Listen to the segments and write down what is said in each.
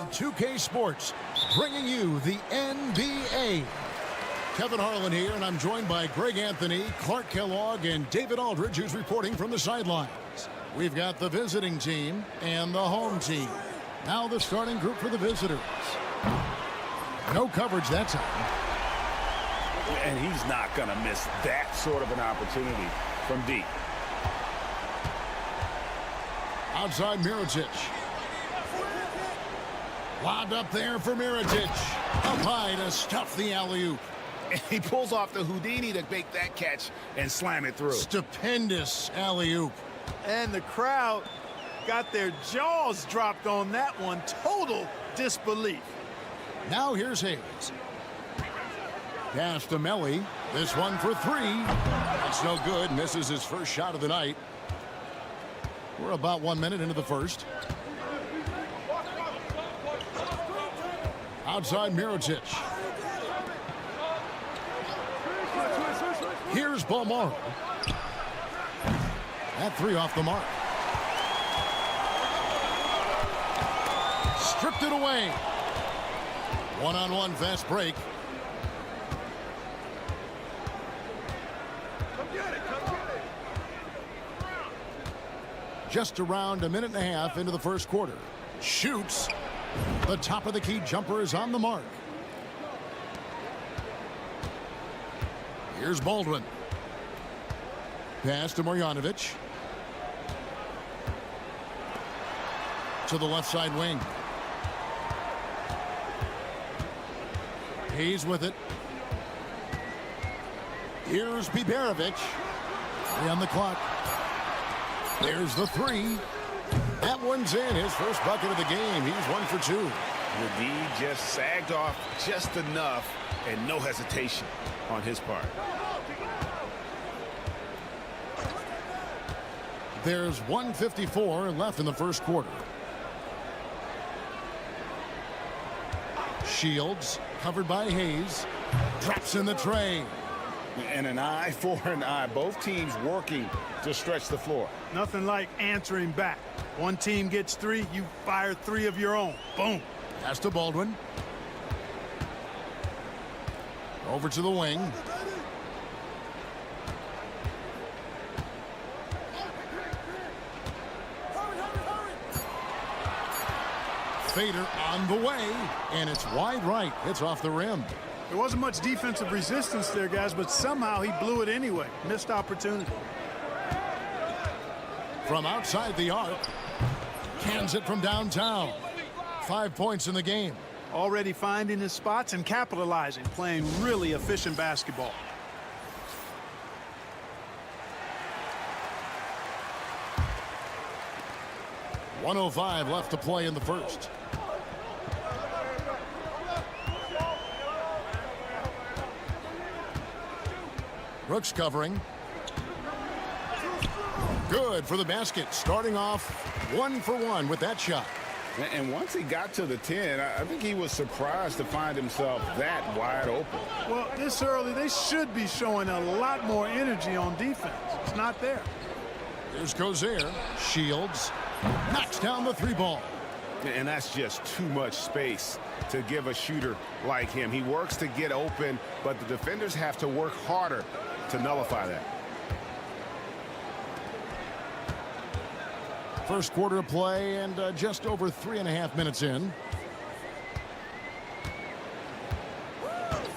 2K Sports, bringing you the NBA. Kevin Harlan here, and I'm joined by Greg Anthony, Clark Kellogg, and David Aldridge, who's reporting from the sidelines. We've got the visiting team and the home team. Now the starting group for the visitors. No coverage that time. And he's not going to miss that sort of an opportunity from deep. Outside Mirotic. Lobbed up there for Mirotic. Up high to stuff the alley-oop. And he pulls off the Houdini to make that catch and slam it through. Stupendous alley-oop. And the crowd got their jaws dropped on that one. Total disbelief. Now here's Hayes. Pass to Melly. This one for three. It's no good. Misses his first shot of the night. We're about 1 minute into the first. Outside Mirotic. Here's Balmaro. That three off the mark. Stripped it away. One-on-one fast break. Just around a minute and a half into the first quarter. Shoots. The top of the key jumper is on the mark. Here's Baldwin. Pass to Marjanovic. To the left side wing. Hayes with it. Here's Biberovic. 3 on the clock. There's the three. That one's in. His first bucket of the game. He's 1 for 2. The D just sagged off just enough and no hesitation on his part. There's 1:54 left in the first quarter. Shields covered by Hayes. Drops in the tray. And an eye for an eye. Both teams working to stretch the floor. Nothing like answering back. One team gets 3, you fire 3 of your own. Boom. Pass to Baldwin. Over to the wing. Fader on the way, and it's wide right. It's off the rim. There wasn't much defensive resistance there, guys, but somehow he blew it anyway. Missed opportunity. From outside the arc. Cans it from downtown. 5 points in the game. Already finding his spots and capitalizing, playing really efficient basketball. .105 left to play in the first. Brooks covering. Good for the basket. Starting off 1 for 1 with that shot. And once he got to the 10, I think he was surprised to find himself that wide open. Well, this early, they should be showing a lot more energy on defense. It's not there. Here's Gozer. Shields. Knocks down the 3 ball. And that's just too much space to give a shooter like him. He works to get open, but the defenders have to work harder to nullify that. First quarter of play and just over 3.5 minutes in.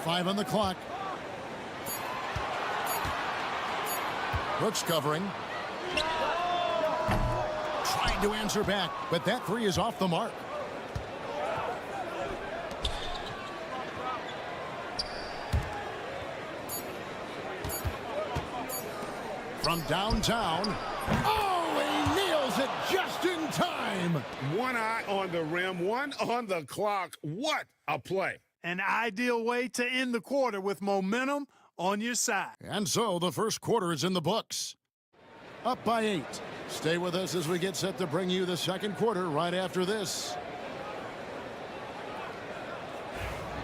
5 on the clock. Brooks covering. Trying to answer back, but that 3 is off the mark. From downtown. Oh, he nails it just in time. One eye on the rim, one on the clock. What a play. An ideal way to end the quarter with momentum on your side. And so the first quarter is in the books. Up by 8. Stay with us as we get set to bring you the second quarter right after this.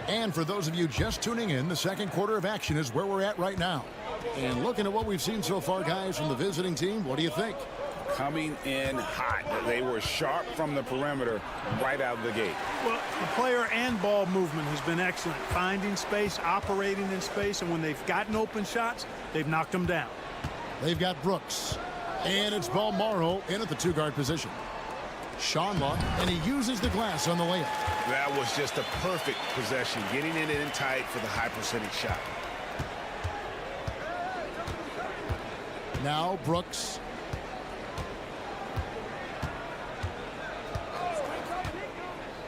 And for those of you just tuning in, the second quarter of action is where we're at right now. And looking at what we've seen so far, guys, from the visiting team, what do you think? coming in hot. They were sharp from the perimeter right out of the gate. Well, the player and ball movement has been excellent. Finding space, operating in space, and when they've gotten open shots, they've knocked them down. They've got Brooks. And it's Balmaro in at the two-guard position. Shanla, and he uses the glass on the layup. That was just a perfect possession, getting it in tight for the high percentage shot. Now Brooks.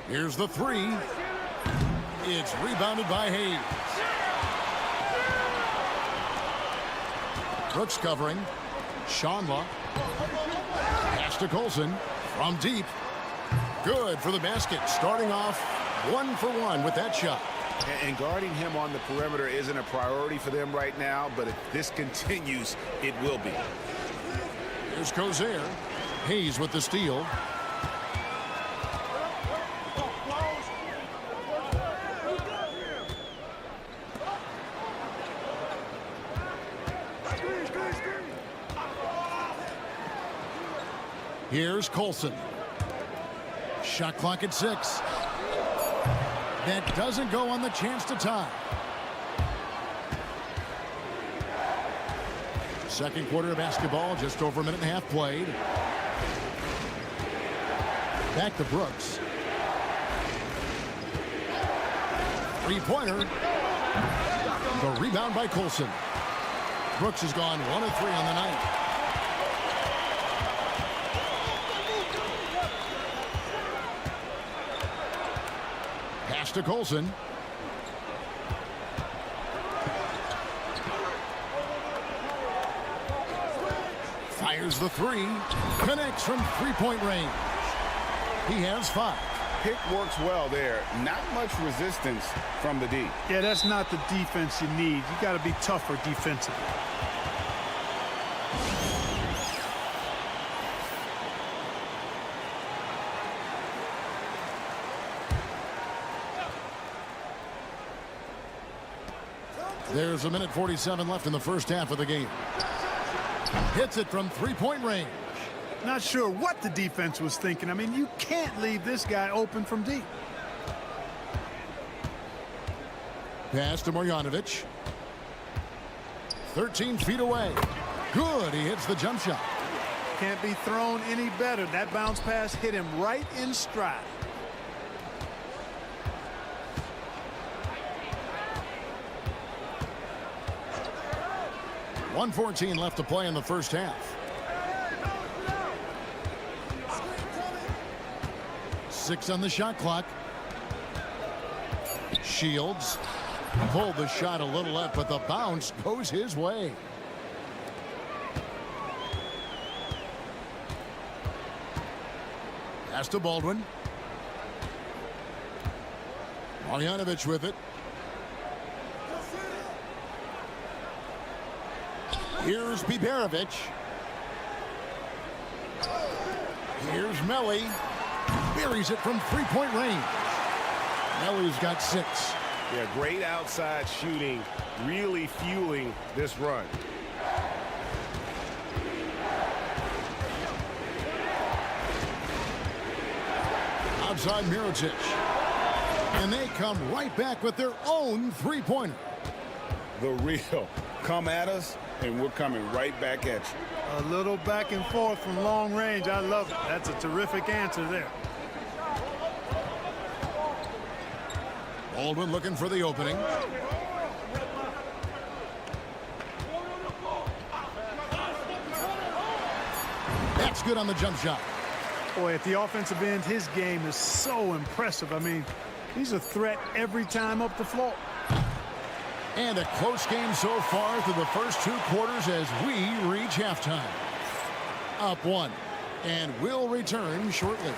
Here's the three. It's rebounded by Hayes. Brooks covering. Shanla. Pass to Colson. From deep. Good for the basket. Starting off 1 for 1 with that shot. And guarding him on the perimeter isn't a priority for them right now, but if this continues, it will be. Here's Cozier. Hayes with the steal. Here's Colson. Shot clock at 6. That doesn't go on the chance to tie. Second quarter of basketball, just over a minute and a half played. Back to Brooks. Three-pointer. The rebound by Colson. Brooks has gone 1 of 3 on the night. Pass to Colson. Fires the three. Connects from three-point range. He has 5. Pick works well there. Not much resistance from the D. Yeah, that's not the defense you need. You got to be tougher defensively. There's a minute 47 left in the first half of the game. Hits it from three-point range. Not sure what the defense was thinking. I mean, you can't leave this guy open from deep. Pass to Marjanovic. 13 feet away. Good. He hits the jump shot. Can't be thrown any better. That bounce pass hit him right in stride. .114 left to play in the first half. 6 on the shot clock. Shields pulled the shot a little up, but the bounce goes his way. Pass to Baldwin. Marjanovic with it. Here's Biberovic. Here's Melli. Buries it from three-point range. Melli's got 6. Yeah, great outside shooting, really fueling this run. Outside Mirotic. And they come right back with their own three-pointer. The real. Come at us, and we're coming right back at you. A little back and forth from long range. I love it. That's a terrific answer there. Baldwin looking for the opening. That's good on the jump shot. Boy, at the offensive end, his game is so impressive. I mean, he's a threat every time up the floor. And a close game so far through the first 2 quarters as we reach halftime. Up 1. And we'll return shortly.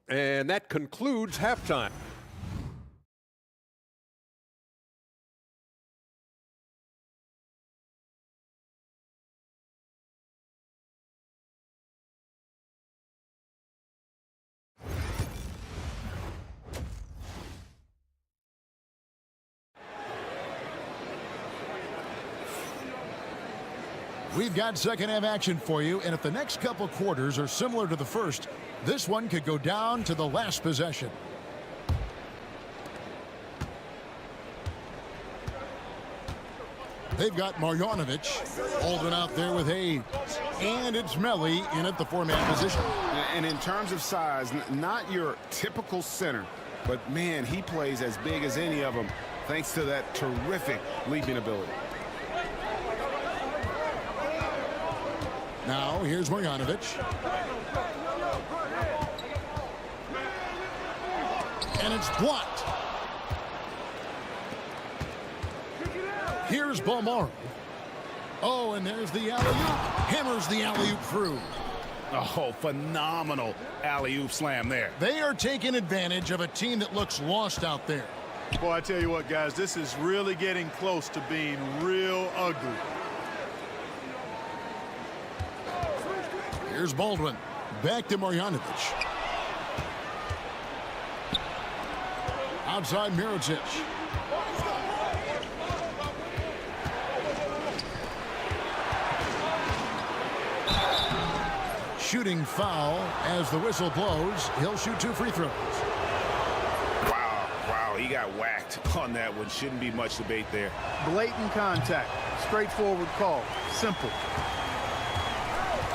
And that concludes halftime. We've got second half action for you, and if the next couple quarters are similar to the first, this one could go down to the last possession. They've got Marjanovic holding out there with Hayes. And it's Melly in at the four-man position. And in terms of size, not your typical center, but man, he plays as big as any of them thanks to that terrific leaping ability. Now here's Marjanovic. And it's blocked. Here's Balmaro. Oh, and there's the alley-oop. Hammers the alley-oop through. Oh, phenomenal alley-oop slam there. They are taking advantage of a team that looks lost out there. Boy, I tell you what, guys, this is really getting close to being real ugly. Here's Baldwin. Back to Marjanovic. Outside Mirotic. Shooting foul as the whistle blows. He'll shoot 2 free throws. Wow, he got whacked on that one. Shouldn't be much debate there. Blatant contact. Straightforward call. Simple.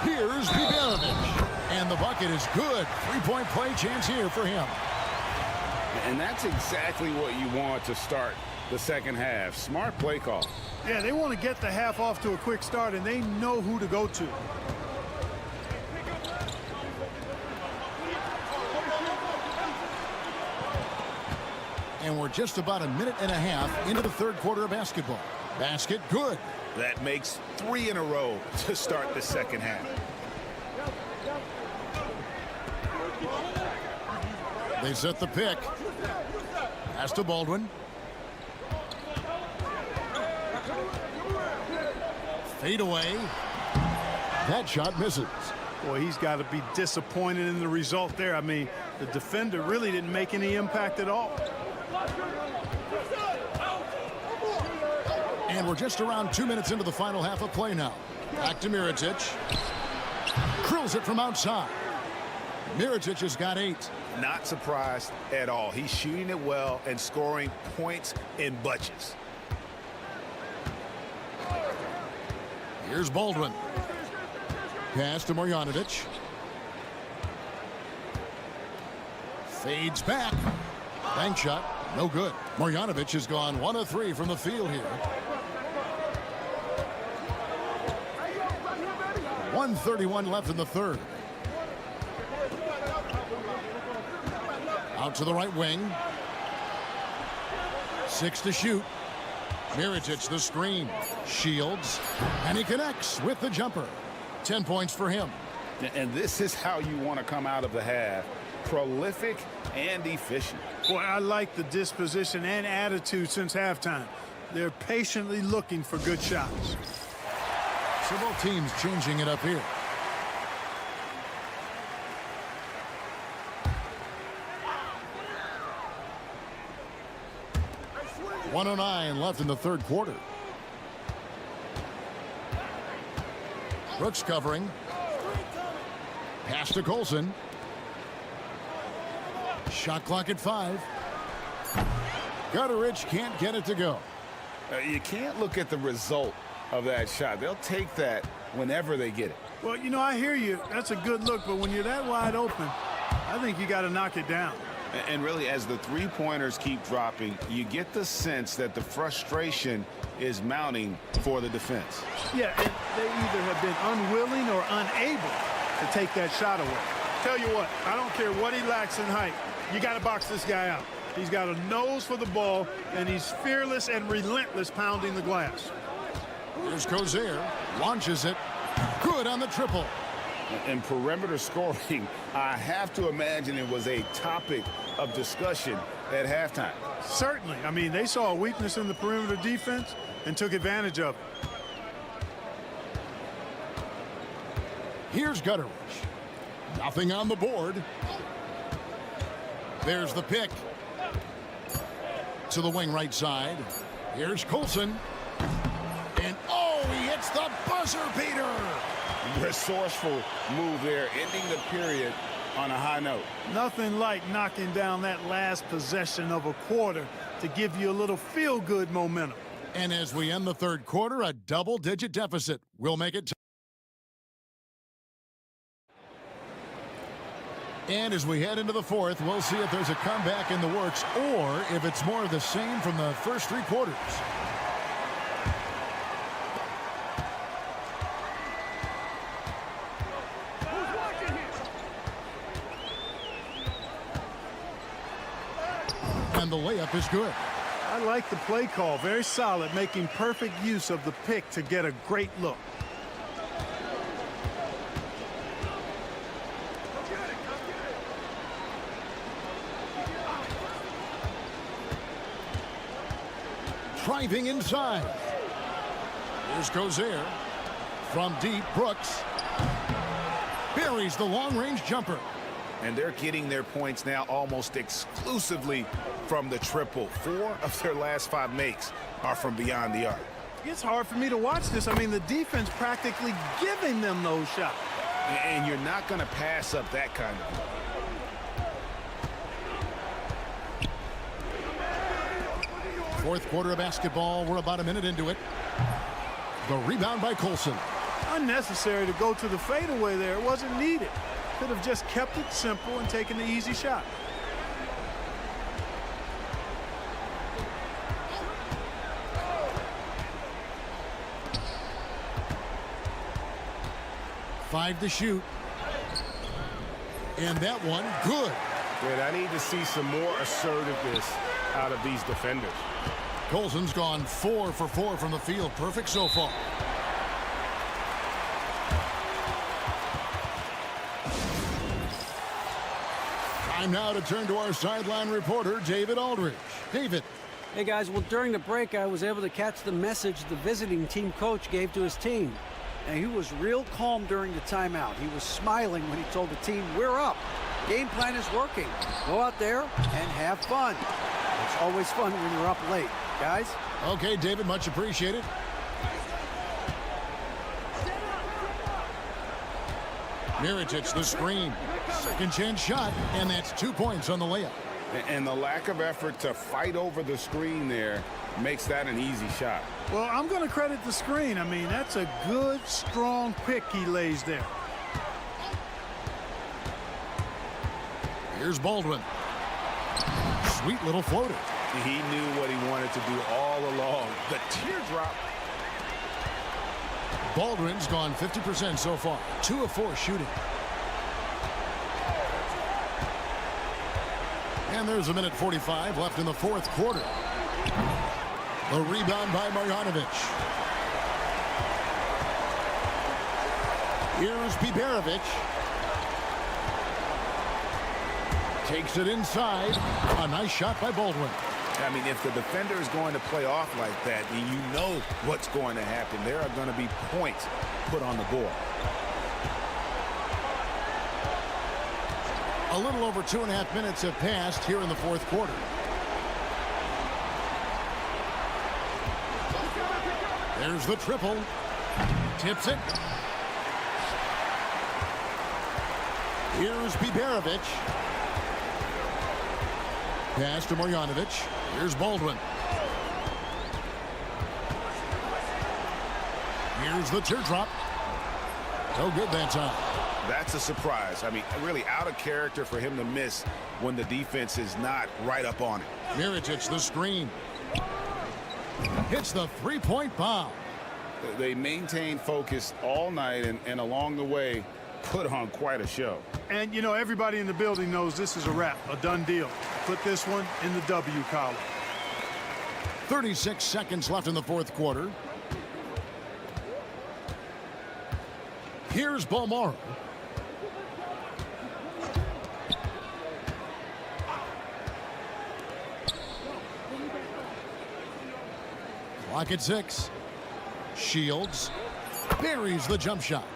Here's Bogdanovic. And the bucket is good. Three-point play chance here for him. And that's exactly what you want to start the second half. Smart play call. Yeah, they want to get the half off to a quick start, and they know who to go to. And we're just about a minute and a half into the third quarter of basketball. Basket good. That makes 3 in a row to start the second half. They set the pick. Pass to Baldwin. Fade away. That shot misses. Boy, he's got to be disappointed in the result there. I mean, the defender really didn't make any impact at all. And we're just around 2 minutes into the final half of play now. Back to Mirotic. Drills it from outside. Mirotic has got 8. Not surprised at all. He's shooting it well and scoring points in bunches. Here's Baldwin. Pass to Marjanovic. Fades back. Bank shot. No good. Marjanovic has gone 1 of 3 from the field here. 1:31 left in the third. Out to the right wing. 6 to shoot. Mirotic the screen. Shields. And he connects with the jumper. 10 points for him. And this is how you want to come out of the half. Prolific and efficient. Boy, I like the disposition and attitude since halftime. They're patiently looking for good shots. Several teams changing it up here. .109 left in the third quarter. Brooks covering. Pass to Colson. Shot clock at 5. Gutteridge can't get it to go. You can't look at the result of that shot. They'll take that whenever they get it. Well, you know, I hear you. That's a good look, but when you're that wide open, I think you got to knock it down. And really, as the three-pointers keep dropping, you get the sense that the frustration is mounting for the defense. Yeah, and they either have been unwilling or unable to take that shot away. Tell you what, I don't care what he lacks in height. You got to box this guy out. He's got a nose for the ball, and he's fearless and relentless pounding the glass. Here's Cozier. Launches it. Good on the triple. And perimeter scoring, I have to imagine it was a topic of discussion at halftime. Certainly. I mean, they saw a weakness in the perimeter defense and took advantage of it. Here's Gutteridge. Nothing on the board. There's the pick. To the wing right side. Here's Colson. And oh, he hits the buzzer beater. Resourceful move there, ending the period on a high note. Nothing like knocking down that last possession of a quarter to give you a little feel-good momentum. And as we end the third quarter, a double-digit deficit will make it. And as we head into the fourth, we'll see if there's a comeback in the works or if it's more of the same from the first three quarters. And the layup is good. I like the play call. Very solid, making perfect use of the pick to get a great look. Driving inside. Here's Gozer. From deep, Brooks buries the long-range jumper. And they're getting their points now almost exclusively from the triple. 4 of their last 5 makes are from beyond the arc. It's hard for me to watch this. I mean, the defense practically giving them those shots. And you're not going to pass up that kind of play. Fourth quarter of basketball. We're about a minute into it. The rebound by Colson. Unnecessary to go to the fadeaway there. It wasn't needed. Could have just kept it simple and taken the easy shot. Five to shoot. And that one, good. Good. I need to see some more assertiveness out of these defenders. Colson's gone 4 for 4 from the field. Perfect so far. Time now to turn to our sideline reporter, David Aldridge. David. Hey, guys. Well, during the break, I was able to catch the message the visiting team coach gave to his team. And he was real calm during the timeout. He was smiling when he told the team, we're up. Game plan is working. Go out there and have fun. It's always fun when you're up late. Guys? Okay, David, much appreciated. Mirotic, the screen. Second chance shot, and that's 2 points on the layup. And the lack of effort to fight over the screen there makes that an easy shot. Well, I'm going to credit the screen. I mean, that's a good, strong pick he lays there. Here's Baldwin. Sweet little floater. He knew what he wanted to do all along. The teardrop. Baldwin's gone 50% so far. 2 of 4 shooting. And there's a minute 45 left in the fourth quarter. A rebound by Marjanovic. Here's Biberovic. Takes it inside. A nice shot by Baldwin. I mean, if the defender is going to play off like that, then you know what's going to happen. There are going to be points put on the board. A little over 2.5 minutes have passed here in the fourth quarter. There's the triple. Tips it. Here's Biberovic. Pass to Marjanovic. Here's Baldwin. Here's the teardrop. No good that time. That's a surprise. I mean, really out of character for him to miss when the defense is not right up on it. Mirotic, the screen. Hits the three-point bomb. They maintained focus all night and along the way put on quite a show. And, you know, everybody in the building knows this is a wrap, a done deal. Put this one in the W column. 36 seconds left in the fourth quarter. Here's Bolmaro. Clock at 6. Shields buries the jump shot.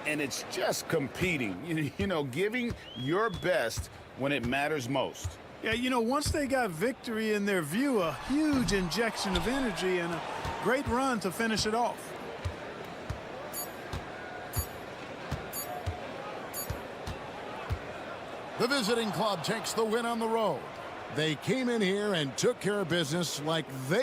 And it's just competing, you know, giving your best when it matters most. Yeah, you know, once they got victory in their view, a huge injection of energy and a great run to finish it off. The visiting club takes the win on the road. They came in here and took care of business like they...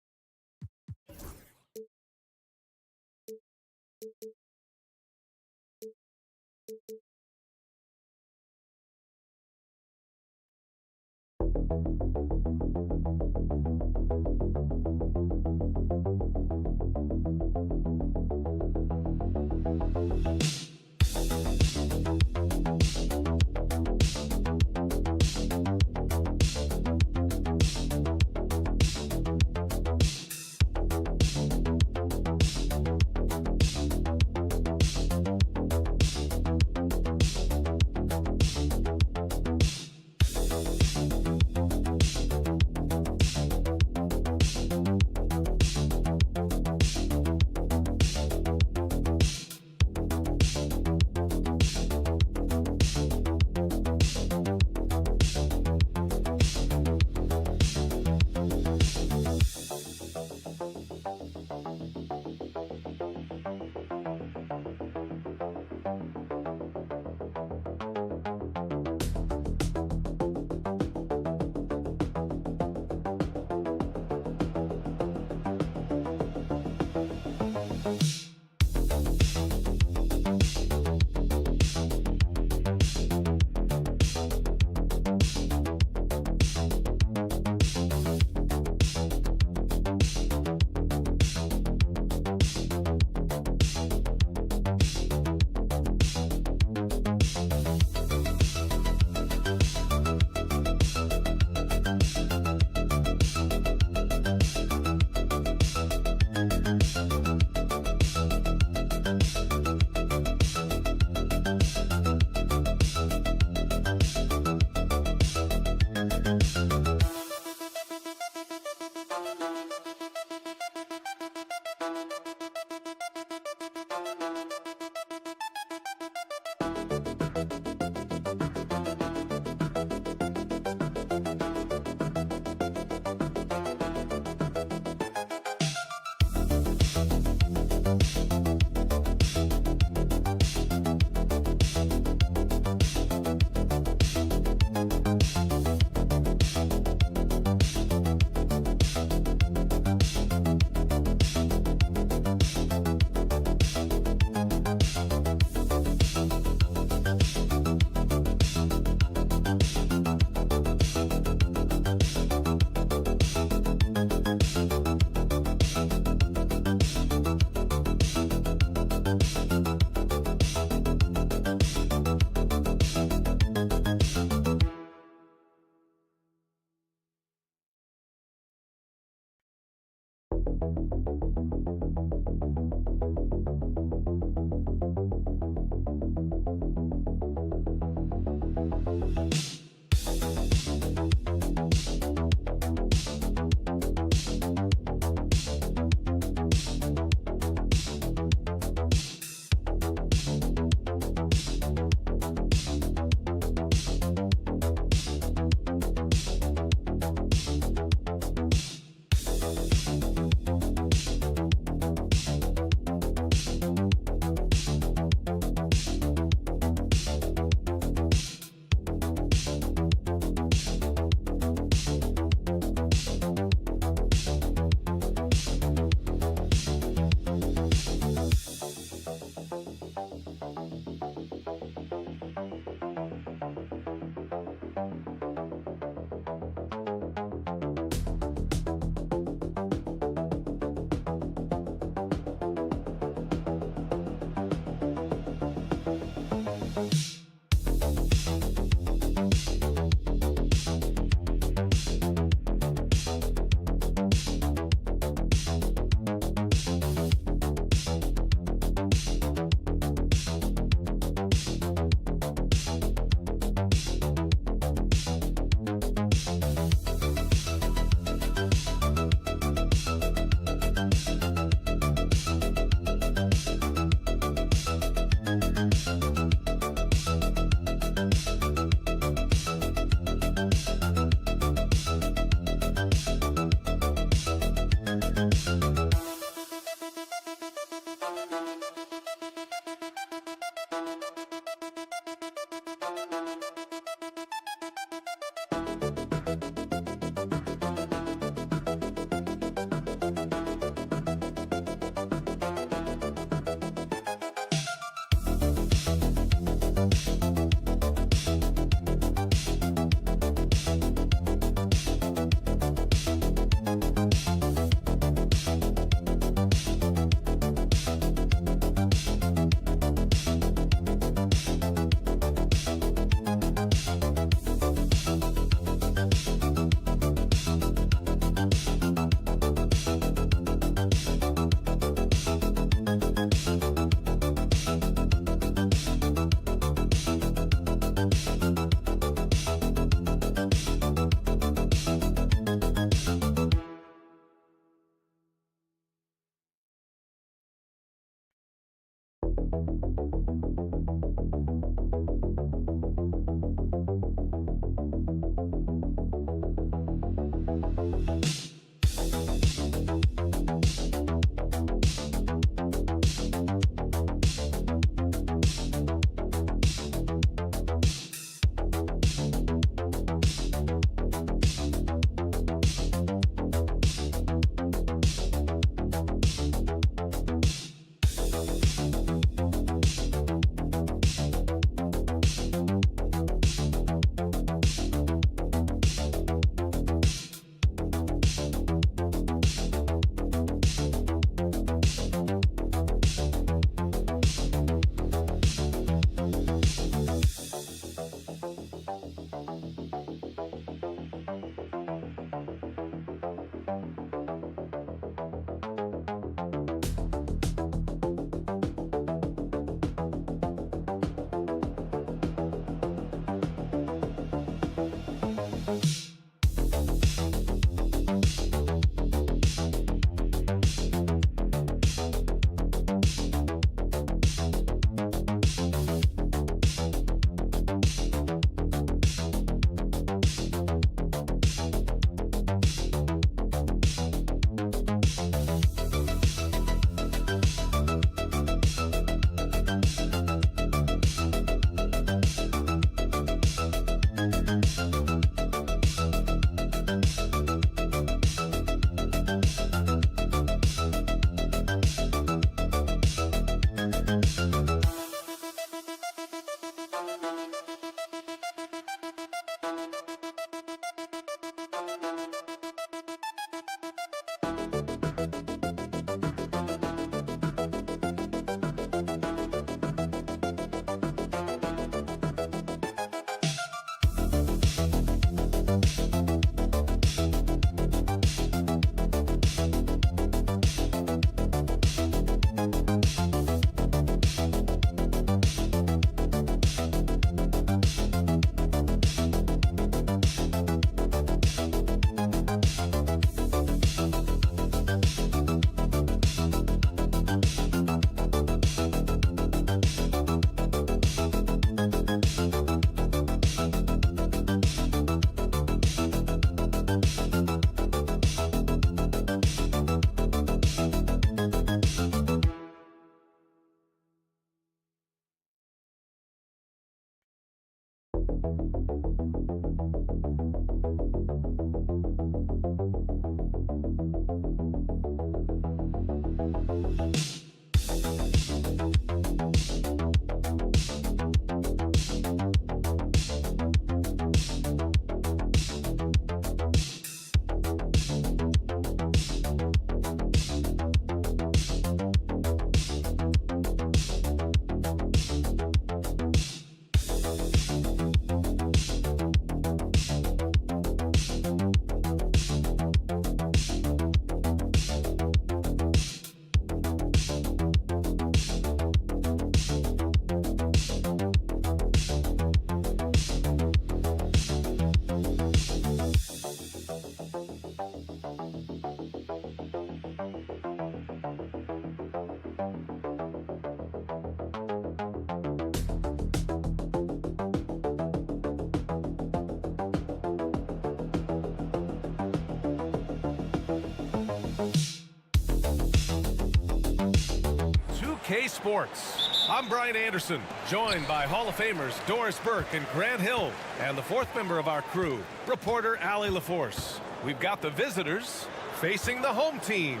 2K Sports. I'm Brian Anderson, joined by Hall of Famers Doris Burke and Grant Hill, and the fourth member of our crew, reporter Allie LaForce. We've got the visitors facing the home team.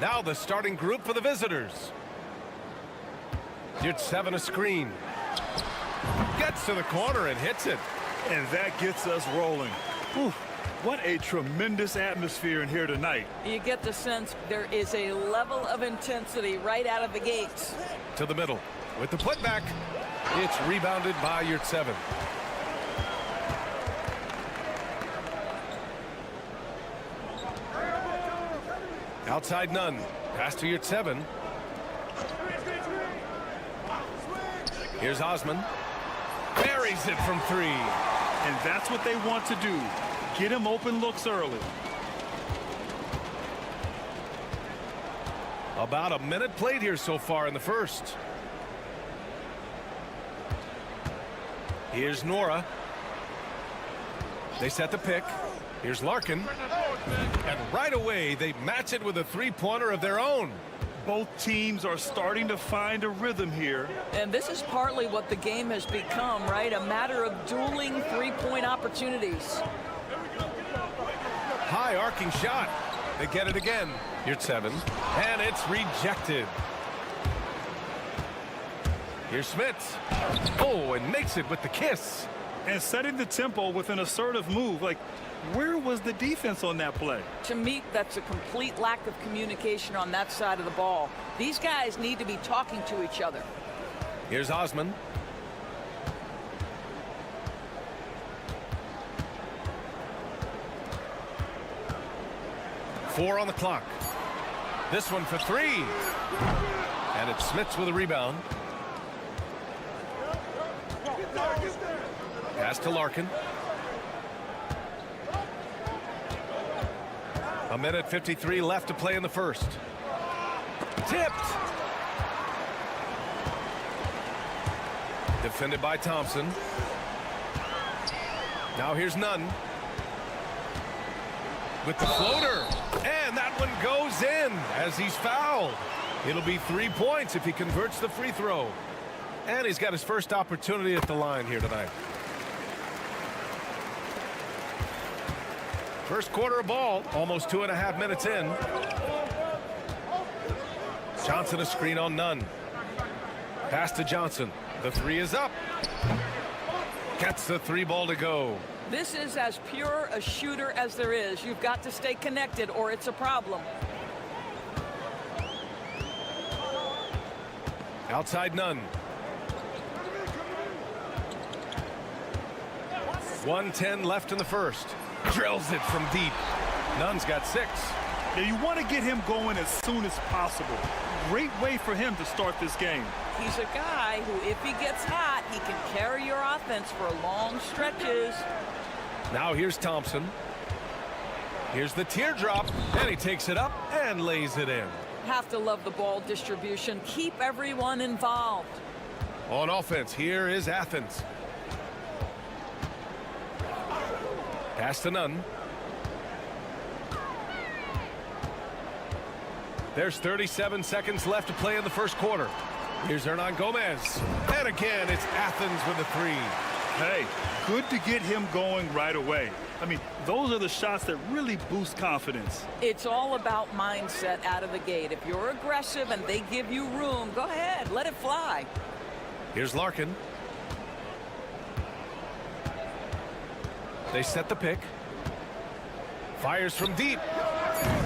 Now the starting group for the visitors. You'd 7 a screen. Gets to the corner and hits it. And that gets us rolling. Whew. What a tremendous atmosphere in here tonight. You get the sense there is a level of intensity right out of the gates. To the middle with the putback. It's rebounded by Yurt 7. Outside none. Pass to Yurt 7. Here's Osman. Buries it from 3. And that's what they want to do. Get him open looks early. About a minute played here so far in the first. Here's Nora. They set the pick. Here's Larkin. And right away, they match it with a three-pointer of their own. Both teams are starting to find a rhythm here. And this is partly what the game has become, right? A matter of dueling three-point opportunities. High arcing shot. They get it again. Yurt 7. And it's rejected. Here's Smits. Oh, and makes it with the kiss. And setting the tempo with an assertive move. Like, where was the defense on that play? To me, that's a complete lack of communication on that side of the ball. These guys need to be talking to each other. Here's Osman. Four on the clock. This one for 3. And it's Smits with a rebound. Pass to Larkin. A minute 53 left to play in the first. Tipped. Defended by Thompson. Now here's Nunn. With the floater. And that one goes in as he's fouled. It'll be 3 points if he converts the free throw. And he's got his first opportunity at the line here tonight. First quarter of ball, almost 2.5 minutes in. Johnson a screen on Nunn. Pass to Johnson. The three is up. Gets the three ball to go. This is as pure a shooter as there is. You've got to stay connected or it's a problem. Outside Nunn. 1:10 left in the first. Drills it from deep. Nunn's got 6. Now you want to get him going as soon as possible. Great way for him to start this game. He's a guy who, if he gets hot, he can carry your offense for long stretches. Now here's Thompson. Here's the teardrop, and he takes it up and lays it in. Have to love the ball distribution. Keep everyone involved. On offense, here is Athens. Pass to Nunn. There's 37 seconds left to play in the first quarter. Here's Hernan Gomez. And again, it's Athens with a 3. Hey, good to get him going right away. I mean, those are the shots that really boost confidence. It's all about mindset out of the gate. If you're aggressive and they give you room, go ahead, let it fly. Here's Larkin. They set the pick. Fires from deep.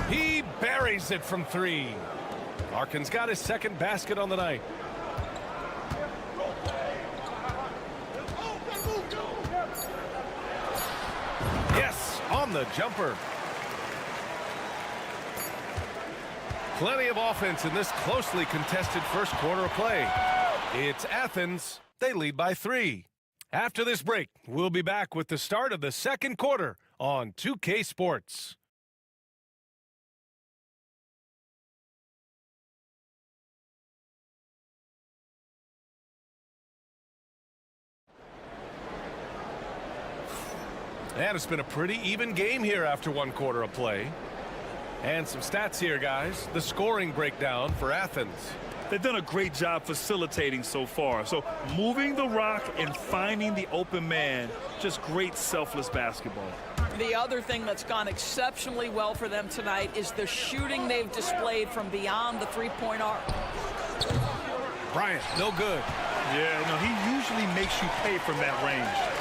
He buries it from 3. Larkin's got his second basket on the night. Yes, on the jumper. Plenty of offense in this closely contested first quarter of play. It's Athens. They lead by 3. After this break, we'll be back with the start of the second quarter on 2K Sports. And it's been a pretty even game here after 1 quarter of play. And some stats here, guys. The scoring breakdown for Athens. They've done a great job facilitating so far. So moving the rock and finding the open man, just great selfless basketball. The other thing that's gone exceptionally well for them tonight is the shooting they've displayed from beyond the three-point arc. Bryant, no good. Yeah, no, he usually makes you pay from that range.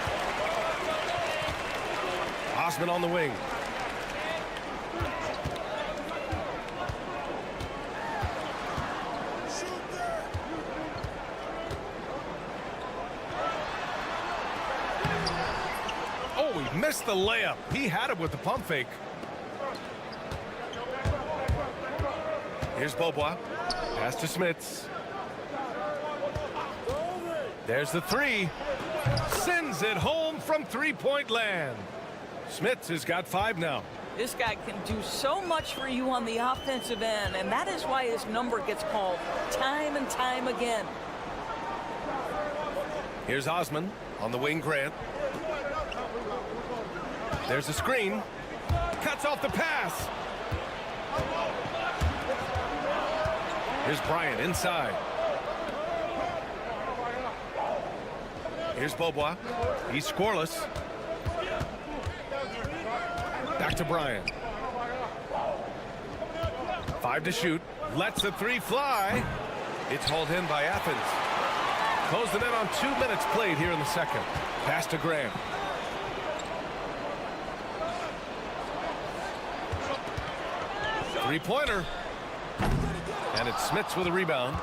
Osman on the wing. Oh, he missed the layup. He had it with the pump fake. Here's Bobois. Pass to Smits. There's the 3. Sends it home from three-point land. Smits has got 5 now. This guy can do so much for you on the offensive end, and that is why his number gets called time and time again. Here's Osman on the wing. Grant. There's a screen. Cuts off the pass. Here's Bryant inside. Here's Bobois. He's scoreless. Back to Bryant. 5 to shoot. Lets the 3 fly. It's hauled in by Athens. Close the net on 2 minutes played here in the second. Pass to Graham. Three-pointer. And it's Smits with a rebound.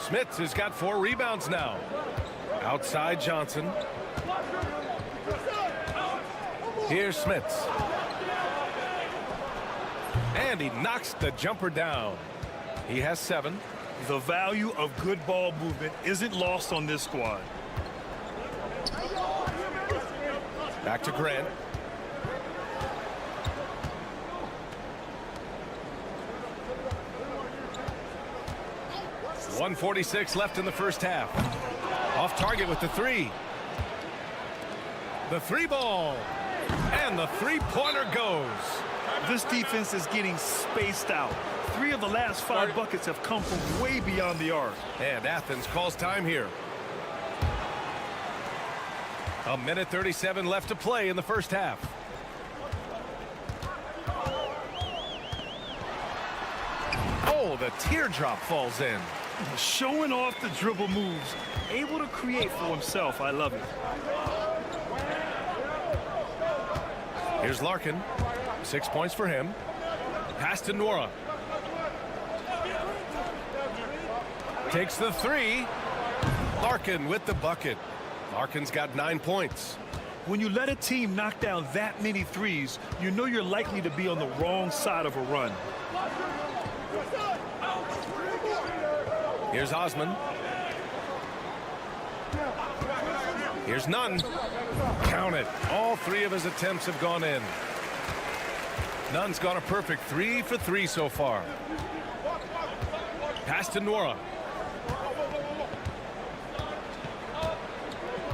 Smits has got 4 rebounds now. Outside Johnson. Here's Smits. And he knocks the jumper down. He has 7. The value of good ball movement isn't lost on this squad. Back to Grant. 1:46 left in the first half. Off target with the three. The three ball. And the three-pointer goes. This defense is getting spaced out. 3 of the last 5 buckets have come from way beyond the arc. And Athens calls time here. 1:37 left to play in the first half. Oh, the teardrop falls in. Showing off the dribble moves. Able to create for himself. I love it. Here's Larkin. 6 points for him. Pass to Nora. Takes the three. Larkin with the bucket. Larkin's got 9 points. When you let a team knock down that many threes, you know you're likely to be on the wrong side of a run. Here's Osman. Here's Nunn. Count it. All 3 of his attempts have gone in. Nunn's got a perfect 3 for 3 so far. Pass to Nora.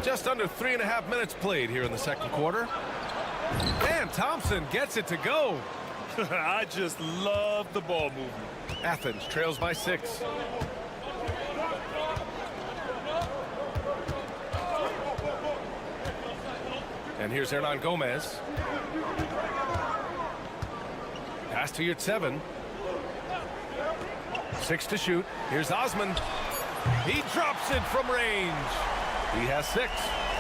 Just under 3.5 minutes played here in the second quarter. And Thompson gets it to go. I just love the ball movement. Athens trails by 6. And here's Hernan Gomez. Pass to Yurtseven. 6 to shoot. Here's Osman. He drops it from range. He has 6.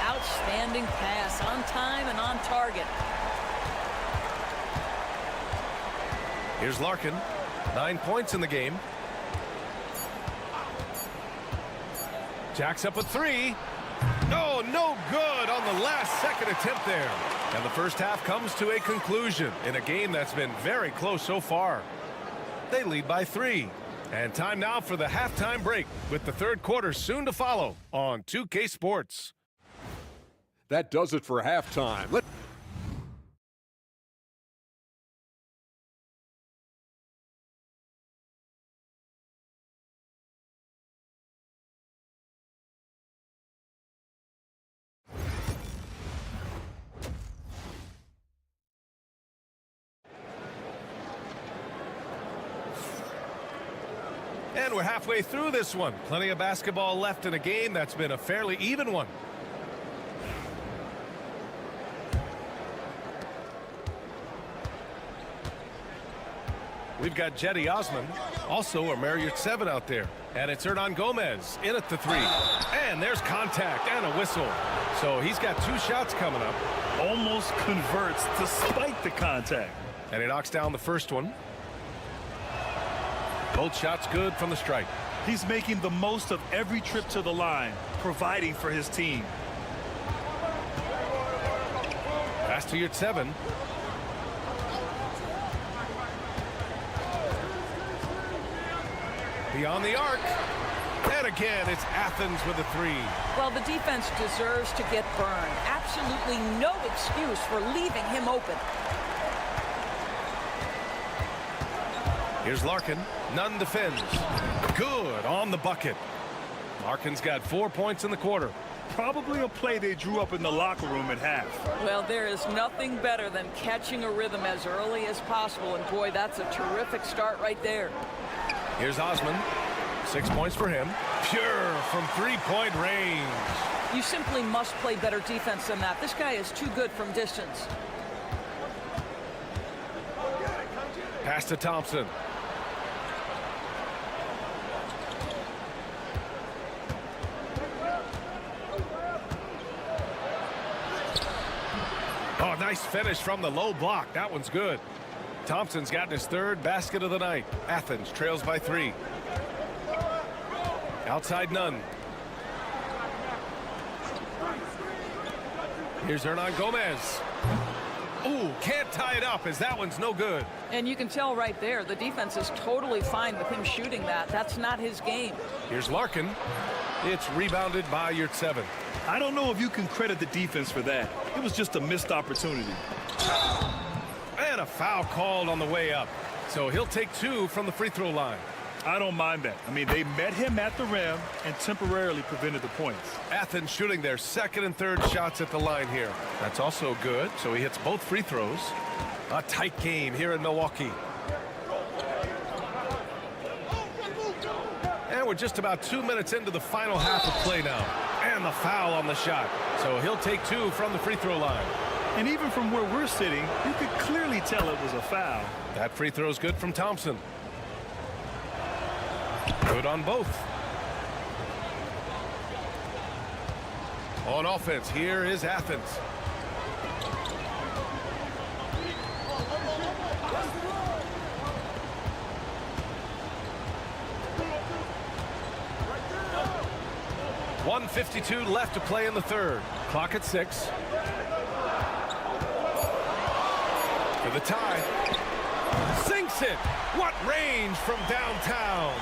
Outstanding pass, on time and on target. Here's Larkin. 9 points in the game. Jacks up a 3. Oh, no good on the last second attempt there. And the first half comes to a conclusion in a game that's been very close so far. They lead by 3. And time now for the halftime break, with the third quarter soon to follow on 2K Sports. That does it for halftime. And we're halfway through this one. Plenty of basketball left in a game that's been a fairly even one. We've got Jetty Osman, also Omer Yurtseven out there. And it's Hernan Gomez in at the 3. And there's contact and a whistle. So he's got 2 shots coming up. Almost converts despite the contact. And he knocks down the first one. Both shots good from the stripe. He's making the most of every trip to the line, providing for his team. Pass to Yurtseven. Beyond the arc. And again, it's Athens with a 3. Well, the defense deserves to get burned. Absolutely no excuse for leaving him open. Here's Larkin. Nunn defends. Good on the bucket. Larkin's got 4 points in the quarter. Probably a play they drew up in the locker room at half. Well, there is nothing better than catching a rhythm as early as possible. And boy, that's a terrific start right there. Here's Osman. 6 points for him. Pure from 3-point range. You simply must play better defense than that. This guy is too good from distance. Pass to Thompson. Oh, nice finish from the low block. That one's good. Thompson's gotten his 3rd basket of the night. Athens trails by 3. Outside Nunn. Here's Hernan Gomez. Ooh, can't tie it up as that one's no good. And you can tell right there, the defense is totally fine with him shooting that. That's not his game. Here's Larkin. It's rebounded by Yurtseven. I don't know if you can credit the defense for that. It was just a missed opportunity. And a foul called on the way up. So he'll take 2 from the free throw line. I don't mind that. I mean, they met him at the rim and temporarily prevented the points. Athens shooting their second and third shots at the line here. That's also good, so he hits both free throws. A tight game here in Milwaukee. And we're just about 2 minutes into the final half of play now. And the foul on the shot. So he'll take 2 from the free throw line. And even from where we're sitting, you could clearly tell it was a foul. That free throw is good from Thompson. Good on both. On offense, here is Athens. .152 left to play in the third. Clock at 6. For the tie. Sinks it. What range from downtown.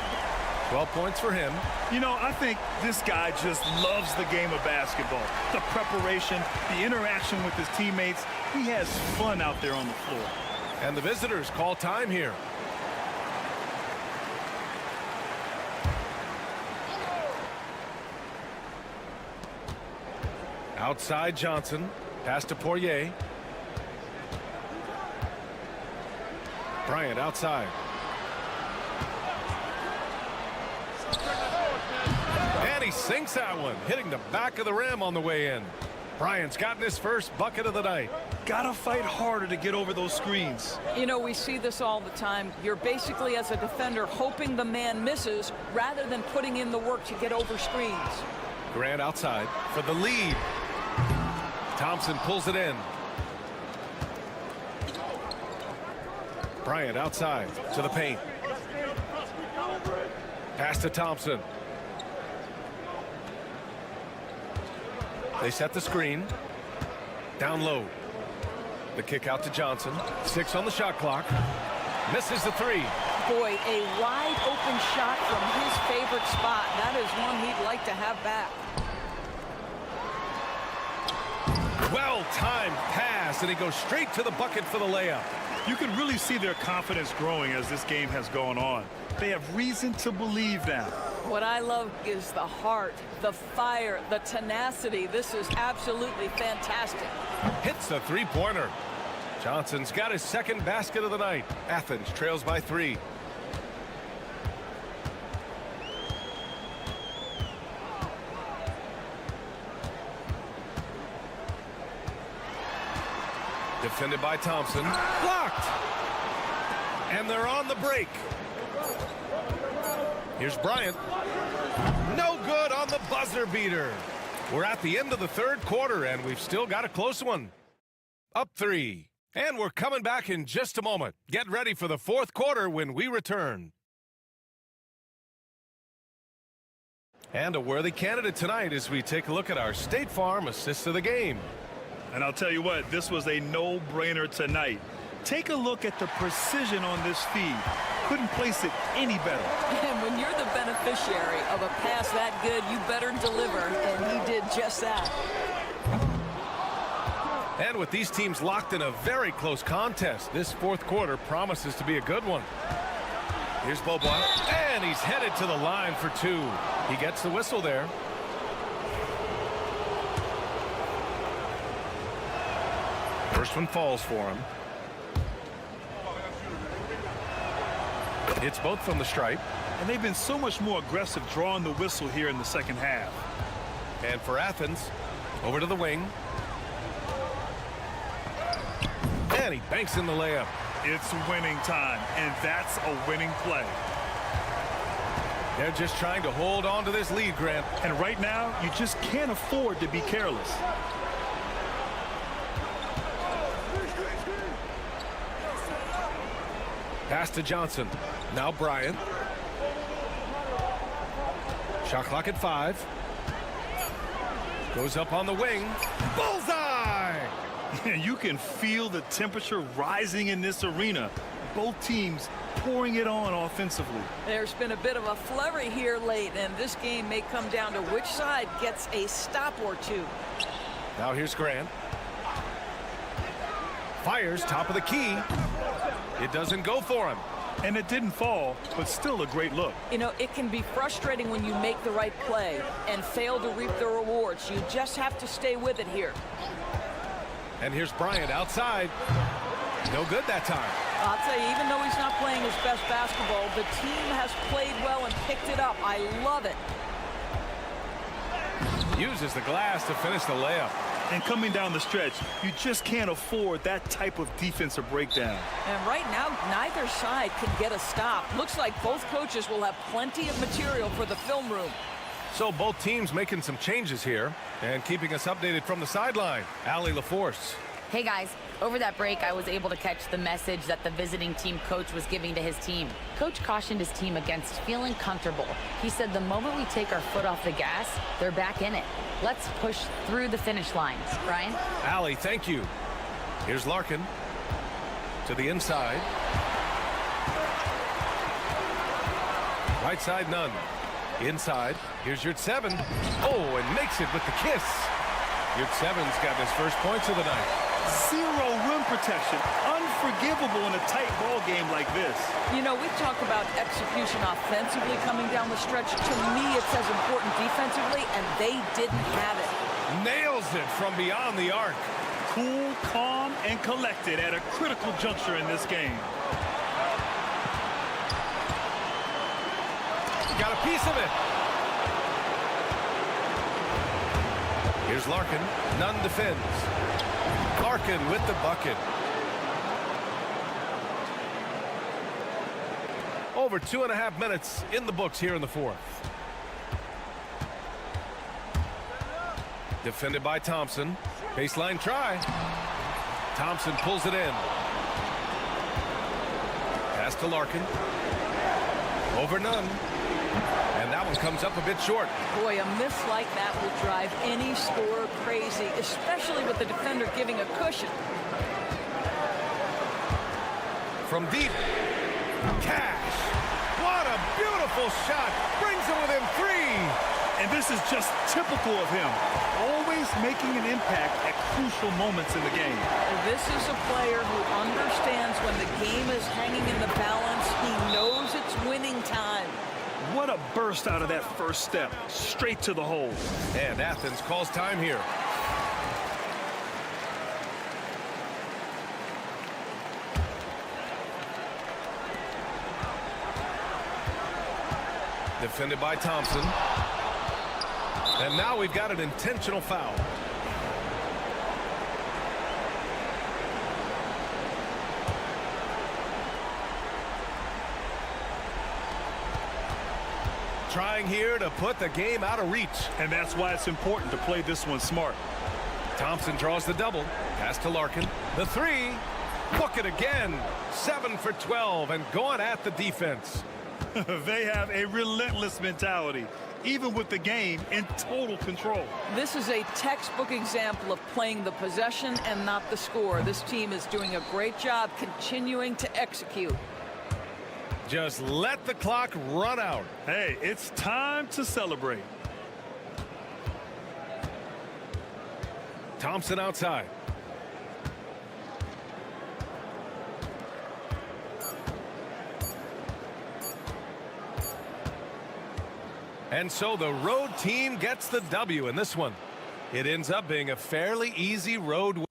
12 points for him. You know, I think this guy just loves the game of basketball. The preparation, the interaction with his teammates. He has fun out there on the floor. And the visitors call time here. Outside Johnson. Pass to Poirier. Bryant outside. And he sinks that one, hitting the back of the rim on the way in. Bryant's gotten his first bucket of the night. Gotta fight harder to get over those screens. You know, we see this all the time. You're basically, as a defender, hoping the man misses rather than putting in the work to get over screens. Grant outside for the lead. Thompson pulls it in. Bryant outside to the paint. Pass to Thompson. They set the screen. Down low. The kick out to Johnson. 6 on the shot clock. Misses the 3. Boy, a wide open shot from his favorite spot. That is one he'd like to have back. Well-timed pass, and he goes straight to the bucket for the layup. You can really see their confidence growing as this game has gone on. They have reason to believe now. What I love is the heart, the fire, the tenacity. This is absolutely fantastic. Hits the three-pointer. Johnson's got his second basket of the night. Athens trails by 3. Defended by Thompson. Blocked. And they're on the break. Here's Bryant. No good on the buzzer beater. We're at the end of the third quarter, and we've still got a close one. Up 3. And we're coming back in just a moment. Get ready for the fourth quarter when we return. And a worthy candidate tonight as we take a look at our State Farm assist of the game. And I'll tell you what, this was a no-brainer tonight. Take a look at the precision on this feed. Couldn't place it any better. And when you're the beneficiary of a pass that good, you better deliver, and he did just that. And with these teams locked in a very close contest, this fourth quarter promises to be a good one. Here's Bobois, and he's headed to the line for 2. He gets the whistle there. First one falls for him. It's both from the stripe. And they've been so much more aggressive drawing the whistle here in the second half. And for Athens, over to the wing. And he banks in the layup. It's winning time, and that's a winning play. They're just trying to hold on to this lead, Grant. And right now, you just can't afford to be careless. Pass to Johnson. Now Bryant. Shot clock at 5. Goes up on the wing. Bullseye! You can feel the temperature rising in this arena. Both teams pouring it on offensively. There's been a bit of a flurry here late, and this game may come down to which side gets a stop or 2. Now here's Grant. Fires top of the key. It doesn't go for him. And it didn't fall, but still a great look. You know, it can be frustrating when you make the right play and fail to reap the rewards. You just have to stay with it here. And here's Bryant outside. No good that time. I'll tell you, even though he's not playing his best basketball, the team has played well and picked it up. I love it. Uses the glass to finish the layup. And coming down the stretch, you just can't afford that type of defensive breakdown. And right now, neither side can get a stop. Looks like both coaches will have plenty of material for the film room. So both teams making some changes here and keeping us updated from the sideline. Allie LaForce. Hey guys, over that break I was able to catch the message that the visiting team coach was giving to his team. Coach cautioned his team against feeling comfortable. He said the moment we take our foot off the gas, they're back in it. Let's push through the finish line. Brian? Allie, thank you. Here's Larkin to the inside. Right side, none. Inside, here's Yurtseven. Oh, and makes it with the kiss. Yurtseven's got his first points of the night. Zero rim protection. Unforgivable in a tight ball game like this. You know, we talk about execution offensively coming down the stretch. To me, it's as important defensively, and they didn't have it. Nails it from beyond the arc. Cool, calm, and collected at a critical juncture in this game. Got a piece of it. Here's Larkin. None defends. Larkin with the bucket. Over 2.5 minutes in the books here in the fourth. Defended by Thompson. Baseline try. Thompson pulls it in. Pass to Larkin. Over none. And that one comes up a bit short. Boy, a miss like that would drive any scorer crazy, especially with the defender giving a cushion. From deep. Cash. What a beautiful shot. Brings it within 3. And this is just typical of him. Always making an impact at crucial moments in the game. This is a player who understands when the game is hanging in the balance. He knows it's winning time. What a burst out of that first step. Straight to the hole. And Athens calls time here. Defended by Thompson. And now we've got an intentional foul. Trying here to put the game out of reach. And that's why it's important to play this one smart. Thompson draws the double. Pass to Larkin. The 3. Look it again. 7 for 12 and going at the defense. They have a relentless mentality, even with the game in total control. This is a textbook example of playing the possession and not the score. This team is doing a great job continuing to execute. Just let the clock run out. Hey, it's time to celebrate. Thompson outside. And so the road team gets the W in this one. It ends up being a fairly easy road win.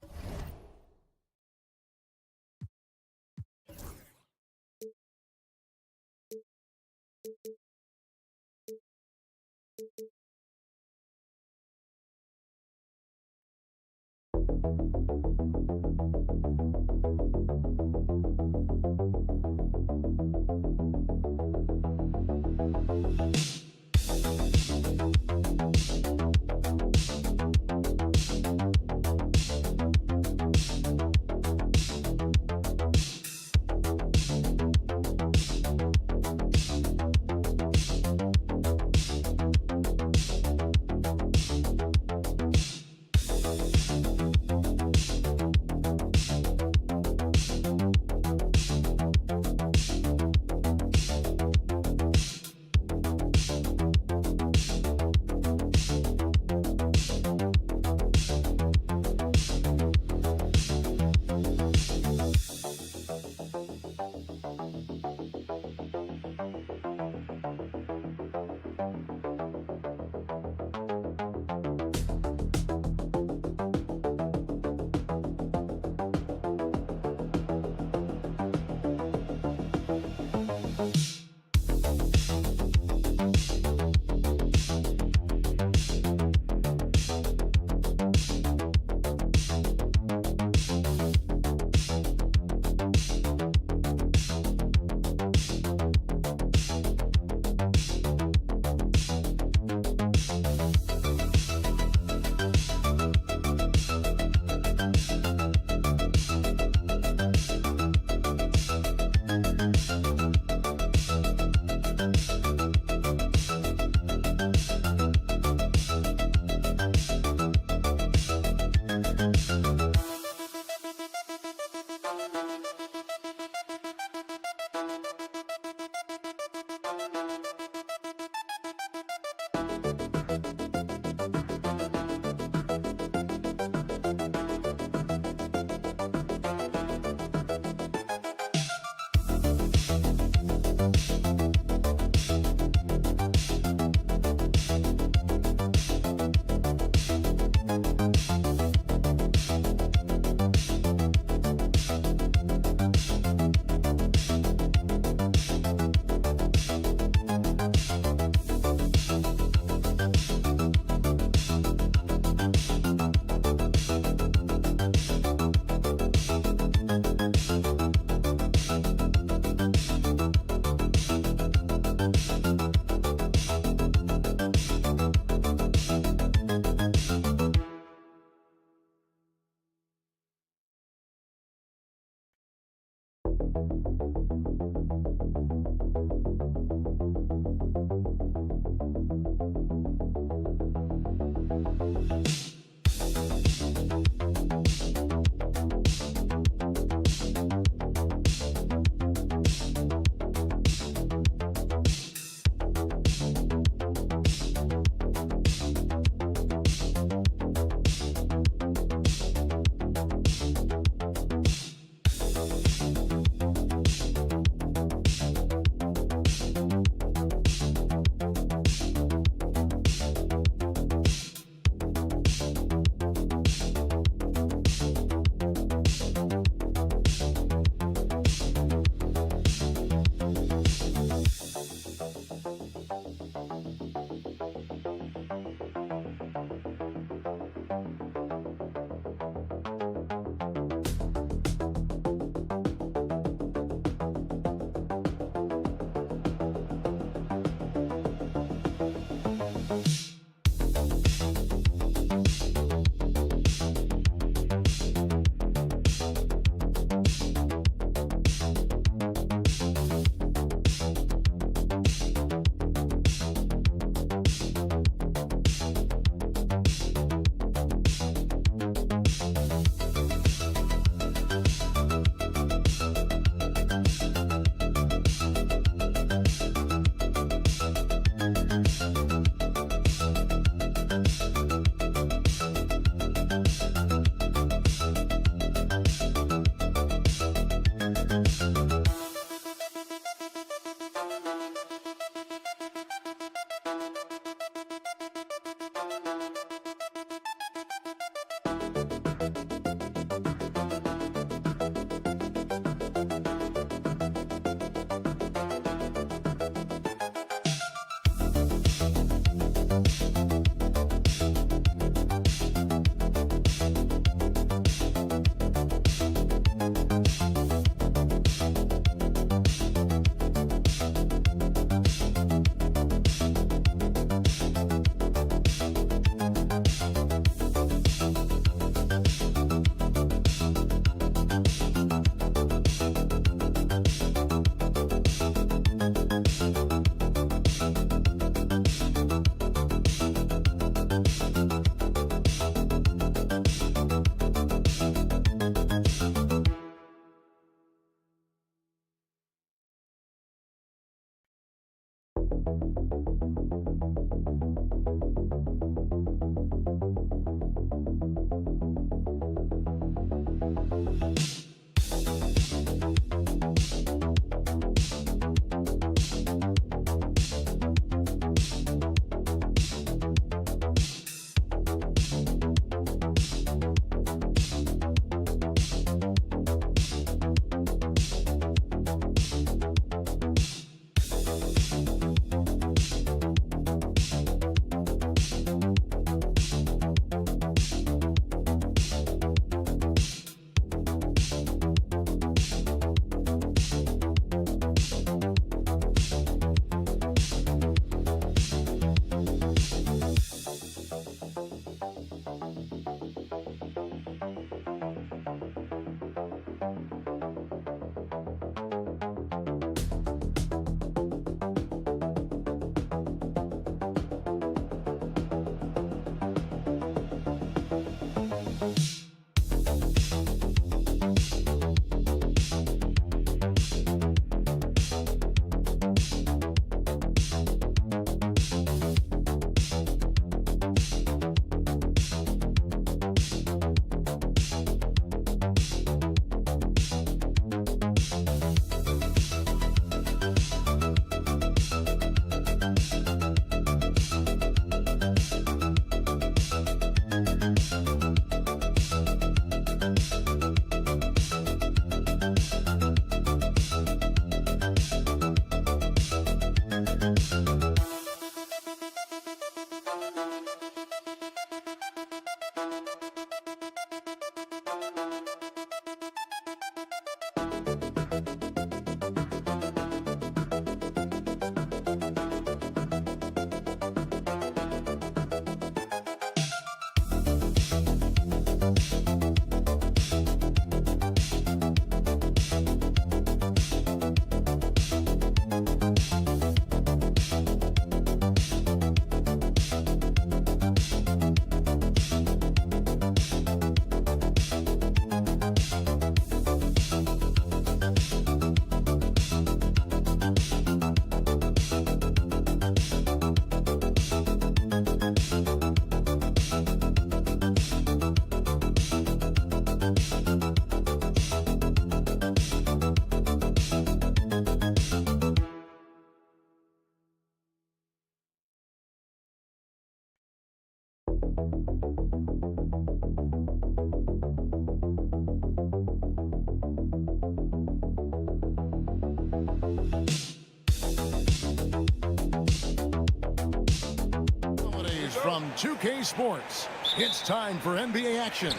From 2K Sports, it's time for NBA action.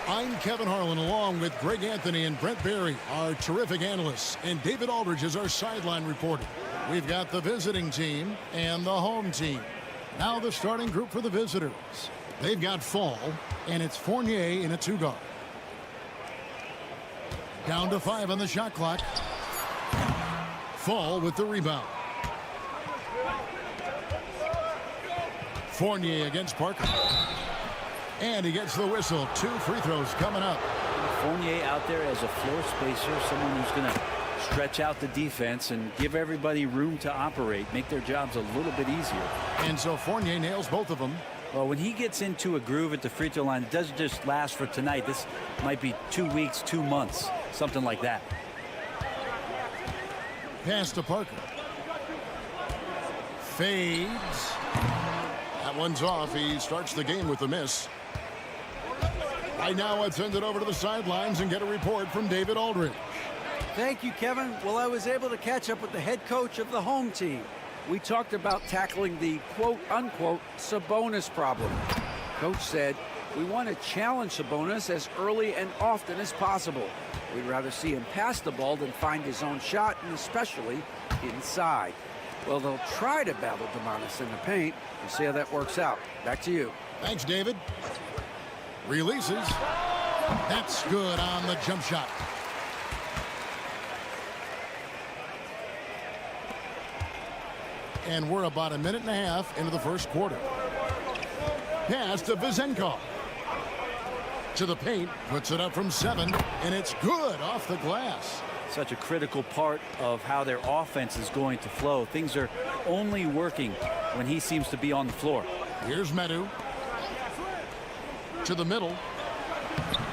I'm Kevin Harlan, along with Greg Anthony and Brent Barry, our terrific analysts, and David Aldridge is our sideline reporter. We've got the visiting team and the home team. Now the starting group for the visitors. They've got Fall, and it's Fournier in a two-guard. Down to 5 on the shot clock. Fall with the rebound. Fournier against Parker. And he gets the whistle. 2 free throws coming up. Fournier out there as a floor spacer, someone who's going to stretch out the defense and give everybody room to operate, make their jobs a little bit easier. And so Fournier nails both of them. Well, when he gets into a groove at the free throw line, it doesn't just last for tonight. This might be 2 weeks, 2 months, something like that. Pass to Parker. Fades. That one's off. He starts the game with a miss. Right now, let's send it over to the sidelines and get a report from David Aldridge. Thank you, Kevin. Well, I was able to catch up with the head coach of the home team. We talked about tackling the quote-unquote Sabonis problem. Coach said, we want to challenge Sabonis as early and often as possible. We'd rather see him pass the ball than find his own shot, and especially inside. Well, they'll try to battle Sabonis in the paint. We'll see how that works out. Back to you. Thanks, David. Releases. That's good on the jump shot. And we're about a minute and a half into the first quarter. Pass to Vizenkov. To the paint, puts it up from 7, and it's good off the glass. Such a critical part of how their offense is going to flow. Things are only working when he seems to be on the floor. Here's Medu. To the middle.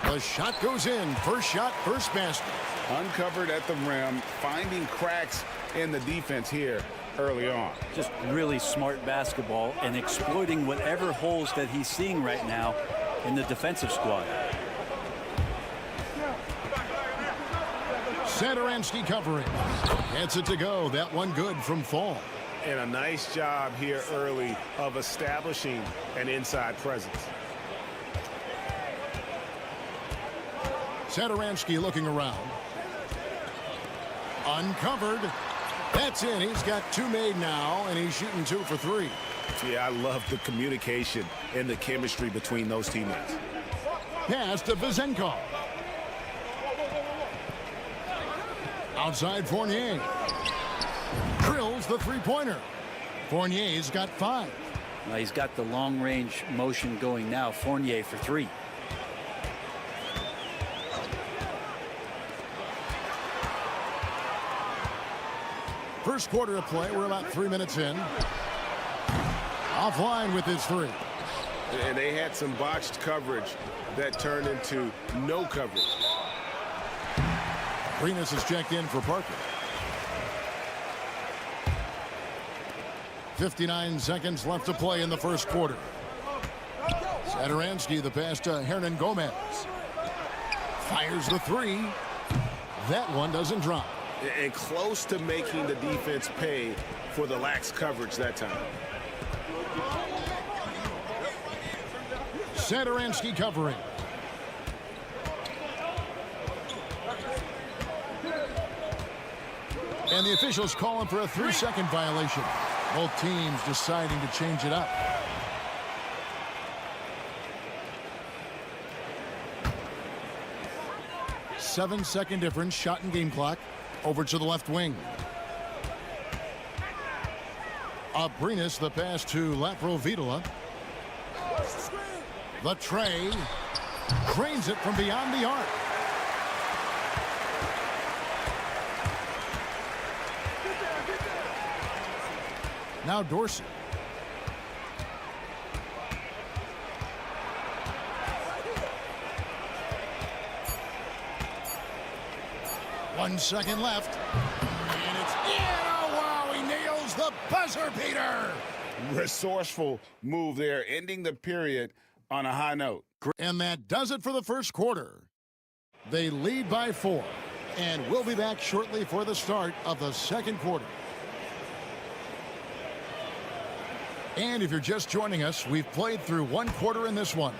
The shot goes in. First shot, first basket. Uncovered at the rim, finding cracks in the defense here early on. Just really smart basketball and exploiting whatever holes that he's seeing right now in the defensive squad. Satoransky covering. Gets it to go. That one good from Fall. And a nice job here early of establishing an inside presence. Satoransky looking around. Uncovered. That's in. He's got 2 made now, and he's shooting 2 for 3. Yeah, I love the communication and the chemistry between those teammates. Pass to Vizenkov. Outside Fournier. Drills the three-pointer. Fournier's got 5. Now he's got the long-range motion going now. Fournier for 3. First quarter of play. We're about 3 minutes in. Offline with his 3. And they had some botched coverage that turned into no coverage. Arenas is checked in for Parker. 59 seconds left to play in the first quarter. Satoransky, the pass to Hernan Gomez. Fires the 3. That one doesn't drop. And close to making the defense pay for the lax coverage that time. Satoransky covering. And the officials calling for a 3-second violation. Both teams deciding to change it up. Seven-second difference, shot and game clock. Over to the left wing. Abrinas, the pass to Laprovitola. The tray. Drains it from beyond the arc. Now Dorsey. One second left. And it's in. Oh, wow, he nails the buzzer beater. Resourceful move there, ending the period on a high note. And that does it for the first quarter. They lead by 4. And we'll be back shortly for the start of the second quarter. And if you're just joining us, we've played through one quarter in this one.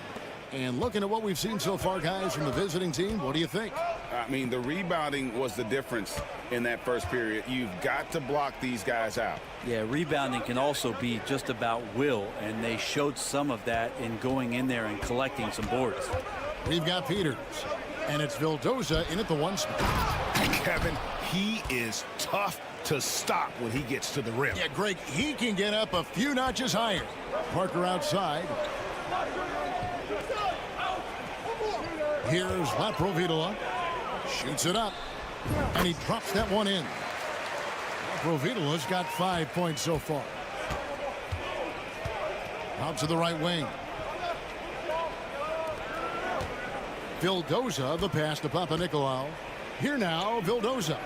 And looking at what we've seen so far, guys, from the visiting team, what do you think? I mean, the rebounding was the difference in that first period. You've got to block these guys out. Yeah, rebounding can also be just about will, and they showed some of that in going in there and collecting some boards. We've got Peters, and it's Vildoza in at the 1 spot. Kevin, he is tough to stop when he gets to the rim. Yeah, Greg, he can get up a few notches higher. Parker outside. Here's Laprovitola. Shoots it up. And he drops that one in. Laprovitola's got 5 points so far. Out to the right wing. Vildoza, the pass to Papanikolaou. Here now, Vildoza.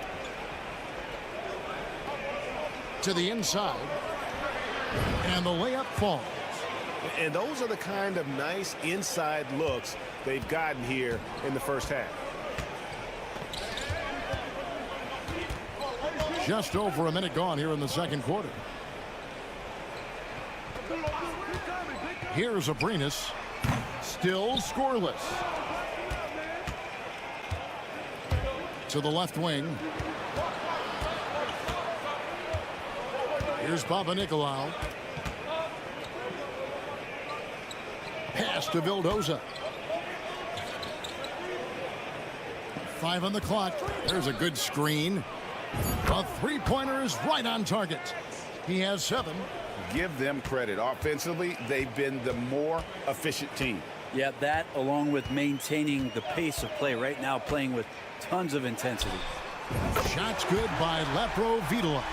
To the inside. And the layup falls. And those are the kind of nice inside looks they've gotten here in the first half. Just over a minute gone here in the second quarter. Here's Abrinas. Still scoreless. To the left wing. Here's Papanikolaou. Pass to Vildoza. 5 on the clock. There's a good screen. A three-pointer is right on target. He has 7. Give them credit. Offensively, they've been the more efficient team. Yeah, that along with maintaining the pace of play right now, playing with tons of intensity. Shots good by Laprovitola.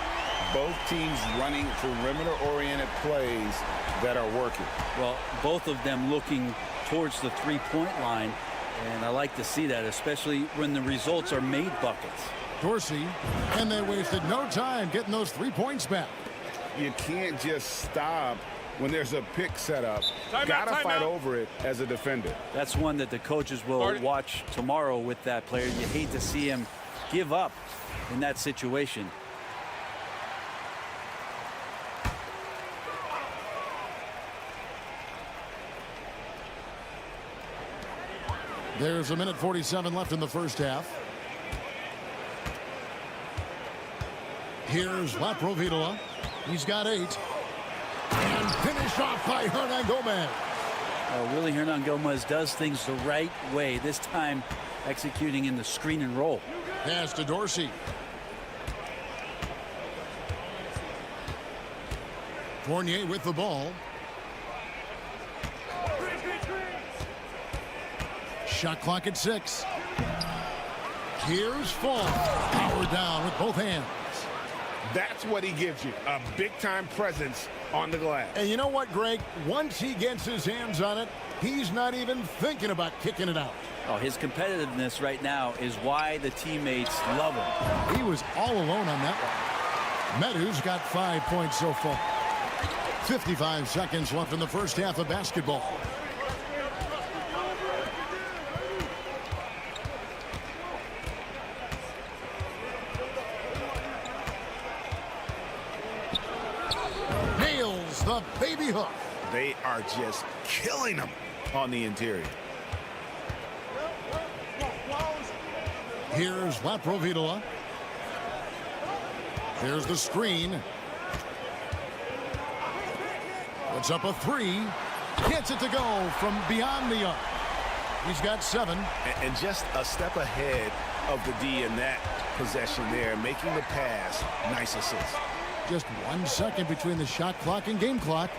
Both teams running perimeter-oriented plays that are working. Well, both of them looking towards the three-point line, and I like to see that, especially when the results are made buckets. Dorsey, and they wasted no time getting those 3 points back. You can't just stop when there's a pick set up. Gotta fight over it as a defender. That's one that the coaches will watch tomorrow with that player. You hate to see him give up in that situation. There's a minute 47 left in the first half. Here's Laprovitola. He's got 8. And finished off by Hernan Gomez. Willie Hernan Gomez does things the right way, this time executing in the screen and roll. Pass to Dorsey. Fournier with the ball. Shot clock at 6. Here's Fall. Powered down with both hands. That's what he gives you, a big-time presence on the glass. And you know what, Greg? Once he gets his hands on it, he's not even thinking about kicking it out. Oh, his competitiveness right now is why the teammates love him. He was all alone on that one. Medu's got 5 points so far. 55 seconds left in the first half of basketball. Nails the baby hook. They are just killing them on the interior. Here's Laprovitola. Here's the screen. Puts up a three. Gets it to go from beyond the arc. He's got 7. And just a step ahead of the D in that possession there, making the pass. Nice assist. Just 1 second between the shot clock and game clock.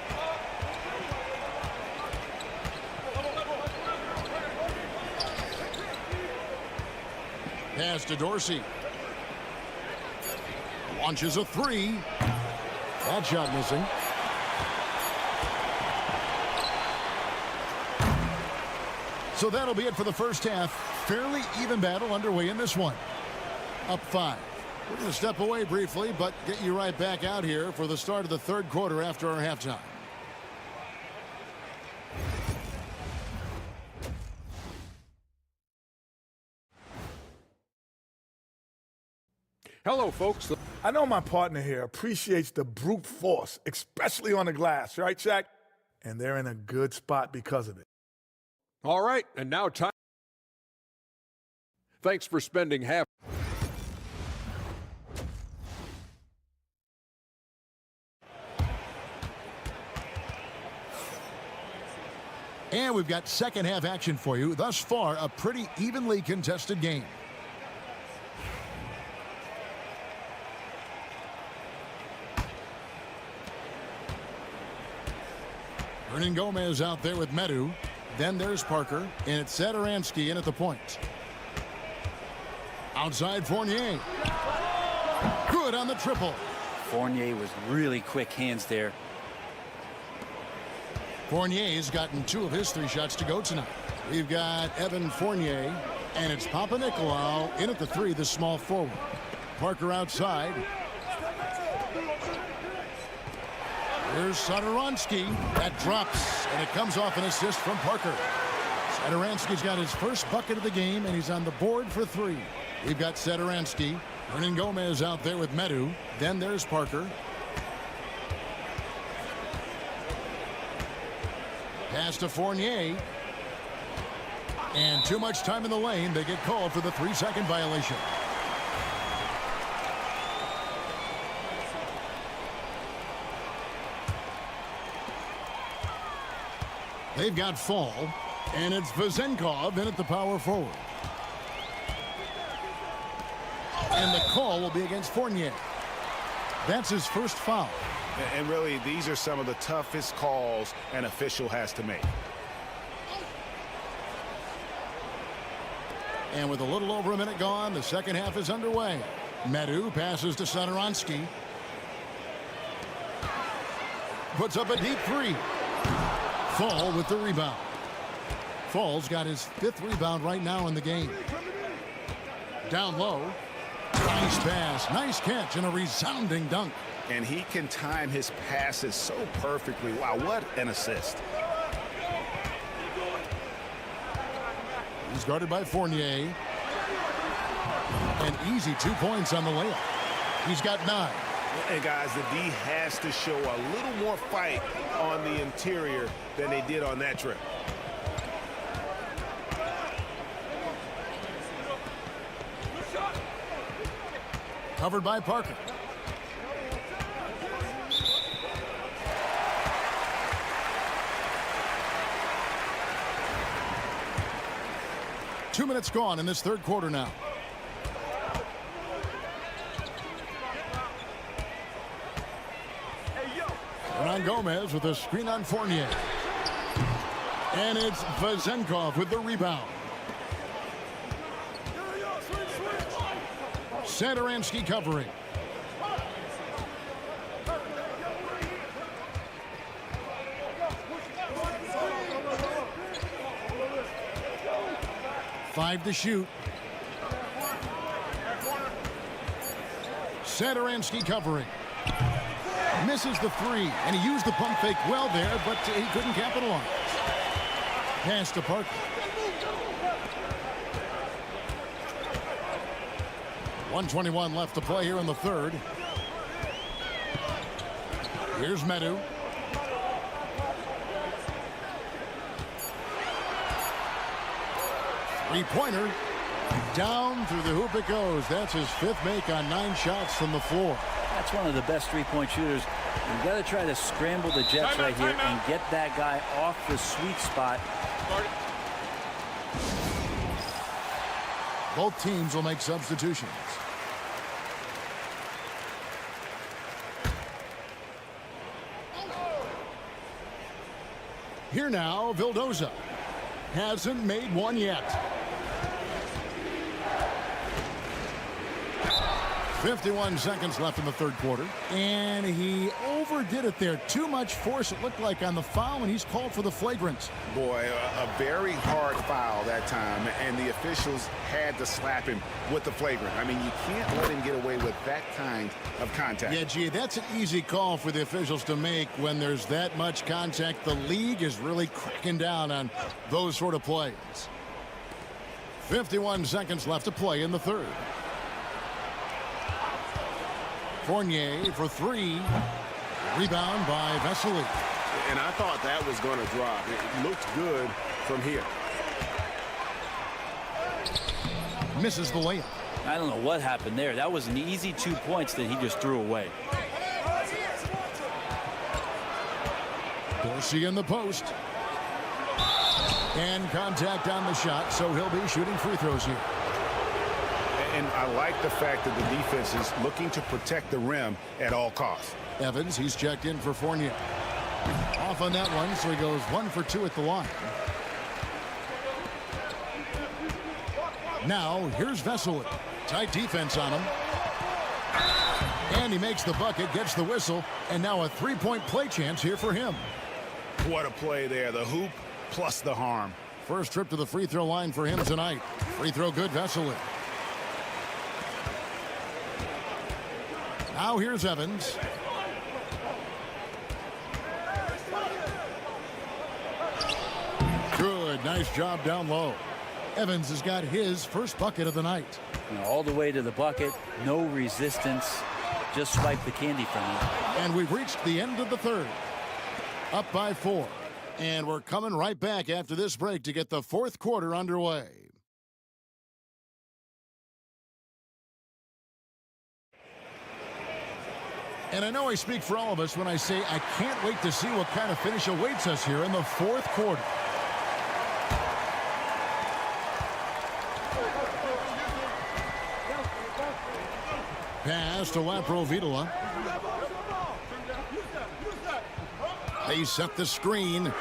Pass to Dorsey. Launches a 3. That shot missing. So that'll be it for the first half. Fairly even battle underway in this one. Up 5. We're going to step away briefly, but get you right back out here for the start of the third quarter after our halftime. Hello, folks. I know my partner here appreciates the brute force, especially on the glass, right, Shaq? And they're in a good spot because of it. All right, and now time. Thanks for spending half. And we've got second half action for you. Thus far, a pretty evenly contested game. Hernan Gomez out there with Medu. Then there's Parker, and it's Satoransky in at the point. Outside Fournier. Good on the triple. Fournier was really quick hands there. Fournier's gotten 2 of his 3 shots to go tonight. We've got Evan Fournier, and it's Papanikolaou in at the 3, the small forward. Parker outside. Here's Satoransky. That drops, and it comes off an assist from Parker. Satoransky's got his first bucket of the game, and he's on the board for 3. We've got Satoransky. Hernan Gomez out there with Medu. Then there's Parker. Pass to Fournier. And too much time in the lane. They get called for the 3-second violation. They've got Fall, and it's Vezenkov in at the power forward. And the call will be against Fournier. That's his first foul. And really, these are some of the toughest calls an official has to make. And with a little over a minute gone, the second half is underway. Medu passes to Satoransky. Puts up a deep 3. Fall with the rebound. Fall's got his 5th rebound right now in the game. Down low. Nice pass. Nice catch and a resounding dunk. And he can time his passes so perfectly. Wow, what an assist. He's guarded by Fournier. An easy 2 points on the layup. He's got 9. And guys, the D has to show a little more fight on the interior than they did on that trip. Covered by Parker. Two minutes gone in this third quarter now. Hernan Gomez with a screen on Fournier. And it's Vezenkov with the rebound. Satoransky covering. Five to shoot. Satoransky covering. Misses the 3, and he used the pump fake well there, but he couldn't capitalize. Pass to Parker. .121 left to play here in the third. Here's Medu. Three-pointer. Down through the hoop it goes. That's his 5th make on 9 shots from the floor. That's one of the best three-point shooters. You've got to try to scramble the Jets right here and get that guy off the sweet spot. Both teams will make substitutions. Here now, Vildoza. Hasn't made one yet. 51 seconds left in the 3rd quarter. And he overdid it there. Too much force, it looked like, on the foul, and he's called for the flagrant. Boy, a very hard foul that time, and the officials had to slap him with the flagrant. I mean, you can't let him get away with that kind of contact. Yeah, gee, that's an easy call for the officials to make when there's that much contact. The league is really cracking down on those sort of plays. 51 seconds left to play in the 3rd. Fournier for 3. Rebound by Vesely. And I thought that was going to drop. It looked good from here. Misses the layup. I don't know what happened there. That was an easy 2 points that he just threw away. Dorsey in the post. And contact on the shot, so he'll be shooting free throws here. And I like the fact that the defense is looking to protect the rim at all costs. Evans, he's checked in for Fournier. Off on that one, so he goes 1 for 2 at the line. Now, here's Vesely. Tight defense on him. And he makes the bucket, gets the whistle, and now a 3-point play chance here for him. What a play there. The hoop plus the harm. First trip to the free throw line for him tonight. Free throw good, Vesely. Now here's Evans. Good, nice job down low. Evans has got his first bucket of the night. All the way to the bucket, no resistance, just swipe the candy from you. And we've reached the end of the 3rd. Up by 4. And we're coming right back after this break to get the 4th quarter underway. And I know I speak for all of us when I say I can't wait to see what kind of finish awaits us here in the 4th quarter. Pass to Laprovitola. They set the screen. His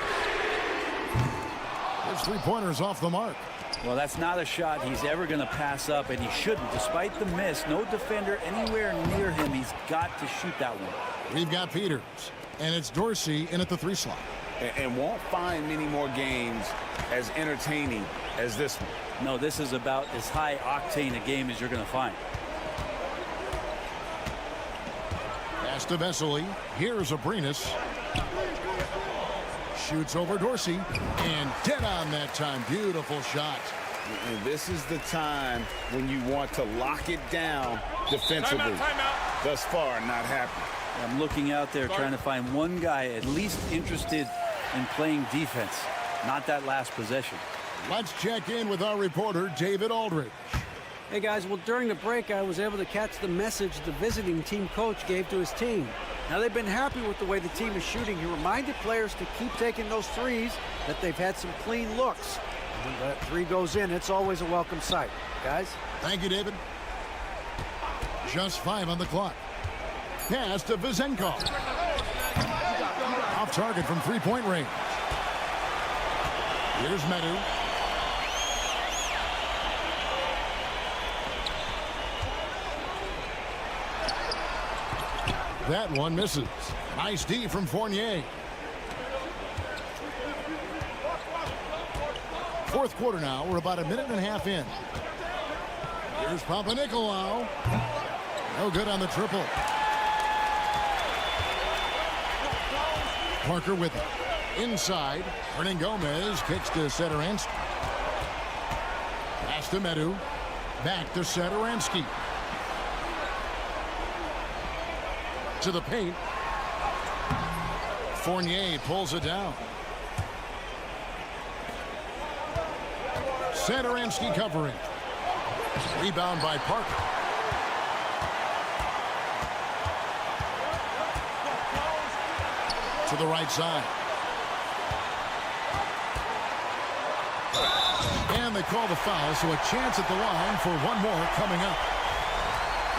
3-pointer's off the mark. Well, that's not a shot he's ever going to pass up, and he shouldn't. Despite the miss, no defender anywhere near him. He's got to shoot that one. We've got Peters, and it's Dorsey in at the 3 slot. And won't find many more games as entertaining as this one. No, this is about as high octane a game as you're going to find. Pass to Vesely. Here's Abrinas. Shoots over Dorsey, and dead on that time. Beautiful shot. And this is the time when you want to lock it down defensively. Timeout. Thus far, not happening. I'm looking out there trying to find one guy at least interested in playing defense, not that last possession. Let's check in with our reporter, David Aldridge. Hey, guys, well, during the break, I was able to catch the message the visiting team coach gave to his team. Now, they've been happy with the way the team is shooting. He reminded players to keep taking those threes, that they've had some clean looks. And when that 3 goes in, it's always a welcome sight. Guys? Thank you, David. Just 5 on the clock. Pass to Vizenko. Off target from 3-point range. Here's Medu. That one misses. Nice D from Fournier. 4th quarter now. We're about a minute and a half in. Here's Panathinaikos. No good on the triple. Parker with it. Inside. Hernan Gomez kicks to Satoransky. Pass to Medu. Back to Satoransky. To the paint. Fournier pulls it down. Satoransky covering. Rebound by Parker. To the right side. And they call the foul, so a chance at the line for one more coming up.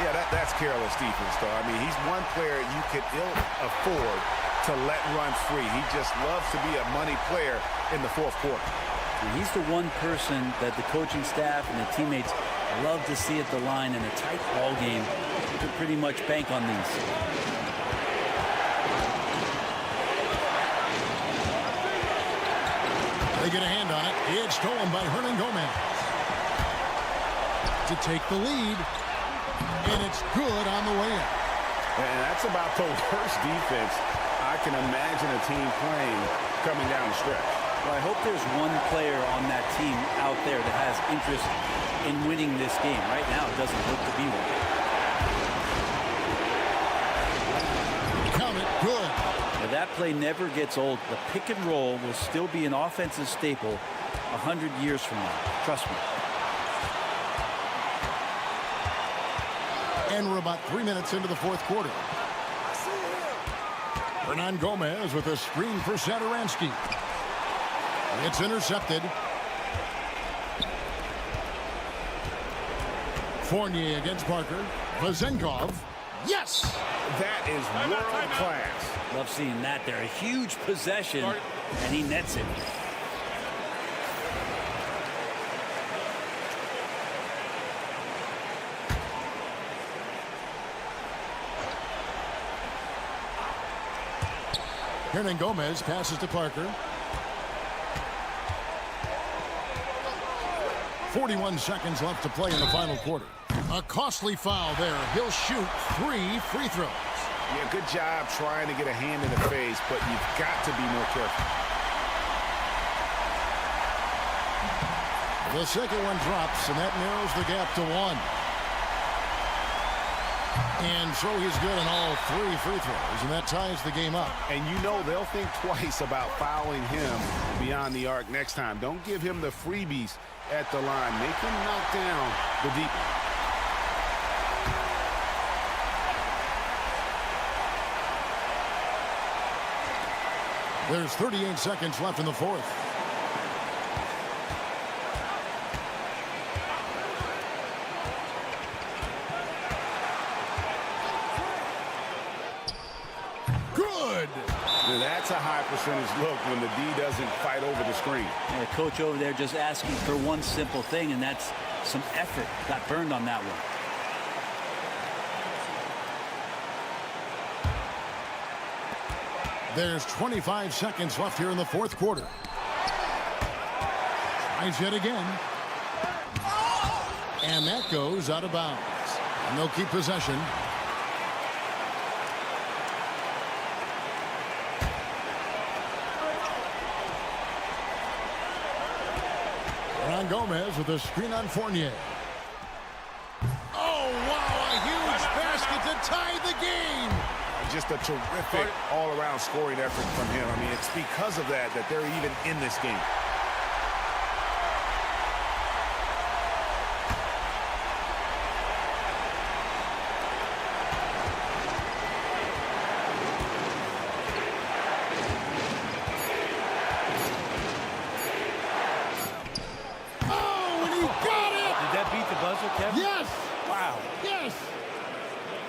Yeah, that's careless defense, though. I mean, he's one player you could ill afford to let run free. He just loves to be a money player in the fourth quarter. And he's the one person that the coaching staff and the teammates love to see at the line in a tight ball game. You can pretty much bank on these. They get a hand on it. It's stolen by Hernan Gomez. To take the lead. And it's good on the way in. And that's about the worst defense I can imagine a team playing coming down the stretch. Well, I hope there's one player on that team out there that has interest in winning this game. Right now, it doesn't look to be one. Count it, good. Now, that play never gets old. The pick and roll will still be an offensive staple 100 years from now. Trust me. And we're about 3 minutes into the fourth quarter. Hernan Gomez with a screen for Satoransky. It's intercepted. Fournier against Parker. Vazenkov. Yes! That is world class. Love seeing that there. A huge possession, and he nets it. Hernan Gomez passes to Parker. 41 seconds left to play in the final quarter. A costly foul there. He'll shoot 3 free throws. Yeah, good job trying to get a hand in the face, but you've got to be more careful. The second one drops, and that narrows the gap to 1. And so he's good on all 3 free throws, and that ties the game up. And you know they'll think twice about fouling him beyond the arc next time. Don't give him the freebies at the line. Make him knock down the deep. There's 38 seconds left in the fourth. Good! That's a high percentage look when the D doesn't fight over the screen. And the coach over there just asking for one simple thing, and that's some effort. Got burned on that one. There's 25 seconds left here in the fourth quarter. Tries yet again. And that goes out of bounds. And they'll keep possession. Hernan Gomez with a screen on Fournier. Oh, wow, a huge basket to tie the game. Just a terrific all-around scoring effort from him. I mean, it's because of that they're even in this game. Oh, and he got it! Did that beat the buzzer, Kevin? Yes! Wow. Yes!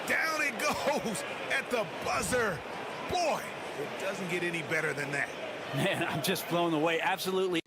Down it goes at the buzzer. Boy, it doesn't get any better than that. Man, I'm just blown away. Absolutely.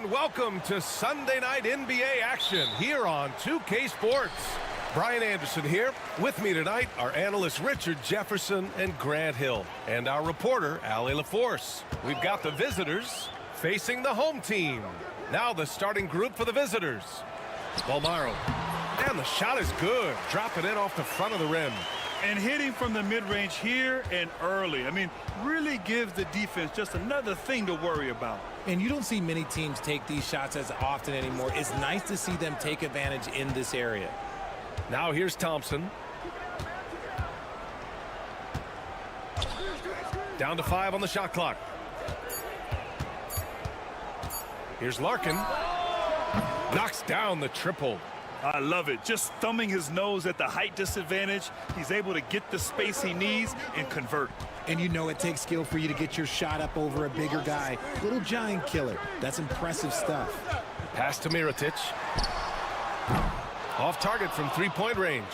and welcome to Sunday night NBA action here on 2K Sports. Brian Anderson here. With me tonight, our analysts Richard Jefferson and Grant Hill, and our reporter, Ali LaForce. We've got the visitors facing the home team. Now the starting group for the visitors. Bolmaro. And the shot is good. Dropping in off the front of the rim. And hitting from the mid-range here and early. I mean, really gives the defense just another thing to worry about. And you don't see many teams take these shots as often anymore. It's nice to see them take advantage in this area. Now here's Thompson. Down to 5 on the shot clock. Here's Larkin. Knocks down the triple. I love it. Just thumbing his nose at the height disadvantage. He's able to get the space he needs and convert. And you know it takes skill for you to get your shot up over a bigger guy. Little giant killer. That's impressive stuff. Pass to Mirotic. Off target from three-point range.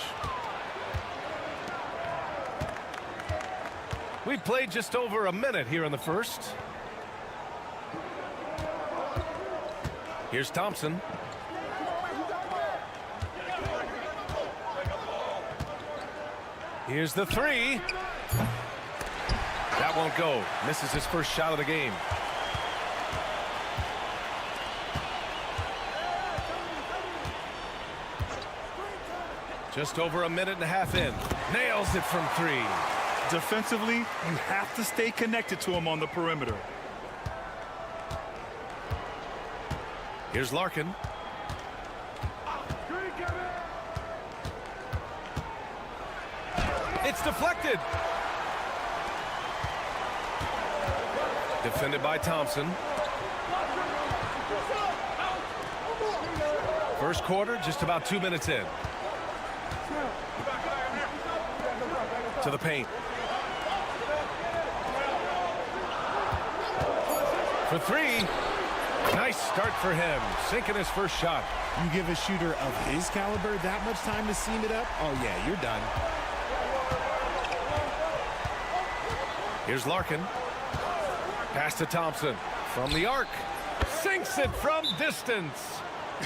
We've played just over a minute here in the first. Here's Thompson. Here's the three. That won't go. Misses his first shot of the game. Just over a minute and a half in. Nails it from three. Defensively, you have to stay connected to him on the perimeter. Here's Larkin. It's deflected. Defended by Thompson. First quarter, just about 2 minutes in. To the paint. For three. Nice start for him. Sinking his first shot. You give a shooter of his caliber that much time to seam it up? Oh, yeah, you're done. Here's Larkin. Pass to Thompson. From the arc. Sinks it from distance.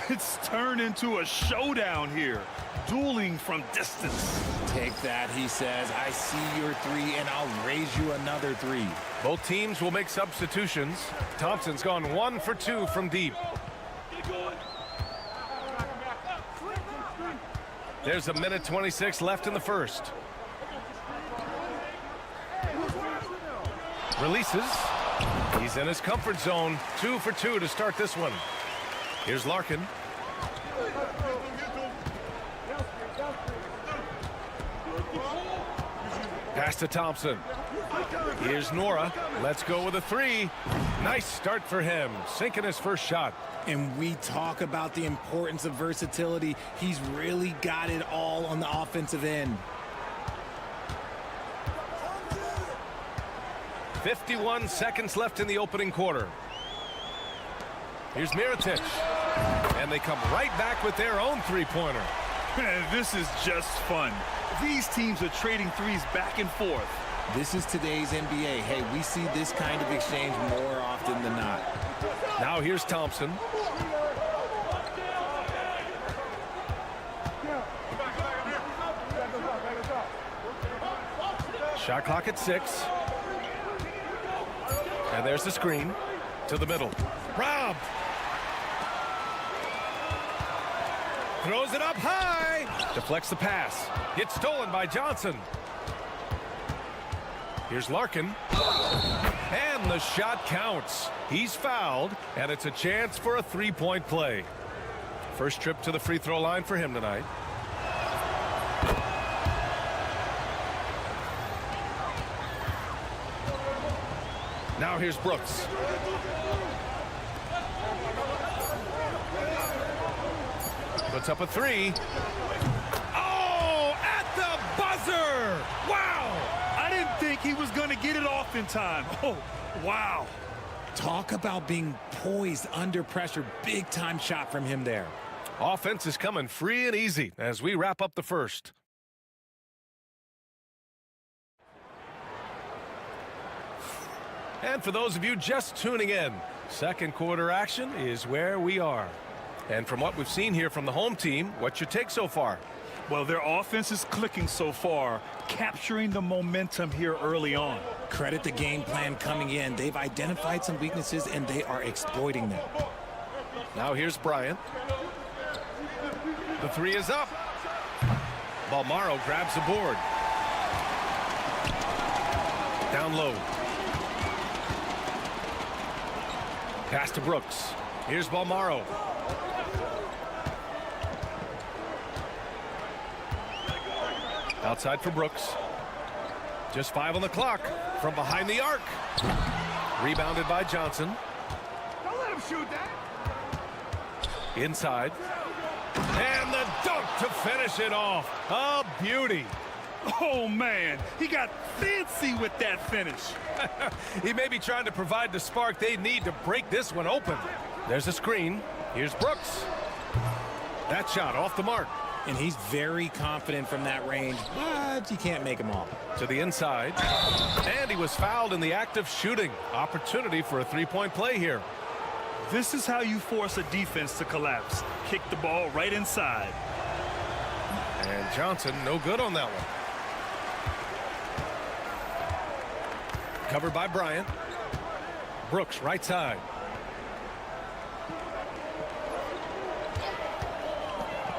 It's turned into a showdown here. Dueling from distance. Take that, he says. I see your three, and I'll raise you another three. Both teams will make substitutions. Thompson's gone 1 for 2 from deep. There's a minute 26 left in the first. Releases. He's in his comfort zone. 2 for 2 to start this one. Here's Larkin. Pass to Thompson. Here's Nora. Let's go with a three. Nice start for him. Sinking his first shot. And we talk about the importance of versatility. He's really got it all on the offensive end. 51 seconds left in the opening quarter. Here's Mirotic. And they come right back with their own three-pointer. This is just fun. These teams are trading threes back and forth. This is today's NBA. Hey, we see this kind of exchange more often than not. Now here's Thompson. Shot clock at 6. And there's the screen to the middle. Rob. Throws it up high. Deflects the pass. Gets stolen by Johnson. Here's Larkin. And the shot counts. He's fouled, and it's a chance for a three-point play. First trip to the free throw line for him tonight. Now here's Brooks. Puts up a three. Oh, at the buzzer! Wow! I didn't think he was going to get it off in time. Oh, wow. Talk about being poised under pressure. Big time shot from him there. Offense is coming free and easy as we wrap up the first. And for those of you just tuning in, second quarter action is where we are. And from what we've seen here from the home team, what's your take so far? Well, their offense is clicking so far, capturing the momentum here early on. Credit the game plan coming in. They've identified some weaknesses, and they are exploiting them. Now here's Bryant. The three is up. Balmaro grabs the board. Down low. Pass to Brooks. Here's Balmaro. Outside for Brooks. Just 5 on the clock from behind the arc. Rebounded by Johnson. Don't let him shoot that. Inside. And the dunk to finish it off. A beauty. Oh, man. He got fancy with that finish. He may be trying to provide the spark they need to break this one open. There's a screen. Here's Brooks. That shot off the mark. And he's very confident from that range, but you can't make them all. To the inside. And he was fouled in the act of shooting. Opportunity for a three-point play here. This is how you force a defense to collapse. Kick the ball right inside. And Johnson, no good on that one. Covered by Bryant. Brooks, right side.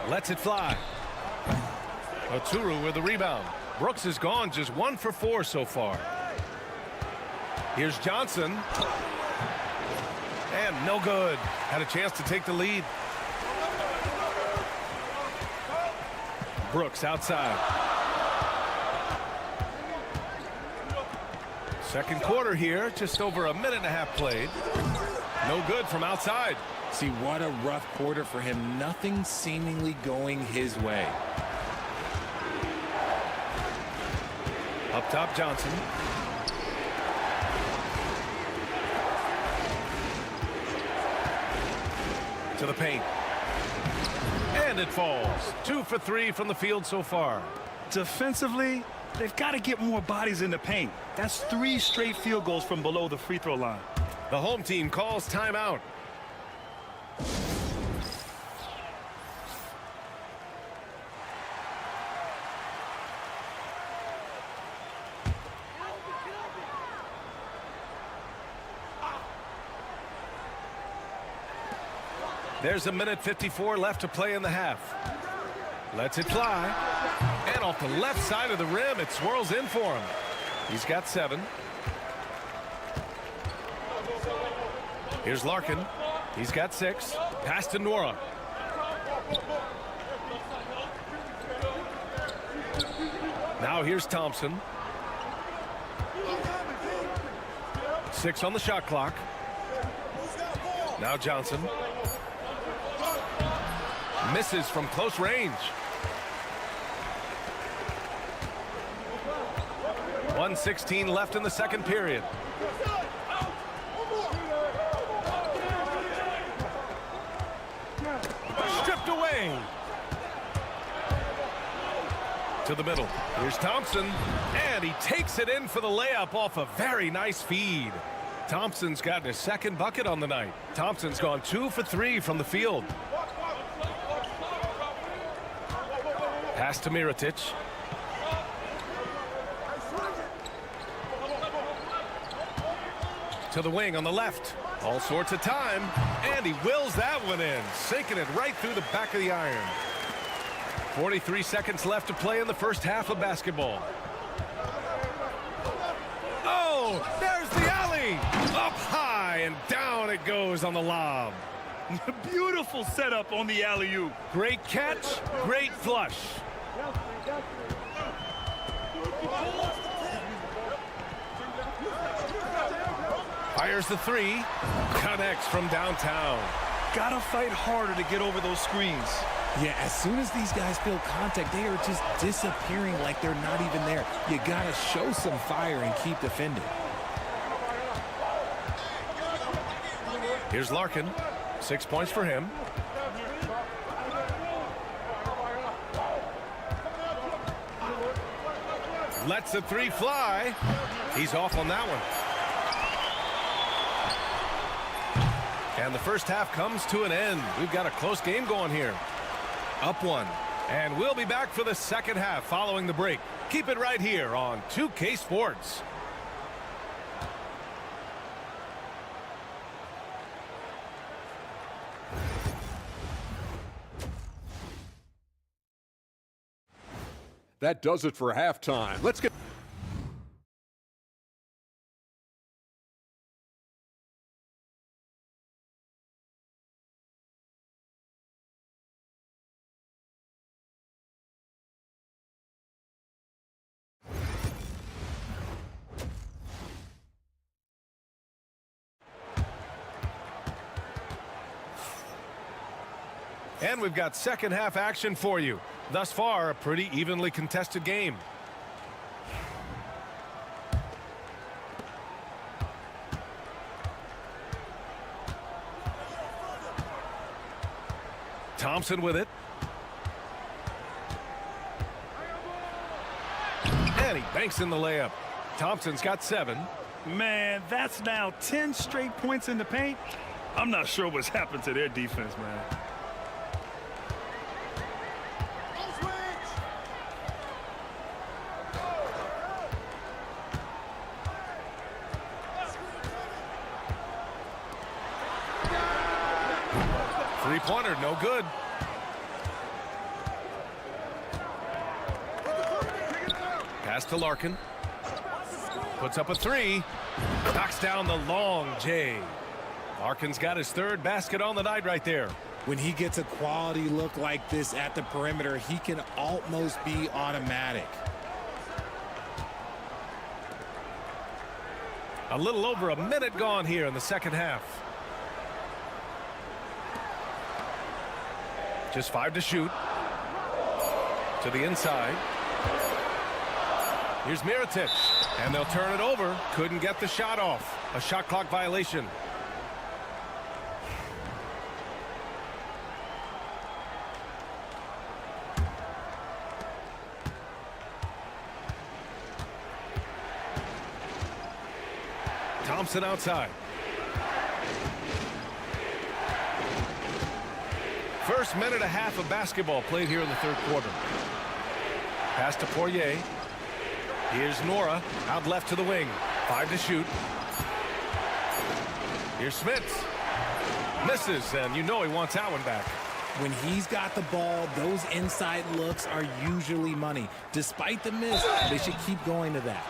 Lets it fly. Oturu with the rebound. Brooks is gone, just 1 for 4 so far. Here's Johnson. And no good. Had a chance to take the lead. Brooks outside. Second quarter here, just over a minute and a half played. No good from outside. See, what a rough quarter for him. Nothing seemingly going his way. Up top, Johnson. To the paint. And it falls. 2 for 3 from the field so far. Defensively, they've got to get more bodies in the paint. That's 3 straight field goals from below the free throw line. The home team calls timeout. There's a minute 54 left to play in the half. Lets it fly. And off the left side of the rim, it swirls in for him. He's got 7. Here's Larkin. He's got 6. Pass to Nora. Now here's Thompson. 6 on the shot clock. Now Johnson. Misses from close range. 1:16 left in the second period. Stripped away. To the middle. Here's Thompson. And he takes it in for the layup off a very nice feed. Thompson's gotten his second bucket on the night. Thompson's gone 2 for 3 from the field. Pass to Mirotic. To the wing on the left. All sorts of time. And he wills that one in. Sinking it right through the back of the iron. 43 seconds left to play in the first half of basketball. Oh, there's the alley. Up high and down it goes on the lob. Beautiful setup on the alley-oop. Great catch, great flush. Fires the 3. Connects from downtown. Gotta fight harder to get over those screens. Yeah, as soon as these guys feel contact, they are just disappearing like they're not even there. You gotta show some fire and keep defending. Here's Larkin. 6 points for him. Lets the 3 fly. He's off on that one. And the first half comes to an end. We've got a close game going here. Up 1. And we'll be back for the second half following the break. Keep it right here on 2K Sports. That does it for halftime. Let's get... And we've got second half action for you. Thus far, a pretty evenly contested game. Thompson with it. And he banks in the layup. Thompson's got 7. Man, that's now 10 straight points in the paint. I'm not sure what's happened to their defense, man. Three-pointer, no good. Pass to Larkin. Puts up a 3. Knocks down the long J. Larkin's got his 3rd basket on the night right there. When he gets a quality look like this at the perimeter, he can almost be automatic. A little over a minute gone here in the second half. Just 5 to shoot. To the inside. Here's Mirotic. And they'll turn it over. Couldn't get the shot off. A shot clock violation. Thompson outside. First minute and a half of basketball played here in the 3rd quarter. Pass to Poirier. Here's Nora out left to the wing. 5 to shoot. Here's Smits. Misses, and you know he wants that one back. When he's got the ball, those inside looks are usually money. Despite the miss, they should keep going to that.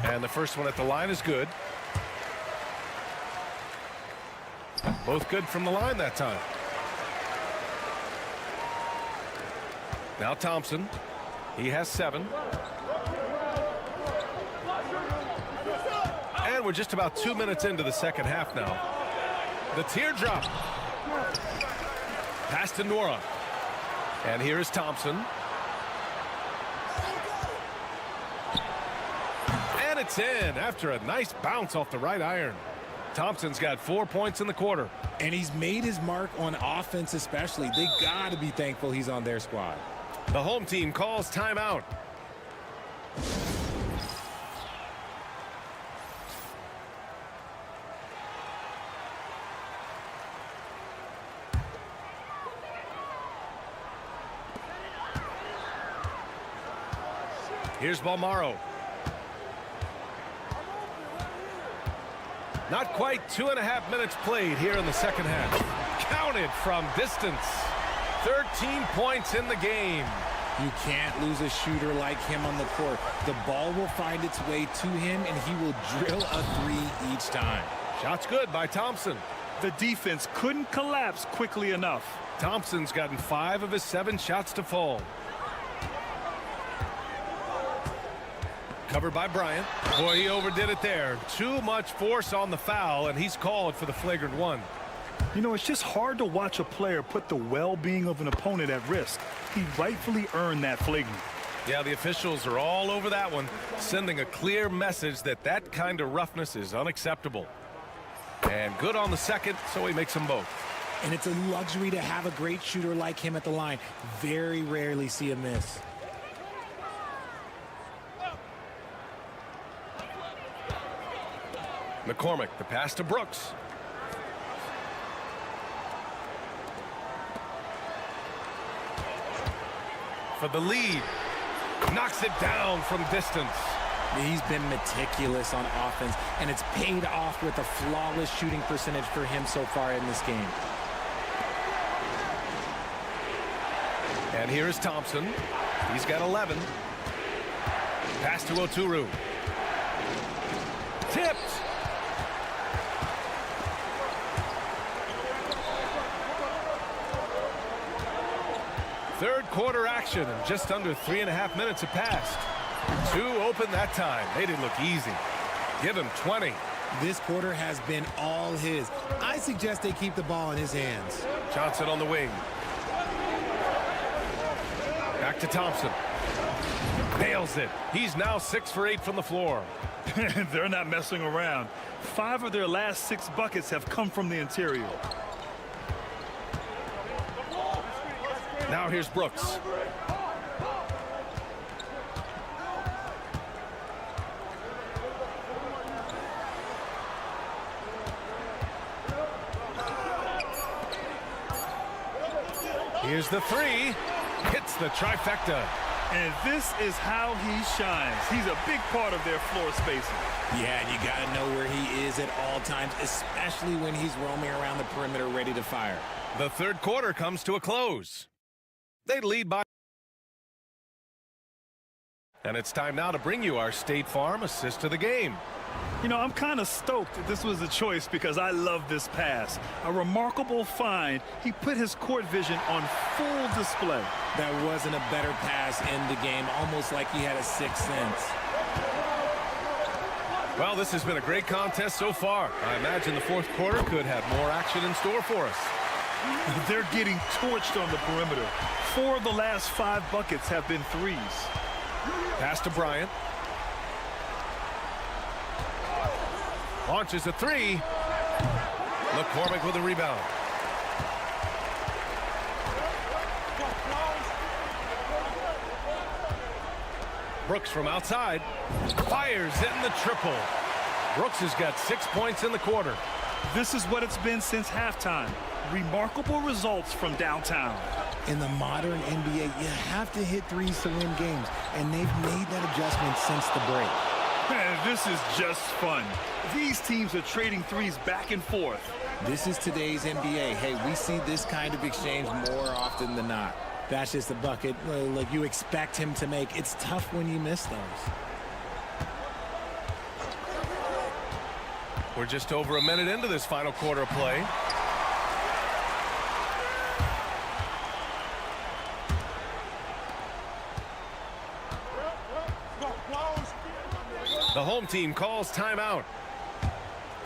And the first one at the line is good. Both good from the line that time. Now Thompson. He has 7. And we're just about 2 minutes into the second half now. The teardrop. Pass to Nora. And here is Thompson. And it's in after a nice bounce off the right iron. Thompson's got 4 points in the quarter. And he's made his mark on offense especially. They got to be thankful he's on their squad. The home team calls timeout. Here's Balmaro. Not quite 2.5 minutes played here in the second half. Counted from distance. 13 points in the game. You can't lose a shooter like him on the court. The ball will find its way to him, and he will drill a 3 each time. Shot's good by Thompson. The defense couldn't collapse quickly enough. Thompson's gotten 5 of his 7 shots to fall. Covered by Bryant. Boy, he overdid it there. Too much force on the foul, and he's called for the flagrant 1. You know, it's just hard to watch a player put the well-being of an opponent at risk. He rightfully earned that flagrant. Yeah, the officials are all over that one, sending a clear message that that kind of roughness is unacceptable. And good on the second, so he makes them both. And it's a luxury to have a great shooter like him at the line. Very rarely see a miss. McCormick, the pass to Brooks. For the lead. Knocks it down from distance. He's been meticulous on offense, and it's paid off with a flawless shooting percentage for him so far in this game. And here is Thompson. He's got 11. Pass to Oturu. Tipped. Third quarter action, and just under 3.5 minutes have passed. 2 open that time. Made it look easy. Give him 20. This quarter has been all his. I suggest they keep the ball in his hands. Johnson on the wing. Back to Thompson. Nails it. He's now 6 for 8 from the floor. They're not messing around. 5 of their last 6 buckets have come from the interior. Now here's Brooks. Here's the three. Hits the trifecta. And this is how he shines. He's a big part of their floor spacing. Yeah, and you got to know where he is at all times, especially when he's roaming around the perimeter ready to fire. The third quarter comes to a close. They lead by. And it's time now to bring you our State Farm assist of the game. You know, I'm kind of stoked that this was a choice because I love this pass. A remarkable find. He put his court vision on full display. That wasn't a better pass in the game, almost like he had a sixth sense. Well, this has been a great contest so far. I imagine the fourth quarter could have more action in store for us. They're getting torched on the perimeter. 4 of the last 5 buckets have been threes. Pass to Bryant. Launches a three. McCormick with a rebound. Brooks from outside. Fires in the triple. Brooks has got 6 points in the quarter. This is what it's been since halftime. Remarkable results from downtown. In the modern NBA, you have to hit threes to win games, and they've made that adjustment since the break. Man, this is just fun. These teams are trading threes back and forth. This is today's NBA. Hey, we see this kind of exchange more often than not. That's just a bucket like you expect him to make. It's tough when you miss those. We're just over a minute into this final quarter of play. The home team calls timeout.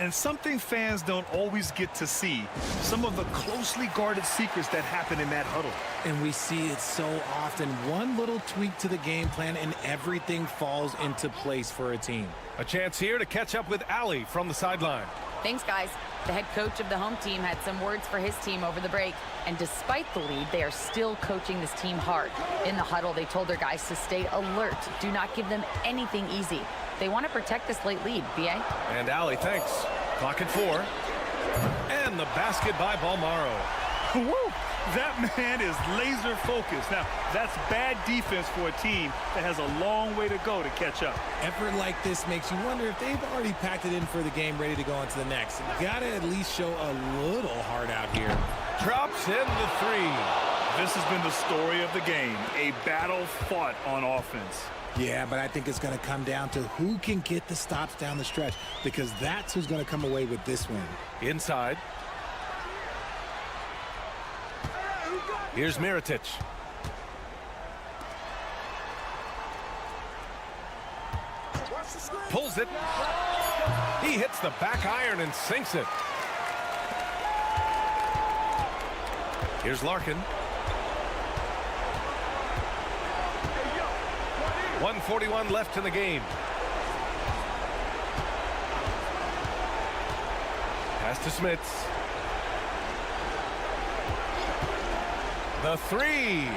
And something fans don't always get to see, some of the closely guarded secrets that happen in that huddle. And we see it so often. One little tweak to the game plan and everything falls into place for a team. A chance here to catch up with Allie from the sideline. Thanks, guys. The head coach of the home team had some words for his team over the break. And despite the lead, they are still coaching this team hard. In the huddle, they told their guys to stay alert. Do not give them anything easy. They want to protect this late lead, B.A. And Allie, thanks. Clock at 4. And the basket by Balmaro. Woo! That man is laser focused. Now, that's bad defense for a team that has a long way to go to catch up. Effort like this makes you wonder if they've already packed it in for the game, ready to go on to the next. Gotta at least show a little heart out here. Drops in the three. This has been the story of the game, a battle fought on offense. Yeah, but I think it's going to come down to who can get the stops down the stretch, because that's who's going to come away with this win. Inside. Here's Mirotic. Pulls it. He hits the back iron and sinks it. Here's Larkin. 1:41 left in the game. Pass to Smits. The three.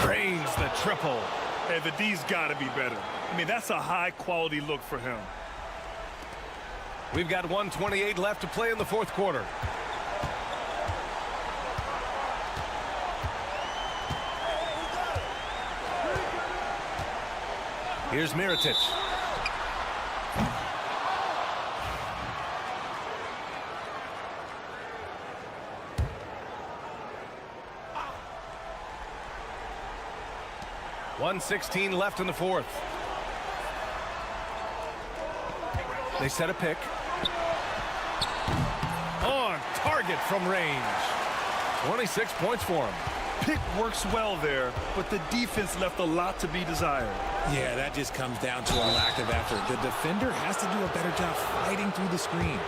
Drains the triple. Hey, the D's got to be better. I mean, that's a high-quality look for him. We've got 1:28 left to play in the fourth quarter. Here's Mirotic. .116 left in the fourth. They set a pick. On target from range. 26 points for him. Pick works well there, but the defense left a lot to be desired. Yeah, that just comes down to a lack of effort. The defender has to do a better job fighting through the screen.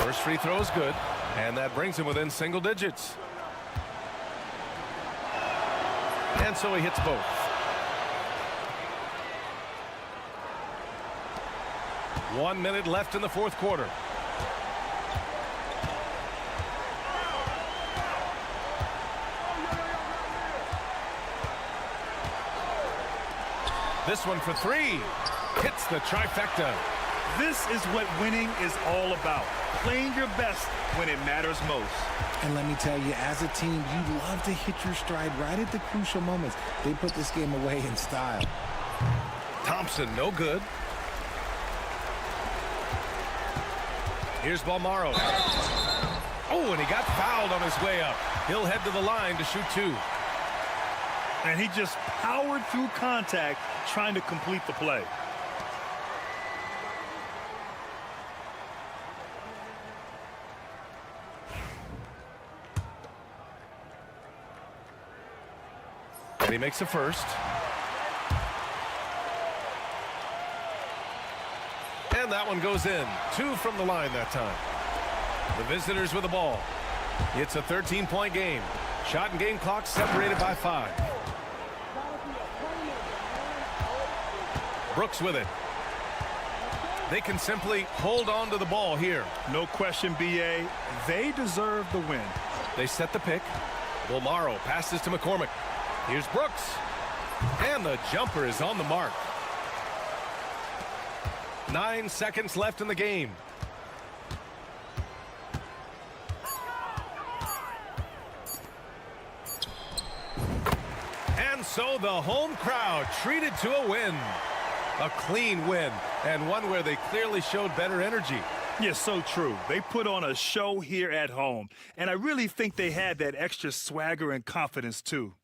First free throw is good, and that brings him within single digits. And so he hits both. .1 minute left in the fourth quarter. This one for three. Hits the trifecta. This is what winning is all about. Playing your best when it matters most. And let me tell you, as a team, you love to hit your stride right at the crucial moments. They put this game away in style. Thompson, no good. Here's Balmaro. Oh, and he got fouled on his way up. He'll head to the line to shoot two. And he just powered through contact trying to complete the play. And he makes a first. And that one goes in. Two from the line that time. The visitors with the ball. It's a 13-point game. Shot and game clock separated by 5. Brooks with it. They can simply hold on to the ball here. No question, B.A. They deserve the win. They set the pick. Bolmaro passes to McCormick. Here's Brooks. And the jumper is on the mark. 9 seconds left in the game. And so the home crowd treated to a win. A clean win, and one where they clearly showed better energy. Yeah, so true. They put on a show here at home, and I really think they had that extra swagger and confidence too.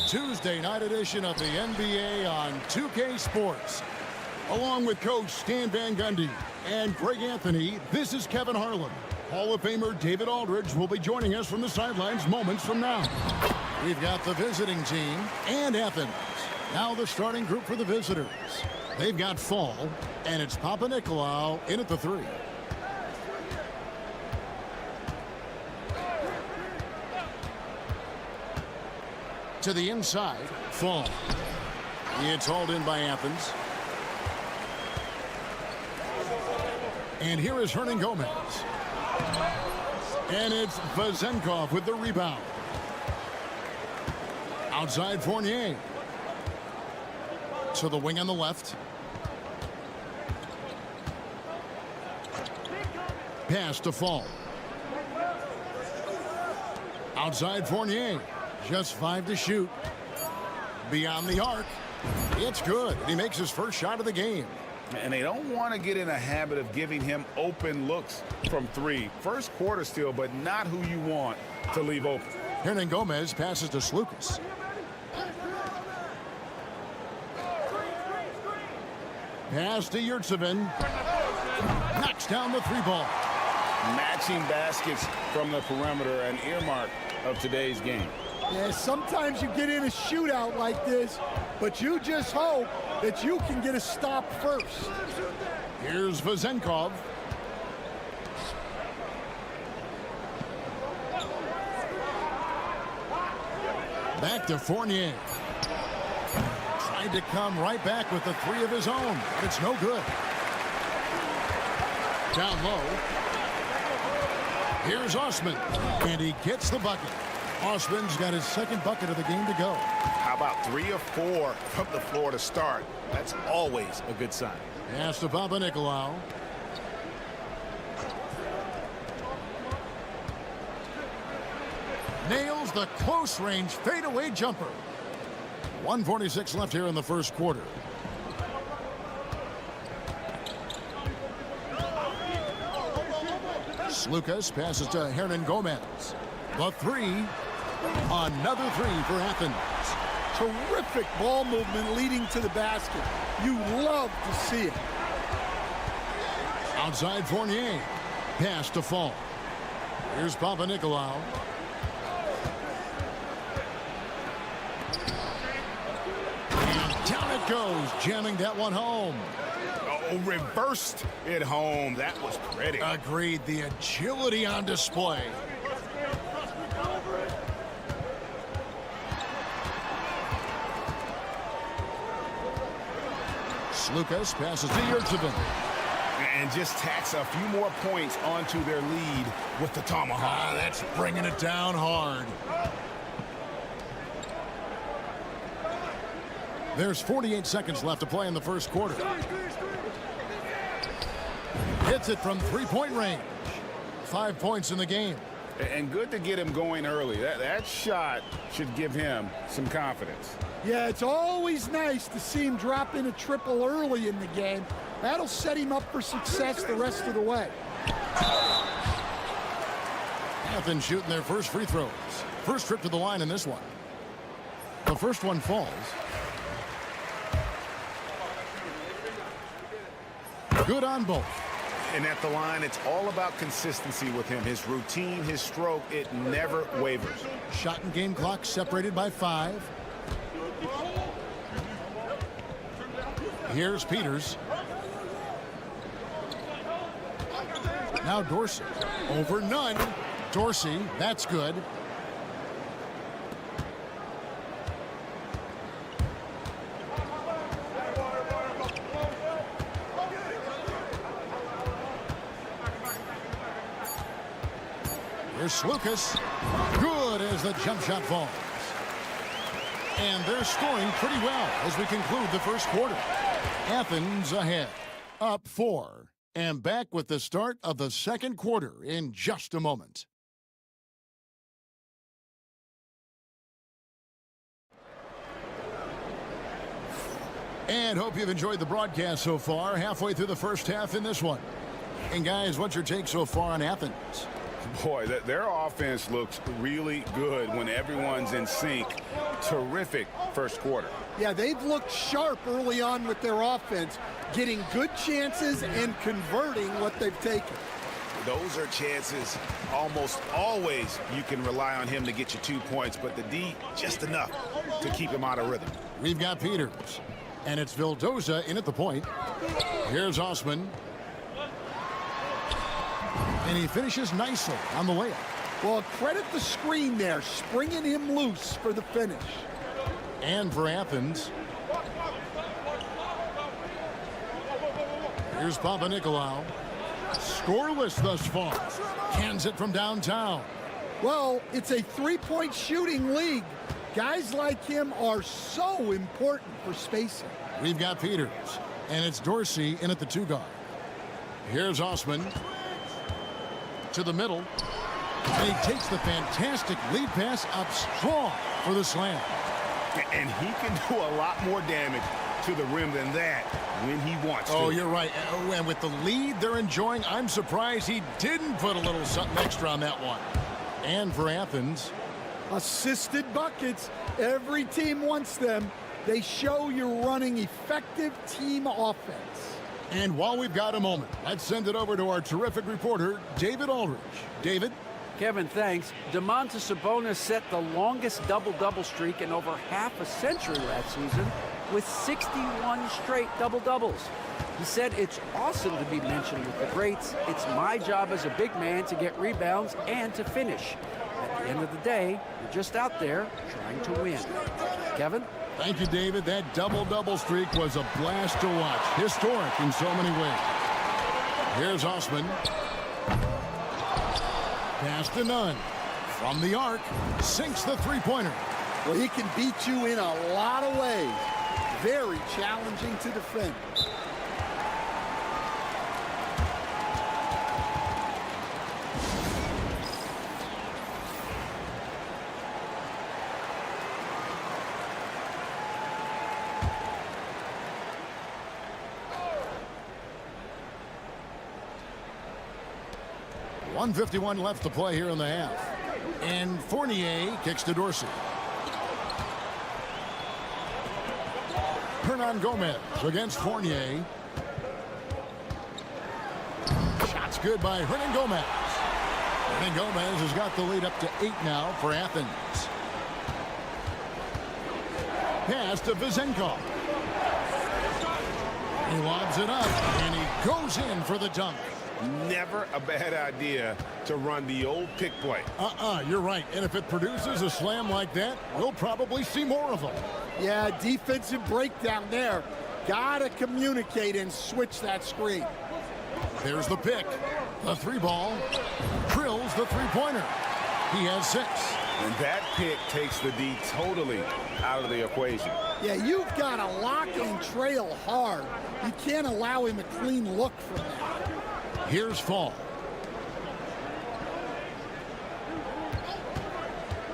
Tuesday night edition of the NBA on 2K Sports. Along with Coach Stan Van Gundy and Greg Anthony, this is Kevin Harlan. Hall of Famer David Aldridge will be joining us from the sidelines moments from now. We've got the visiting team and Athens. Now the starting group for the visitors. They've got Fall, and it's Panathinaikos in at the 3. To the inside, Fall. It's hauled in by Athens. And here is Hernan Gomez. And it's Vezenkov with the rebound. Outside Fournier. To the wing on the left. Pass to Fall. Outside Fournier. Just 5 to shoot. Beyond the arc. It's good. He makes his first shot of the game. And they don't want to get in a habit of giving him open looks from 3. First quarter still, but not who you want to leave open. Hernan Gomez passes to Slukas. Pass to Yurtsevin. Knocks down the 3-ball. Matching baskets from the perimeter, an earmark of today's game. Yeah, sometimes you get in a shootout like this, but you just hope that you can get a stop first. Here's Vezenkov. Back to Fournier. Tried to come right back with the three of his own, but it's no good. Down low. Here's Osman, and he gets the bucket. Osman's got his second bucket of the game to go. How about 3 or 4 from the floor to start? That's always a good sign. Pass to Panathinaikos. Nails the close-range fadeaway jumper. 1:46 left here in the first quarter. Lucas passes to Hernan Gomez. The three. Another three for Athens. Terrific ball movement leading to the basket. You love to see it. Outside Fournier. Pass to Fall. Here's Panathinaikos. And down it goes, jamming that one home. Oh, reversed it home. That was pretty. Agreed. The agility on display. Lucas passes to Yurtsevin. And just tacks a few more points onto their lead with the tomahawk. That's bringing it down hard. There's 48 seconds left to play in the first quarter. Hits it from three-point range. 5 points in the game. And good to get him going early. That shot should give him some confidence. Yeah, it's always nice to see him drop in a triple early in the game. That'll set him up for success the rest of the way. Athens shooting their first free throws. First trip to the line in this one. The first one falls. Good on both. And at the line, it's all about consistency with him. His routine, his stroke, it never wavers. Shot and game clock separated by 5. Here's Peters. Now Dorsey. Over none. Dorsey, that's good. Here's Lucas. Good as the jump shot falls. And they're scoring pretty well as we conclude the first quarter. Athens ahead, up 4, and back with the start of the second quarter in just a moment. And hope you've enjoyed the broadcast so far, halfway through the first half in this one. And guys, what's your take so far on Athens? Boy, their offense looks really good when everyone's in sync. Terrific first quarter. Yeah, they've looked sharp early on with their offense, getting good chances and converting what they've taken. Those are chances almost always you can rely on him to get you 2 points, but the D, just enough to keep him out of rhythm. We've got Peters, and it's Vildoza in at the point. Here's Osman. And he finishes nicely on the layup. Well, credit the screen there, springing him loose for the finish. And for Athens, here's Panathinaikos. Scoreless thus far. Cans it from downtown. Well, it's a three-point shooting league. Guys like him are so important for spacing. We've got Peters, and it's Dorsey in at the 2 guard. Here's Osman. To the middle, and he takes the fantastic lead pass up strong for the slam. And he can do a lot more damage to the rim than that when he wants to. Oh, you're right. And with the lead they're enjoying, I'm surprised he didn't put a little something extra on that one. And for Athens, assisted buckets. Every team wants them. They show you're running effective team offense. And while we've got a moment, let's send it over to our terrific reporter, David Aldridge. David? Kevin, thanks. Domantas Sabonis set the longest double-double streak in over half a century last season with 61 straight double-doubles. He said it's awesome to be mentioned with the greats. It's my job as a big man to get rebounds and to finish. At the end of the day, you're just out there trying to win. Kevin? Thank you, David. That double-double streak was a blast to watch. Historic in so many ways. Here's Osman. Pass to Nunn. From the arc, sinks the three-pointer. Well, he can beat you in a lot of ways. Very challenging to defend. .151 left to play here in the half. And Fournier kicks to Dorsey. Hernan Gomez against Fournier. Shot's good by Hernan Gomez. Hernan Gomez has got the lead up to 8 now for Athens. Pass to Vizenkov. He lobs it up, and he goes in for the dunk. Never a bad idea to run the old pick play. You're right. And if it produces a slam like that, we'll probably see more of them. Yeah, defensive breakdown there. Gotta communicate and switch that screen. There's the pick. The three ball. Drills the three-pointer. He has 6. And that pick takes the D totally out of the equation. Yeah, you've got to lock and trail hard. You can't allow him a clean look from that. Here's Fall.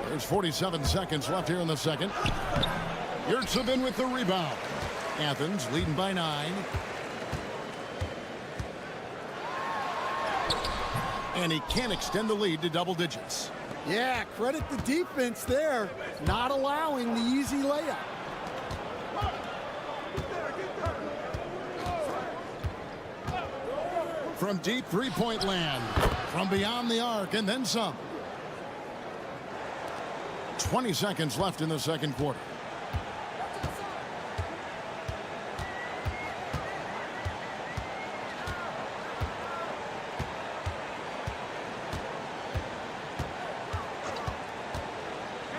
There's 47 seconds left here in the second. Yurtsevin with the rebound. Athens leading by 9. And he can't extend the lead to double digits. Yeah, credit the defense there, not allowing the easy layup. From deep three-point land, from beyond the arc, and then some. 20 seconds left in the second quarter.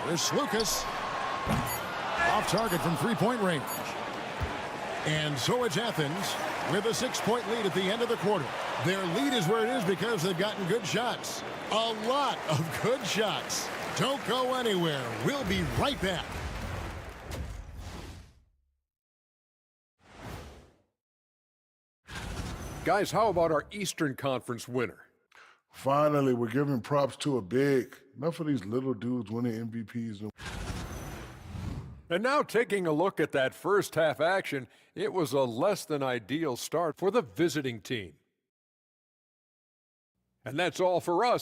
Here's Lucas. Off target from three-point range. And so it's Athens with a 6-point lead at the end of the quarter. Their lead is where it is because they've gotten good shots. A lot of good shots. Don't go anywhere. We'll be right back. Guys, how about our Eastern Conference winner? Finally, we're giving props to a big. Enough of these little dudes winning MVPs. And now taking a look at that first half action, it was a less than ideal start for the visiting team. And that's all for us.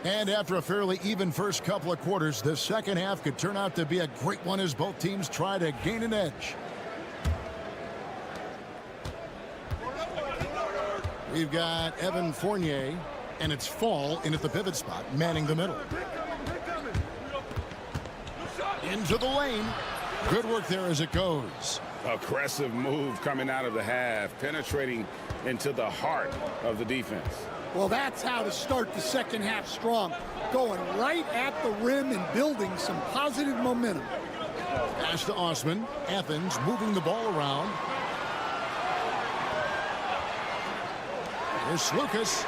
And after a fairly even first couple of quarters, the second half could turn out to be a great one as both teams try to gain an edge. We've got Evan Fournier, and it's Fall in at the pivot spot, manning the middle. Into the lane. Good work there as it goes. Aggressive move coming out of the half, penetrating into the heart of the defense. Well, that's how to start the second half strong. Going right at the rim and building some positive momentum. Pass to Osman. Athens moving the ball around. Here's Lucas.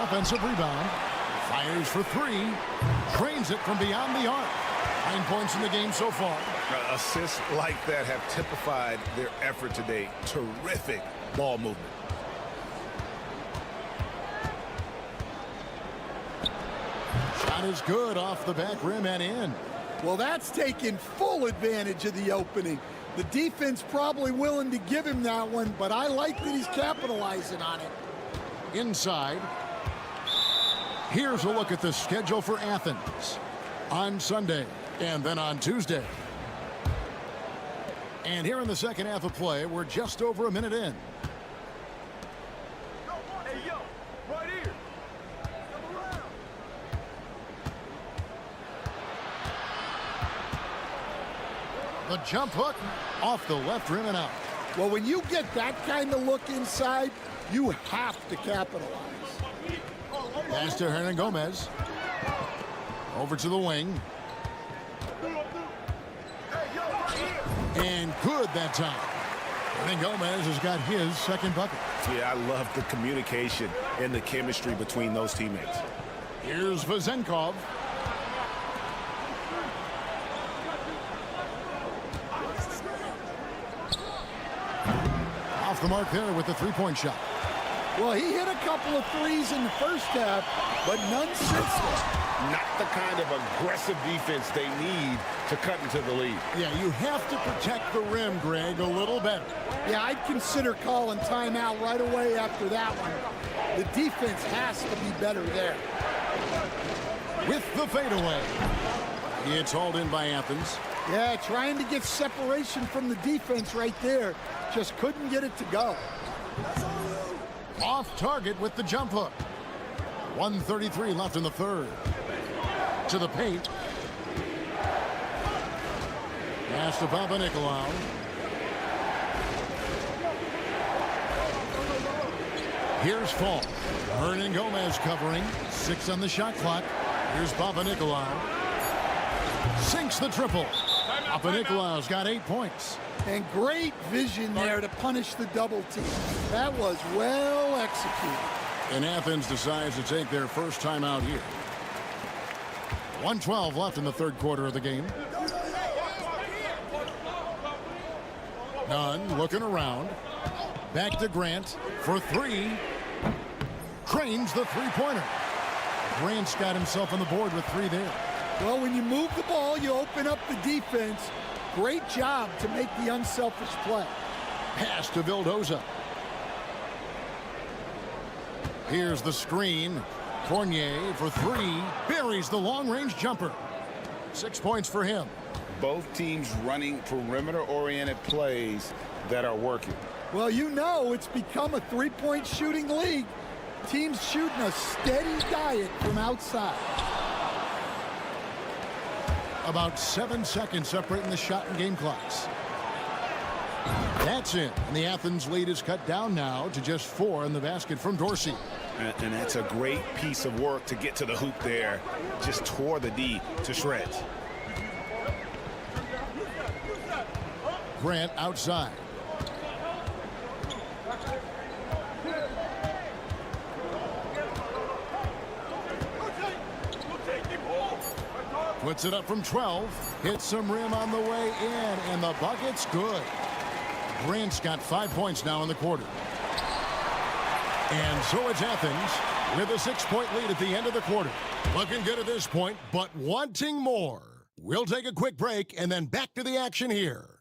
Offensive rebound. Fires for 3. Drains it from beyond the arc. 9 points in the game so far. Assists like that have typified their effort today. Terrific ball movement. Shot is good off the back rim and in. Well, that's taking full advantage of the opening. The defense probably willing to give him that one, but I like that he's capitalizing on it. Inside. Here's a look at the schedule for Athens on Sunday and then on Tuesday. And here in the second half of play, we're just over a minute in. Hey, yo, right here. The jump hook off the left rim and out. Well, when you get that kind of look inside, you have to capitalize. Pass to Hernan Gomez. Over to the wing. And good that time. Hernan Gomez has got his second bucket. Yeah, I love the communication and the chemistry between those teammates. Here's Vezenkov. Off the mark there with the three-point shot. Well, he hit a couple of threes in the first half, but none since then. Not the kind of aggressive defense they need to cut into the lead. Yeah, you have to protect the rim, Greg, a little better. Yeah, I'd consider calling timeout right away after that one. The defense has to be better there. With the fadeaway. It's hauled in by Athens. Yeah, trying to get separation from the defense right there. Just couldn't get it to go. Off target with the jump hook. 1:33 left in the third. To the paint. Pass to Panathinaikos. Here's Fall. Hernan Gomez covering. 6 on the shot clock. Here's Panathinaikos. Sinks the triple. Panathinaikos got 8 points. And great vision there to punish the double team. That was well executed. And Athens decides to take their first time out here. 1:12 left in the third quarter of the game. Nunn looking around. Back to Grant for 3. Cranes the three-pointer. Grant's got himself on the board with 3 there. Well, when you move the ball, you open up the defense. Great job to make the unselfish play. Pass to Vildoza. Here's the screen. Fournier for 3. Buries the long-range jumper. 6 points for him. Both teams running perimeter-oriented plays that are working. Well, you know it's become a three-point shooting league. Teams shooting a steady diet from outside. About 7 seconds separating the shot and game clocks. That's it. And the Athens lead is cut down now to just 4 in the basket from Dorsey. And that's a great piece of work to get to the hoop there. Just tore the D to shreds. Grant outside. Puts it up from 12. Hits some rim on the way in, and the bucket's good. Grant's got 5 points now in the quarter. And so it's Athens with a 6-point lead at the end of the quarter. Looking good at this point, but wanting more. We'll take a quick break and then back to the action here.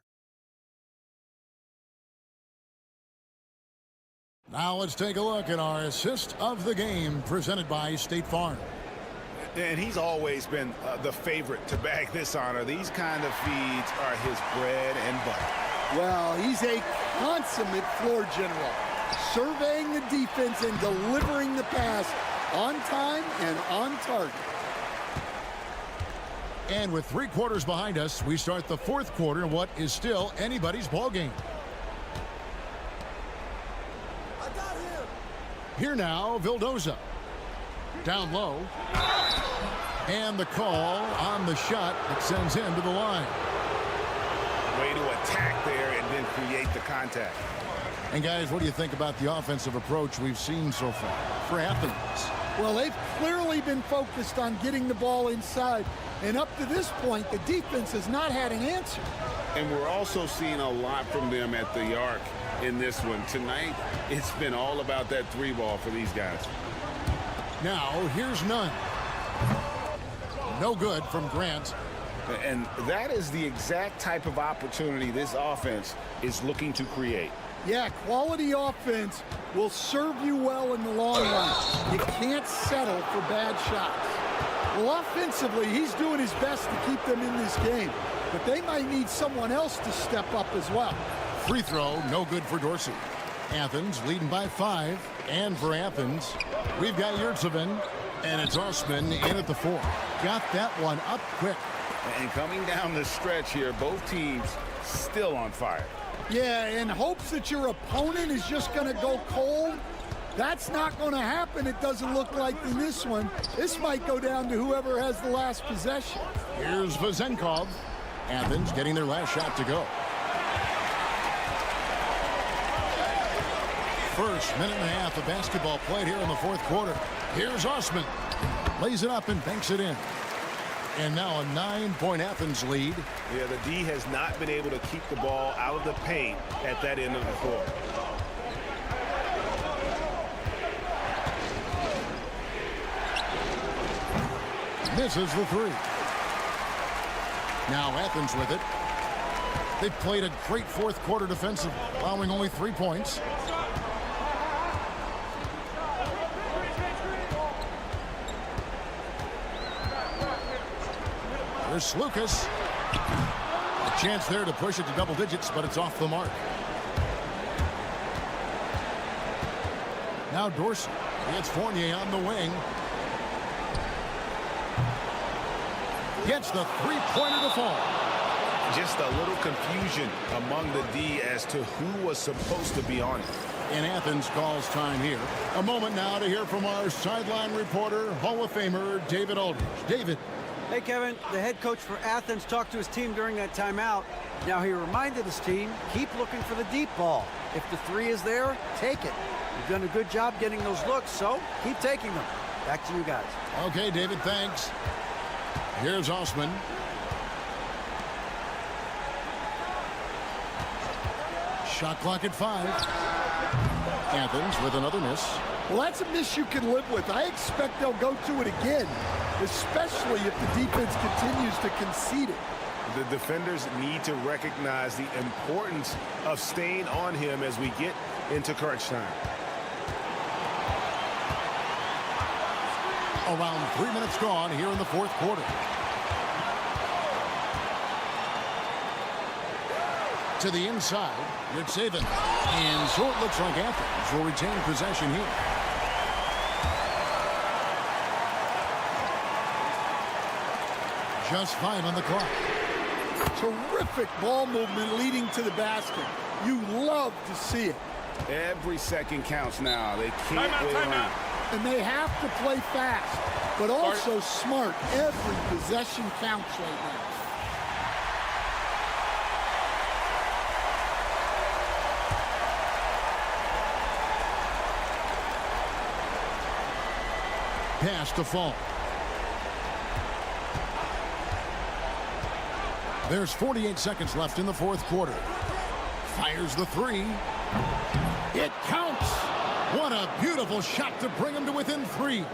Now let's take a look at our assist of the game presented by State Farm. And he's always been the favorite to bag this honor. These kind of feeds are his bread and butter. Well, he's a consummate floor general, surveying the defense and delivering the pass on time and on target. And with 3 quarters behind us, we start the fourth quarter in what is still anybody's ball game. Here now, Vildoza. Down low. And the call on the shot that sends him to the line. Way to attack there and then create the contact. And guys, what do you think about the offensive approach we've seen so far for Athens? Well, they've clearly been focused on getting the ball inside. And up to this point, the defense has not had an answer. And we're also seeing a lot from them at the arc in this one. Tonight, it's been all about that 3 ball for these guys. Now, here's Nunn. No good from Grant. And that is the exact type of opportunity this offense is looking to create. Yeah, quality offense will serve you well in the long run. You can't settle for bad shots. Well, offensively, he's doing his best to keep them in this game. but they might need someone else to step up as well. Free throw, no good for Dorsey. Athens leading by 5. And for Athens, we've got Yurtseven, and it's Osman in at the 4. Got that one up quick. And coming down the stretch here, both teams still on fire. Yeah, in hopes that your opponent is just going to go cold. That's not going to happen, it doesn't look like in this one. This might go down to whoever has the last possession. Here's Vezenkov. Athens getting their last shot to go. First minute and a half of basketball played here in the fourth quarter. Here's Osman. Lays it up and banks it in. And now a 9-point Athens lead. Yeah, the D has not been able to keep the ball out of the paint at that end of the floor. Misses the 3. Now Athens with it. They've played a great fourth quarter defensive, allowing only 3 points. There's Lucas. A chance there to push it to double digits, but it's off the mark. Now Dorsey. It's Fournier on the wing. Gets the three-pointer to fall. Just a little confusion among the D as to who was supposed to be on it. And Athens calls time here. A moment now to hear from our sideline reporter, Hall of Famer David Aldridge. David. Hey, Kevin, the head coach for Athens talked to his team during that timeout. Now he reminded his team, keep looking for the deep ball. If the 3 is there, take it. You've done a good job getting those looks, so keep taking them. Back to you guys. Okay, David, thanks. Here's Osman. Shot clock at 5. Athens with another miss. Well, that's a miss you can live with. I expect they'll go to it again, especially if the defense continues to concede it. The defenders need to recognize the importance of staying on him as we get into crunch time. Around 3 minutes gone here in the fourth quarter. To the inside, Yurtseven. And so it looks like Athens will retain possession here. Just 5 on the clock. Terrific ball movement leading to the basket. You love to see it. Every second counts now. They can't wait around. And they have to play fast, but also smart. Every possession counts right now. Pass to fall. There's 48 seconds left in the fourth quarter. Fires the 3. It counts. What a beautiful shot to bring him to within 3.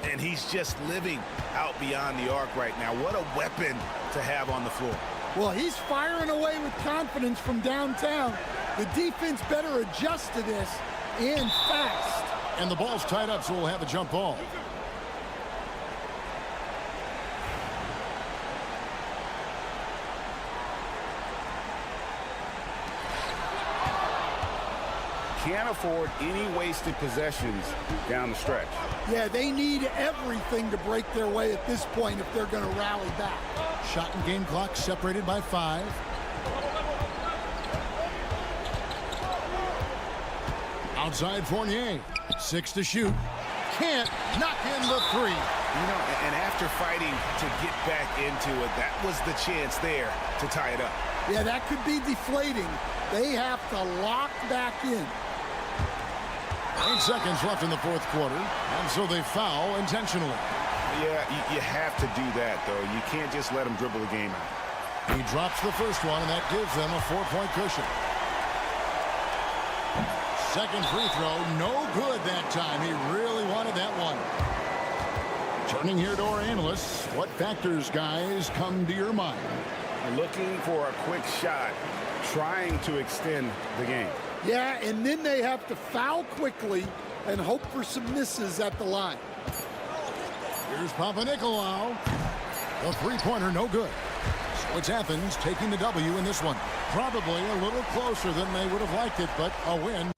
And he's just living out beyond the arc right now. What a weapon to have on the floor. Well, he's firing away with confidence from downtown. The defense better adjust to this, and fast. And the ball's tied up, so we'll have a jump ball. Can't afford any wasted possessions down the stretch. Yeah, they need everything to break their way at this point if they're going to rally back. Shot and game clock separated by 5. Outside Fournier. 6 to shoot. Can't knock in the 3. You know, and after fighting to get back into it, that was the chance there to tie it up. Yeah, that could be deflating. They have to lock back in. 8 seconds left in the fourth quarter, and so they foul intentionally. Yeah, you have to do that, though. You can't just let them dribble the game out. He drops the first one, and that gives them a 4-point cushion. Second free throw, no good that time. He really wanted that one. Turning here to our analysts, what factors, guys, come to your mind? Looking for a quick shot, trying to extend the game. Yeah, and then they have to foul quickly and hope for some misses at the line. Here's Panathinaikos. The three-pointer, no good. So it's Athens taking the W in this one. Probably a little closer than they would have liked it, but a win.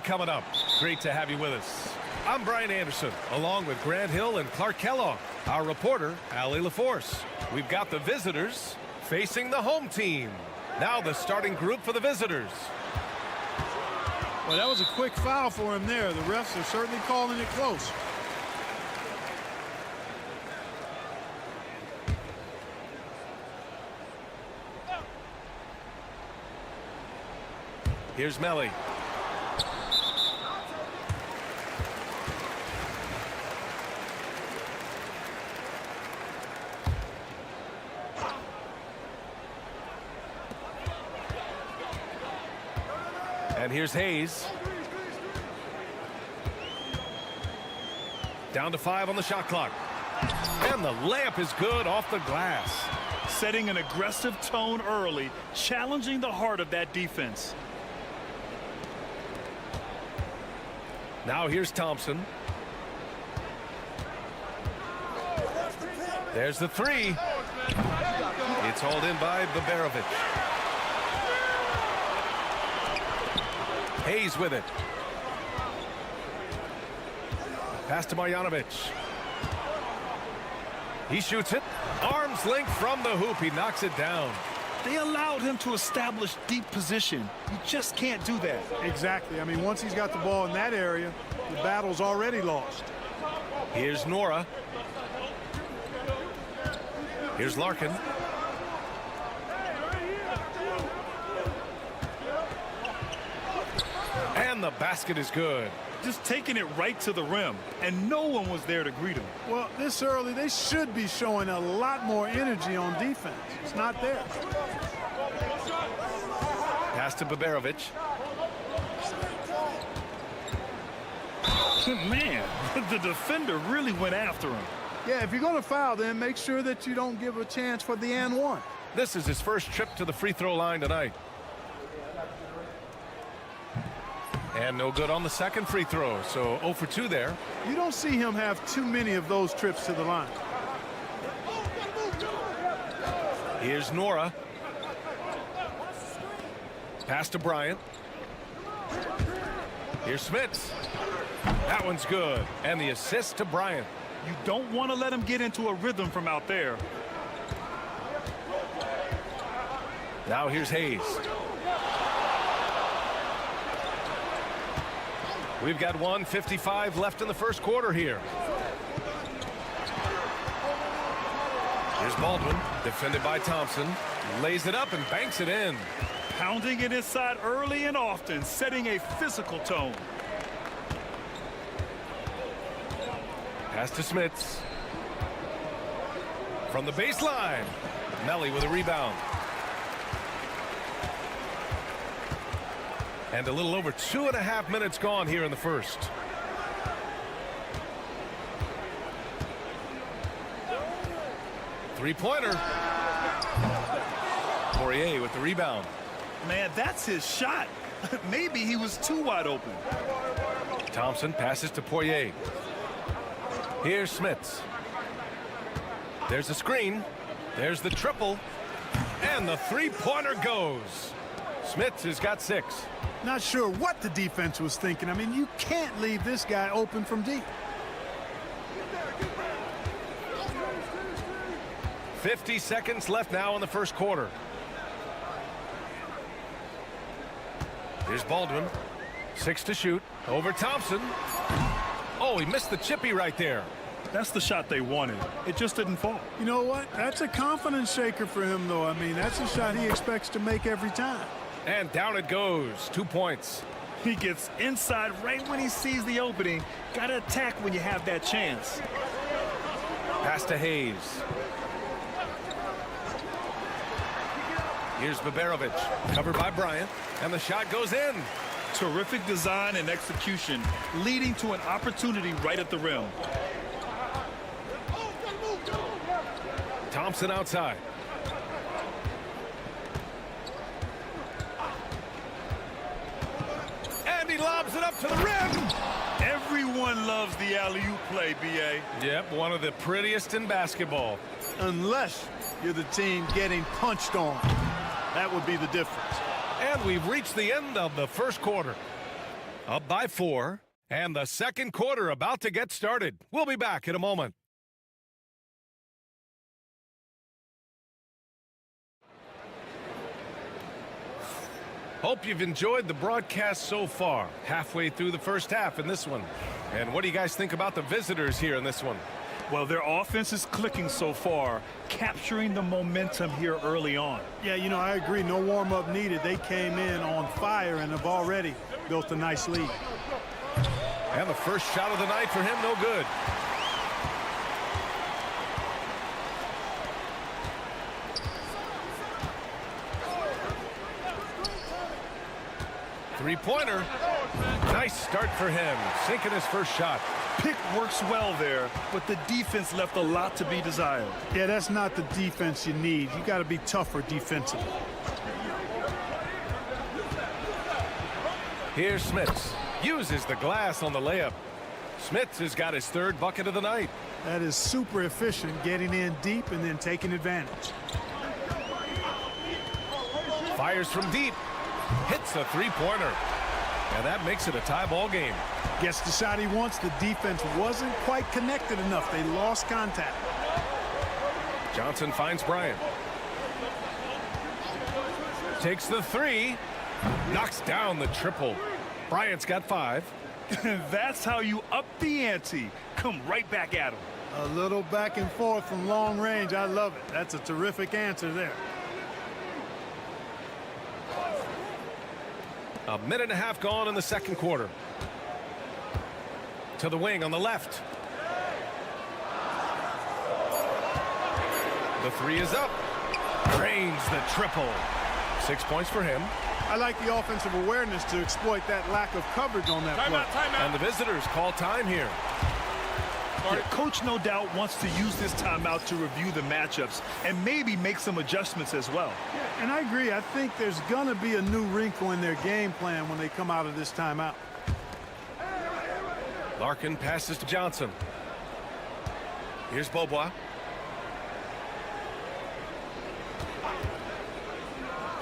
coming up. Great to have you with us. I'm Brian Anderson, along with Grant Hill and Clark Kellogg. Our reporter, Allie LaForce. We've got the visitors facing the home team. Now the starting group for the visitors. Well, that was a quick foul for him there. The refs are certainly calling it close. Here's Melly. And here's Hayes. Down to 5 on the shot clock. And the layup is good off the glass. Setting an aggressive tone early, challenging the heart of that defense. Now here's Thompson. There's the 3. It's hauled in by Baberovic. Hayes with it. Pass to Marjanovic. He shoots it. Arms length from the hoop. He knocks it down. They allowed him to establish deep position. You just can't do that. Exactly. I mean, once he's got the ball in that area, the battle's already lost. Here's Nora. Here's Larkin. And the basket is good. Just taking it right to the rim, and no one was there to greet him. Well, this early, they should be showing a lot more energy on defense. It's not there. Pass to Baberovic. Man, the defender really went after him. Yeah, if you're going to foul, then make sure that you don't give a chance for the and one. This is his first trip to the free throw line tonight. And no good on the second free throw, so 0 for 2 there. You don't see him have too many of those trips to the line. Here's Nora. Pass to Bryant. Here's Smits. That one's good. And the assist to Bryant. You don't want to let him get into a rhythm from out there. Now here's Hayes. We've got 1:55 left in the first quarter here. Here's Baldwin, defended by Thompson. Lays it up and banks it in. Pounding it inside early and often, setting a physical tone. Pass to Smits. From the baseline. Melly with a rebound. And a little over 2.5 minutes gone here in the first. Three-pointer. Poirier with the rebound. Man, that's his shot. Maybe he was too wide open. Thompson passes to Poirier. Here's Smits. There's the screen. There's the triple. And the three-pointer goes. Smits has got 6. Not sure what the defense was thinking. I mean, you can't leave this guy open from deep. 50 seconds left now in the first quarter. Here's Baldwin. 6 to shoot. Over Thompson. Oh, he missed the chippy right there. That's the shot they wanted. It just didn't fall. You know what? That's a confidence shaker for him, though. I mean, that's a shot he expects to make every time. And down it goes. 2 points. He gets inside right when he sees the opening. Got to attack when you have that chance. Pass to Hayes. Here's Baberovic. Covered by Bryant. And the shot goes in. Terrific design and execution, leading to an opportunity right at the rim. Thompson outside. And he lobs it up to the rim. Everyone loves the alley-oop play, B.A. Yep, one of the prettiest in basketball. Unless you're the team getting punched on. That would be the difference. And we've reached the end of the first quarter. Up by 4, and the second quarter about to get started. We'll be back in a moment. Hope you've enjoyed the broadcast so far. Halfway through the first half in this one. And what do you guys think about the visitors here in this one? Well, their offense is clicking so far, capturing the momentum here early on. Yeah, you know, I agree. No warm-up needed. They came in on fire and have already built a nice lead. And the first shot of the night for him, no good. Three-pointer. Nice start for him, sinking his first shot. Pick works well there, but the defense left a lot to be desired. Yeah, that's not the defense you need. You got to be tougher defensively. Here's Smits. Uses the glass on the layup. Smits has got his third bucket of the night. That is super efficient, getting in deep and then taking advantage. Fires from deep. Hits a three-pointer. And that makes it a tie ball game. Gets the shot he wants. The defense wasn't quite connected enough. They lost contact. Johnson finds Bryant. Takes the three. Knocks down the triple. Bryant's got 5. That's how you up the ante. Come right back at him. A little back and forth from long range. I love it. That's a terrific answer there. A minute and a half gone in the second quarter. To the wing on the left. The three is up. Drains the triple. 6 points for him. I like the offensive awareness to exploit that lack of coverage on that play. And the visitors call time here. Yeah, Coach no doubt wants to use this timeout to review the matchups and maybe make some adjustments as well. Yeah, and I agree. I think there's going to be a new wrinkle in their game plan when they come out of this timeout. Larkin passes to Johnson. Here's Beaubois.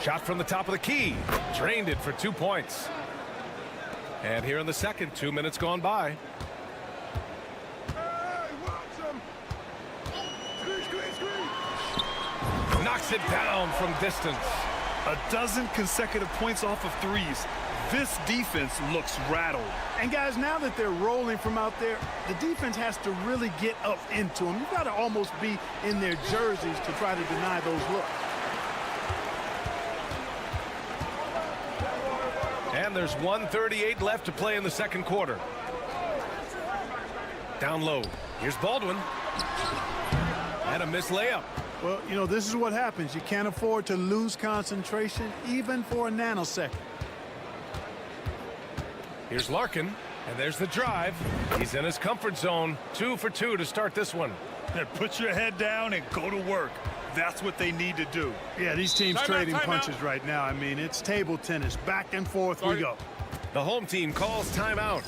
Shot from the top of the key. Drained it for 2 points. And here in the second, 2 minutes gone by. Knocks it down from distance. A dozen consecutive points off of threes. This defense looks rattled. And guys, now that they're rolling from out there, the defense has to really get up into them. You've got to almost be in their jerseys to try to deny those looks. And there's 1:38 left to play in the second quarter. Down low. Here's Baldwin. And a missed layup. Well, you know, this is what happens. You can't afford to lose concentration even for a nanosecond. Here's Larkin, and there's the drive. He's in his comfort zone. 2 for 2 to start this one. And put your head down and go to work. That's what they need to do. Yeah, these teams trading punches right now. I mean, it's table tennis. Back and forth we go. The home team calls timeout.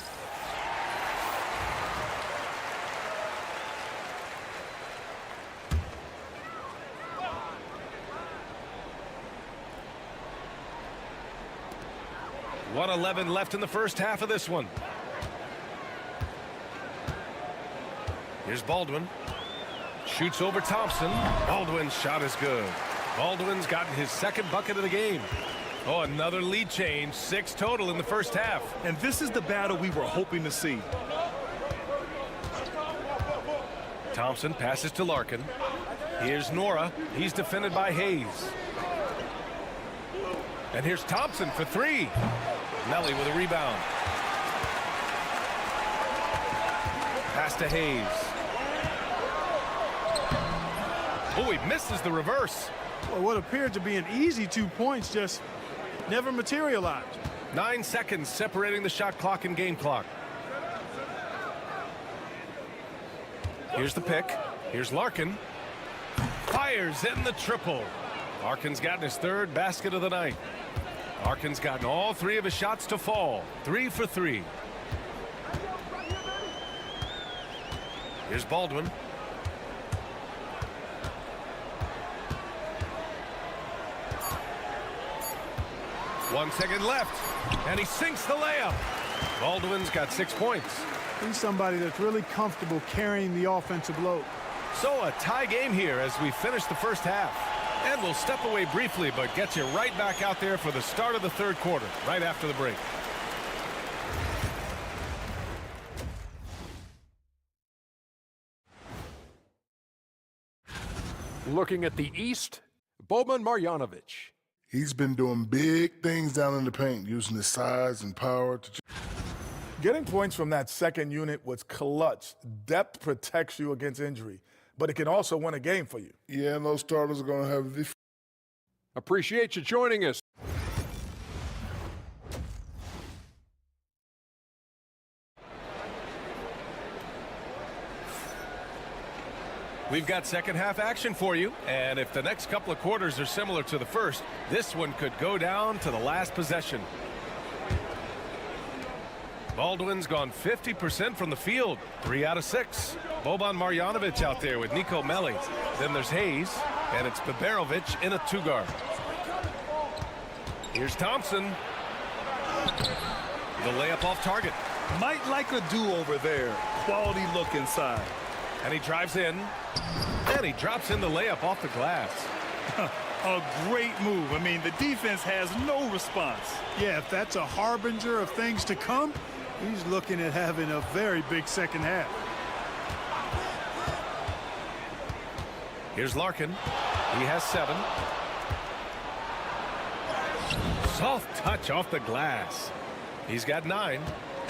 .111 left in the first half of this one. Here's Baldwin. Shoots over Thompson. Baldwin's shot is good. Baldwin's gotten his second bucket of the game. Oh, another lead change. 6 total in the first half. And this is the battle we were hoping to see. Thompson passes to Larkin. Here's Nora. He's defended by Hayes. And here's Thompson for 3. Melly with a rebound. Pass to Hayes. Oh, he misses the reverse. Well, what appeared to be an easy 2 points just never materialized. 9 seconds separating the shot clock and game clock. Here's the pick. Here's Larkin. Fires in the triple. Larkin's gotten his third basket of the night. Larkin's gotten all 3 of his shots to fall. 3 for 3. Here's Baldwin. 1 second left. And he sinks the layup. Baldwin's got 6 points. He's somebody that's really comfortable carrying the offensive load. So a tie game here as we finish the first half. And we'll step away briefly, but get you right back out there for the start of the third quarter, right after the break. Looking at the East, Boban Marjanovic. He's been doing big things down in the paint, using his size and power to... Getting points from that second unit was clutch. Depth protects you against injury, but it can also win a game for you. Yeah, and those starters are going to have the... Appreciate you joining us. We've got second half action for you, and if the next couple of quarters are similar to the first, this one could go down to the last possession. Baldwin's gone 50% from the field, 3 out of 6. Boban Marjanovic out there with Nico Melli. Then there's Hayes, and it's Baberovic in a 2-guard. Here's Thompson. The layup off target. Might like a do-over there. Quality look inside. And he drives in, and he drops in the layup off the glass. A great move. I mean, the defense has no response. Yeah, if that's a harbinger of things to come, he's looking at having a very big second half. Here's Larkin. He has 7. Soft touch off the glass. He's got 9.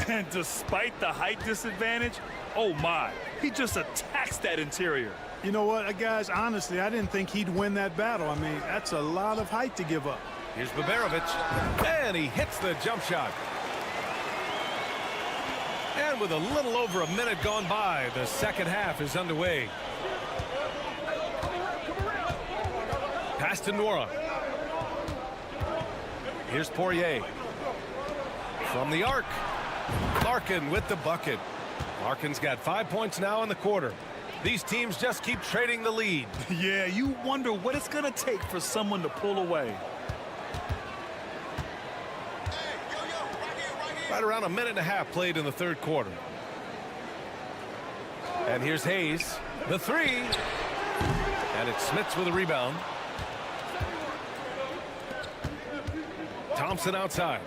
And despite the height disadvantage, oh my, he just attacks that interior. You know what, guys, honestly, I didn't think he'd win that battle. I mean, that's a lot of height to give up. Here's Baberovic, and he hits the jump shot. And with a little over a minute gone by, the second half is underway. Pass to Nora. Here's Poirier. From the arc. Larkin with the bucket. Larkin's got 5 points now in the quarter. These teams just keep trading the lead. Yeah, you wonder what it's going to take for someone to pull away. Right around a minute and a half played in the third quarter. And here's Hayes. The 3. And it's Smits with a rebound. Thompson outside.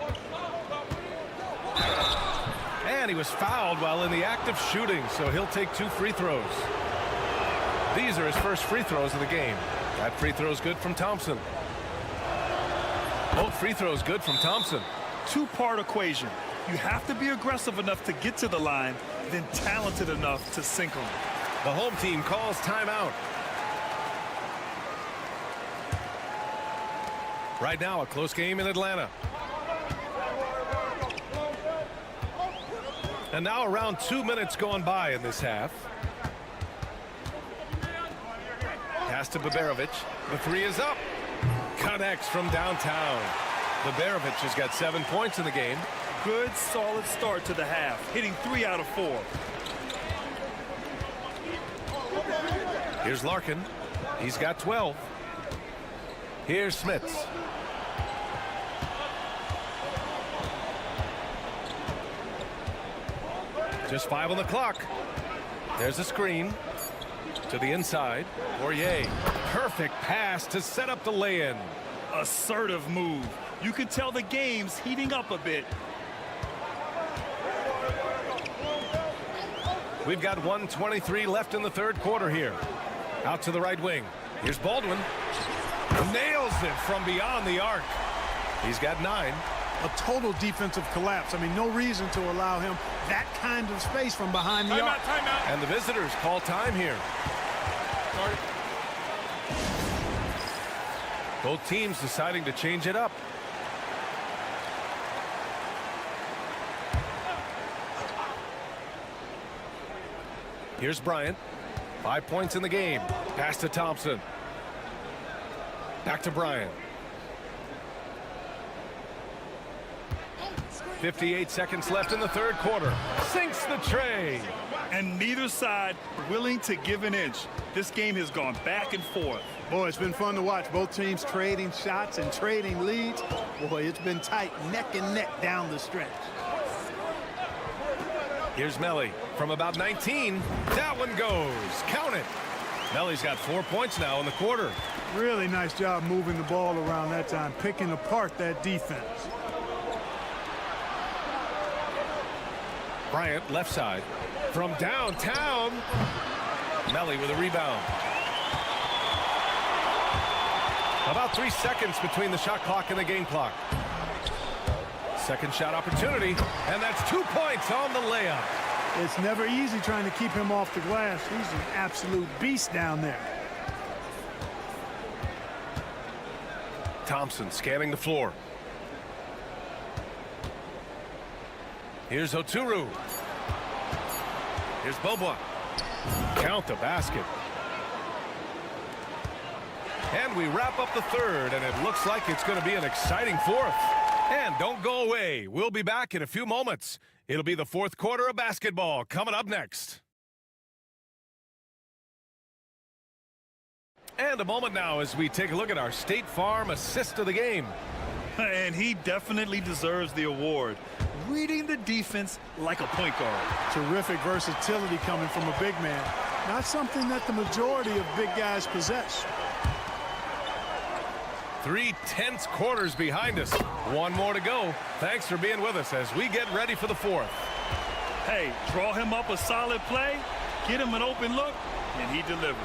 And he was fouled while in the act of shooting, so he'll take 2 free throws. These are his first free throws of the game. That free throw is good from Thompson. Both free throws good from Thompson. Two-part equation. You have to be aggressive enough to get to the line, then talented enough to sink them. The home team calls timeout. Right now, a close game in Atlanta. And now around 2 minutes gone by in this half. Pass to Baberovic. The 3 is up. Connects from downtown. Baberovic has got 7 points in the game. Good, solid start to the half, hitting 3 out of 4. Here's Larkin. He's got 12. Here's Smits. Just 5 on the clock. There's a screen to the inside. Poirier. Perfect pass to set up the lay-in. Assertive move. You can tell the game's heating up a bit. We've got 1:23 left in the third quarter here. Out to the right wing. Here's Baldwin. Nails it from beyond the arc. He's got 9. A total defensive collapse. I mean, no reason to allow him that kind of space from behind the arc. Timeout. And the visitors call time here. Sorry. Both teams deciding to change it up. Here's Bryant. 5 points in the game. Pass to Thompson. Back to Bryant. 58 seconds left in the third quarter. Sinks the tray. And neither side willing to give an inch. This game has gone back and forth. Boy, it's been fun to watch. Both teams trading shots and trading leads. Boy, it's been tight, neck and neck down the stretch. Here's Melli from about 19. That one goes. Count it. Melli's got 4 points now in the quarter. Really nice job moving the ball around that time, picking apart that defense. Bryant left side from downtown. Melli with a rebound. About 3 seconds between the shot clock and the game clock. Second shot opportunity, and that's 2 points on the layup. It's never easy trying to keep him off the glass. He's an absolute beast down there. Thompson scanning the floor. Here's Oturu. Here's Bobois. Count the basket. And we wrap up the third, and it looks like it's going to be an exciting fourth. And don't go away. We'll be back in a few moments. It'll be the fourth quarter of basketball coming up next. And a moment now as we take a look at our State Farm assist of the game. And he definitely deserves the award. Reading the defense like a point guard. Terrific versatility coming from a big man. Not something that the majority of big guys possess. 3 tense quarters behind us. One more to go. Thanks for being with us as we get ready for the fourth. Hey, draw him up a solid play, get him an open look, and he delivers.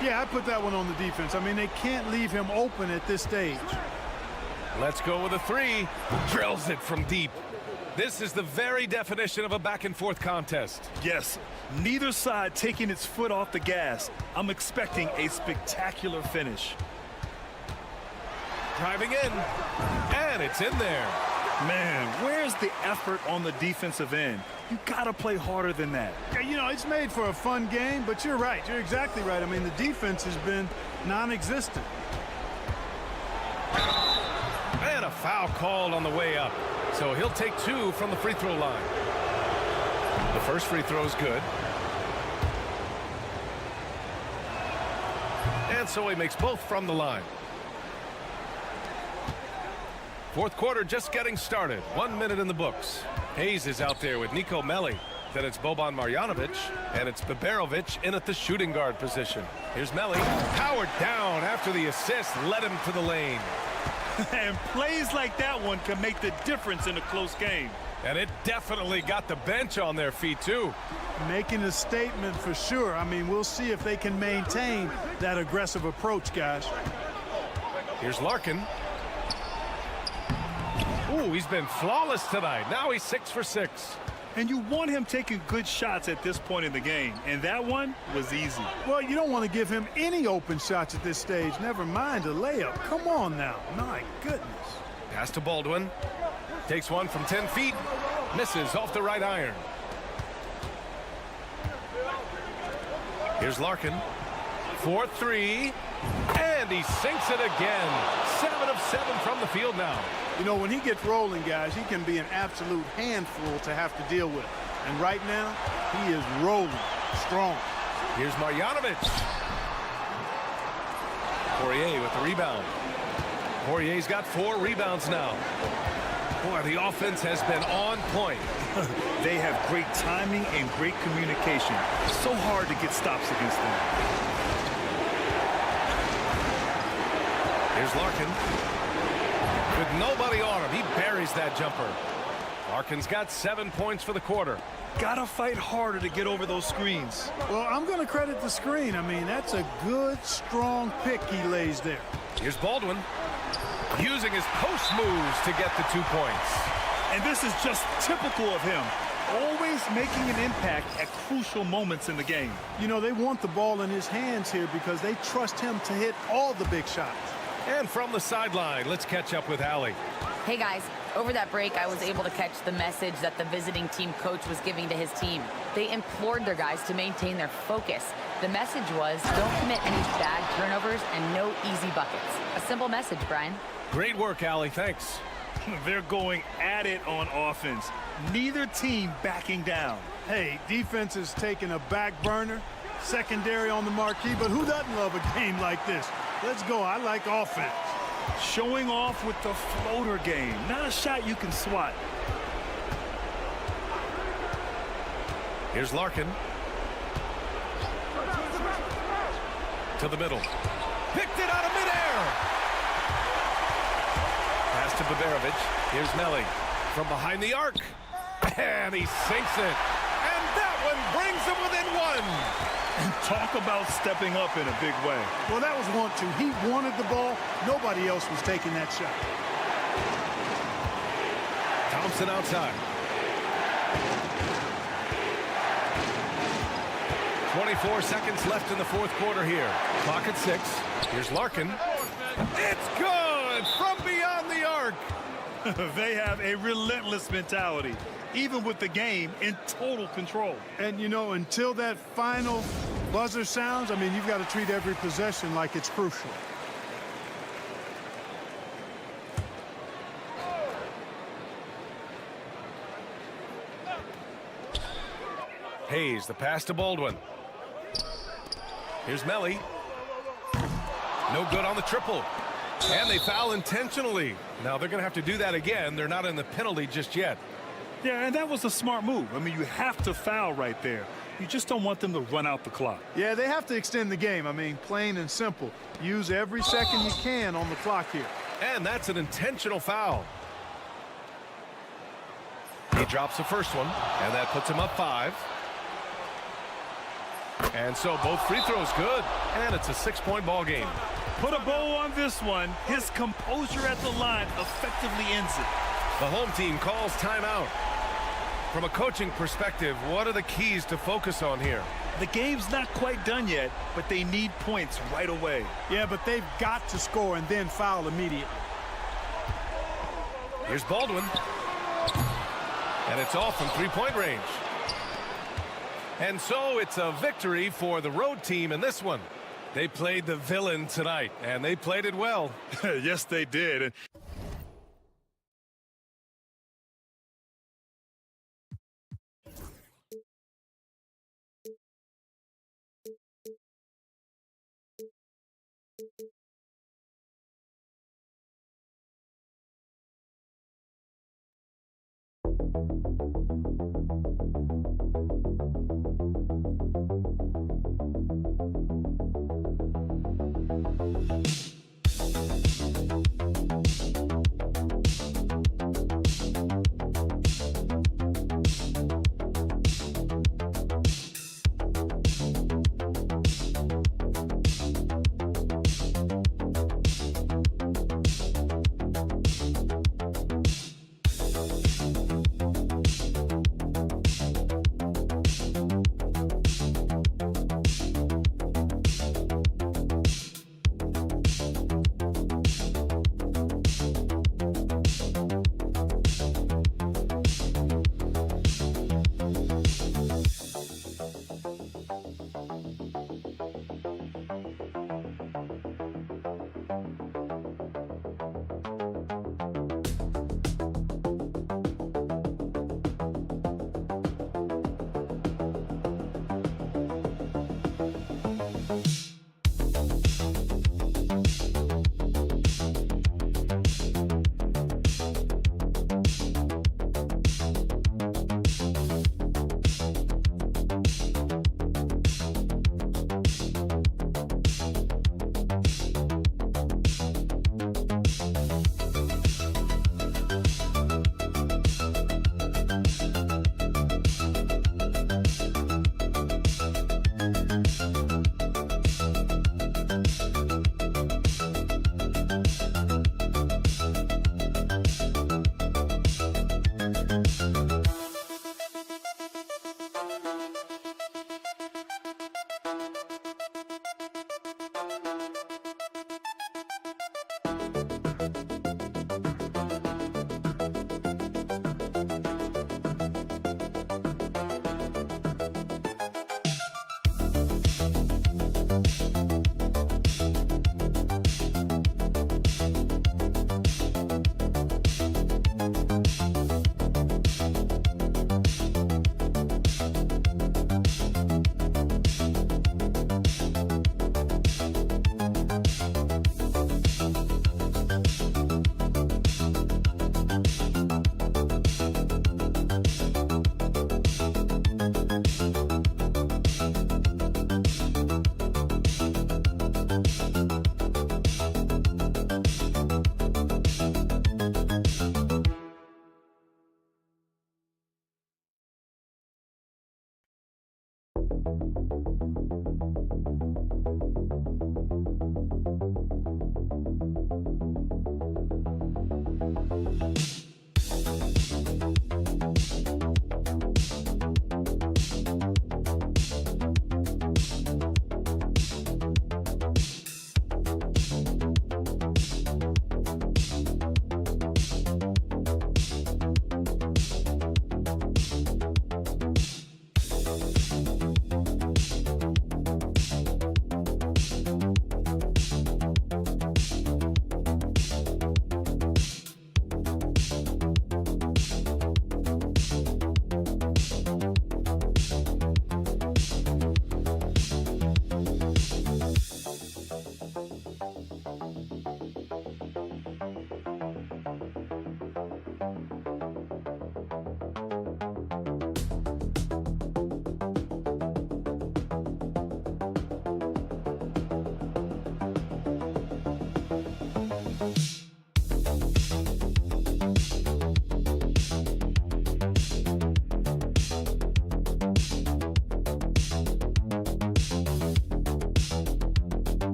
Yeah, I put that one on the defense. I mean, they can't leave him open at this stage. Let's go with a 3. Drills it from deep. This is the very definition of a back-and-forth contest. Yes, neither side taking its foot off the gas. I'm expecting a spectacular finish. Driving in, and it's in there. Man, where's the effort on the defensive end? You gotta play harder than that. Yeah, you know, it's made for a fun game, but you're right. You're exactly right. I mean, the defense has been non-existent. And a foul called on the way up. So he'll take 2 from the free throw line. The first free throw is good. And so he makes both from the line. Fourth quarter just getting started. 1 minute in the books. Hayes is out there with Nico Melli. Then it's Boban Marjanovic, and it's Beberovic in at the shooting guard position. Here's Melli. Powered down after the assist led him to the lane. And plays like that one can make the difference in a close game. And it definitely got the bench on their feet, too. Making a statement for sure. I mean, we'll see if they can maintain that aggressive approach, guys. Here's Larkin. Ooh, he's been flawless tonight. Now he's 6 for 6. And you want him taking good shots at this point in the game. And that one was easy. Well, you don't want to give him any open shots at this stage. Never mind a layup. Come on now. My goodness. Pass to Baldwin. Takes one from 10 feet. Misses off the right iron. Here's Larkin. 4-3. And he sinks it again. 7 of 7 from the field now. You know, when he gets rolling, guys, he can be an absolute handful to have to deal with. And right now, he is rolling strong. Here's Marjanovic. Poirier with the rebound. Poirier's got 4 rebounds now. Boy, the offense has been on point. They have great timing and great communication. So hard to get stops against them. Here's Larkin. With nobody on him, he buries that jumper. Larkin's got 7 points for the quarter. Gotta fight harder to get over those screens. Well, I'm going to credit the screen. I mean, that's a good, strong pick he lays there. Here's Baldwin. Using his post moves to get the 2 points. And this is just typical of him. Always making an impact at crucial moments in the game. You know, they want the ball in his hands here because they trust him to hit all the big shots. And from the sideline, let's catch up with Allie. Hey guys, over that break, I was able to catch the message that the visiting team coach was giving to his team. They implored their guys to maintain their focus. The message was, don't commit any bad turnovers and no easy buckets. A simple message, Brian. Great work, Allie. Thanks. They're going at it on offense. Neither team backing down. Hey, defense is taking a back burner, secondary on the marquee, but who doesn't love a game like this? Let's go. I like offense. Showing off with the floater game. Not a shot you can swat. Here's Larkin. To the middle. Picked it out of midair. Pass to Baberovic. Here's Melli from behind the arc. And he sinks it. And that one brings him within one. And talk about stepping up in a big way. Well, that was 1-2. He wanted the ball. Nobody else was taking that shot. Thompson outside. 24 seconds left in the fourth quarter here. Clock at 6. Here's Larkin. It's good from beyond the arc. They have a relentless mentality, even with the game in total control. And, you know, until that final buzzer sounds, I mean, you've got to treat every possession like it's crucial. Hayes, the pass to Baldwin. Here's Melli. No good on the triple. And they foul intentionally. Now they're going to have to do that again. They're not in the penalty just yet. Yeah, and that was a smart move. I mean, you have to foul right there. You just don't want them to run out the clock. Yeah, they have to extend the game. I mean, plain and simple. Use every second you can on the clock here. And that's an intentional foul. He drops the first one, and that puts him up 5. And so both free throws good, and it's a 6-point ball game. Put a bow on this one. His composure at the line effectively ends it. The home team calls timeout. From a coaching perspective, what are the keys to focus on here? The game's not quite done yet, but they need points right away. Yeah, but they've got to score and then foul immediately. Here's Baldwin. And it's off from 3-point range. And so it's a victory for the road team in this one. They played the villain tonight, and they played it well. Yes, they did.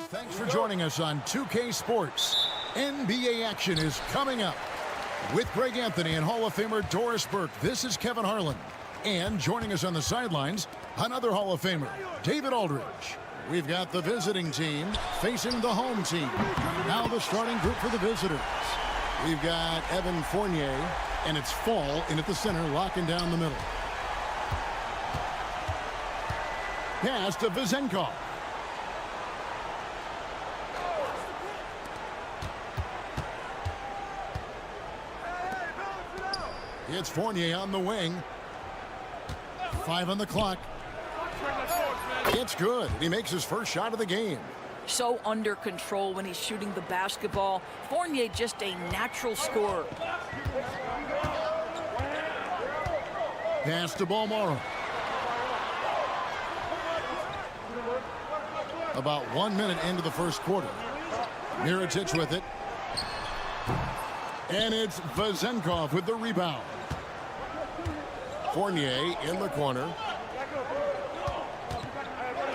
Thanks for joining us on 2K Sports. NBA action is coming up. With Greg Anthony and Hall of Famer Doris Burke, this is Kevin Harlan. And joining us on the sidelines, another Hall of Famer, David Aldridge. We've got the visiting team facing the home team. Now the starting group for the visitors. We've got Evan Fournier, and it's Fall in at the center, locking down the middle. Pass to Vezenkov. It's Fournier on the wing. 5 on the clock. It's good. He makes his first shot of the game. So under control when he's shooting the basketball. Fournier just a natural scorer. Pass to Balmora. About 1 minute into the first quarter. Mirotic with it. And it's Vezenkov with the rebound. Fournier in the corner.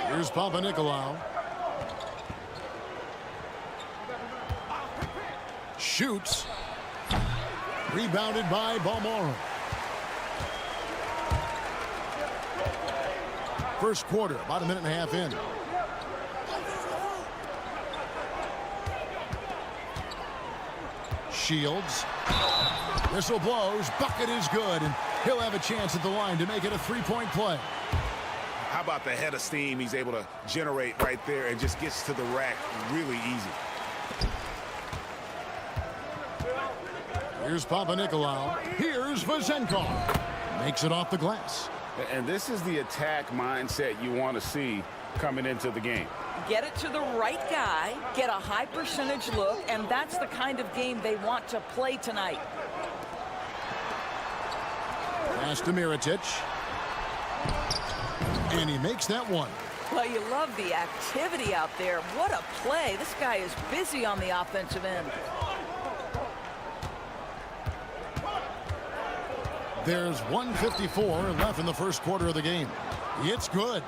Here's Panathinaikos. Shoots. Rebounded by Balmora. First quarter, about a minute and a half in. Shields. Whistle blows. Bucket is good, and he'll have a chance at the line to make it a three-point play. How about the head of steam he's able to generate right there and just gets to the rack really easy. Here's Panathinaikos. Here's Vezenkov. Makes it off the glass. And this is the attack mindset you want to see coming into the game. Get it to the right guy, get a high percentage look, and that's the kind of game they want to play tonight. Pass to Mirotic. And he makes that one. Well, you love the activity out there. What a play. This guy is busy on the offensive end. There's 1:54 left in the first quarter of the game. It's good.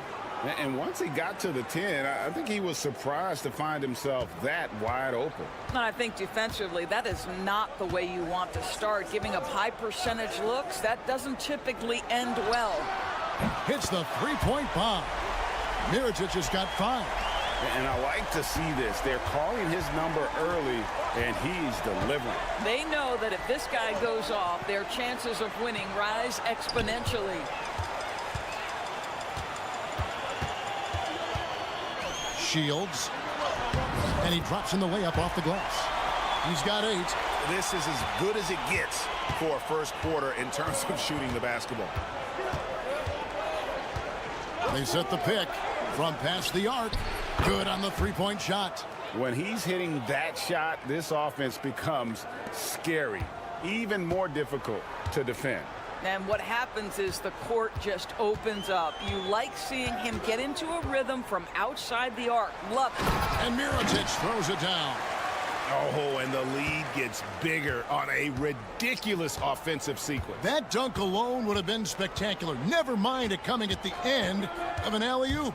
And once he got to the 10, I think he was surprised to find himself that wide open. And I think defensively, that is not the way you want to start. Giving up high percentage looks, that doesn't typically end well. Hits the three-point bomb. Mirotic has got 5. And I like to see this. They're calling his number early, and he's delivering. They know that if this guy goes off, their chances of winning rise exponentially. Shields. And he drops in the layup off the glass. He's got 8. This is as good as it gets for a first quarter in terms of shooting the basketball. They set the pick from past the arc. Good on the three-point shot. When he's hitting that shot, this offense becomes scary, even more difficult to defend. And what happens is the court just opens up. You like seeing him get into a rhythm from outside the arc. Love it. And Mirotic throws it down. Oh, and the lead gets bigger on a ridiculous offensive sequence. That dunk alone would have been spectacular. Never mind it coming at the end of an alley-oop.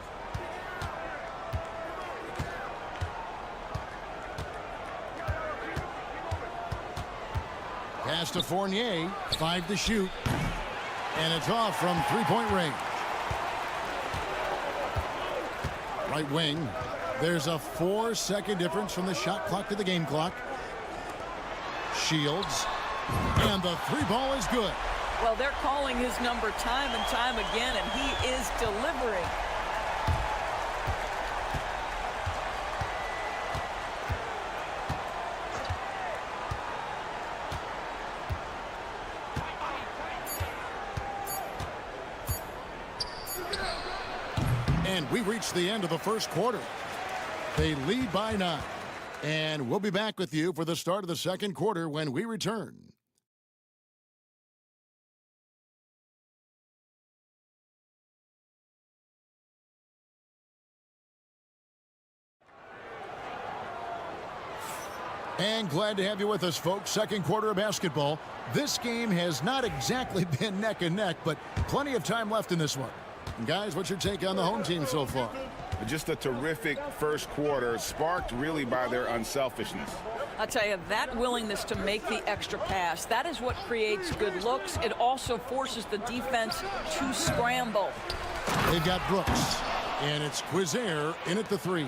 Pass to Fournier. 5 to shoot. And it's off from three-point range. Right wing. There's a 4-second difference from the shot clock to the game clock. Shields. And the three ball is good. Well, they're calling his number time and time again, and he is delivering. And we reached the end of the first quarter. They lead by 9. And we'll be back with you for the start of the second quarter when we return. And glad to have you with us, folks. Second quarter of basketball. This game has not exactly been neck and neck, but plenty of time left in this one. And guys, what's your take on the home team so far? Just a terrific first quarter, sparked really by their unselfishness. I'll tell you, that willingness to make the extra pass, that is what creates good looks. It also forces the defense to scramble. They've got Brooks. And it's Quizair in at the 3.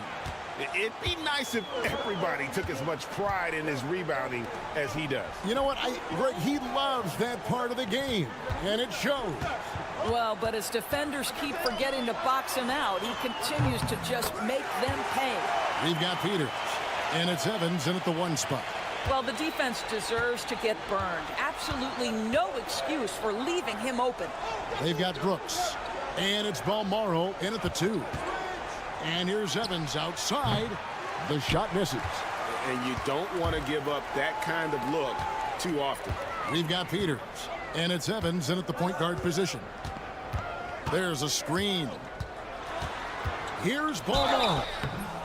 It'd be nice if everybody took as much pride in his rebounding as he does. You know what? Greg, he loves that part of the game, and it shows. Well, but as defenders keep forgetting to box him out, he continues to just make them pay. We've got Peters, and it's Evans in at the 1 spot. Well, the defense deserves to get burned. Absolutely no excuse for leaving him open. They've got Brooks, and it's Balmaro in at the 2. And here's Evans outside. The shot misses. And you don't want to give up that kind of look too often. We've got Peters, and it's Evans in at the point guard position. There's a screen. Here's Balmaro.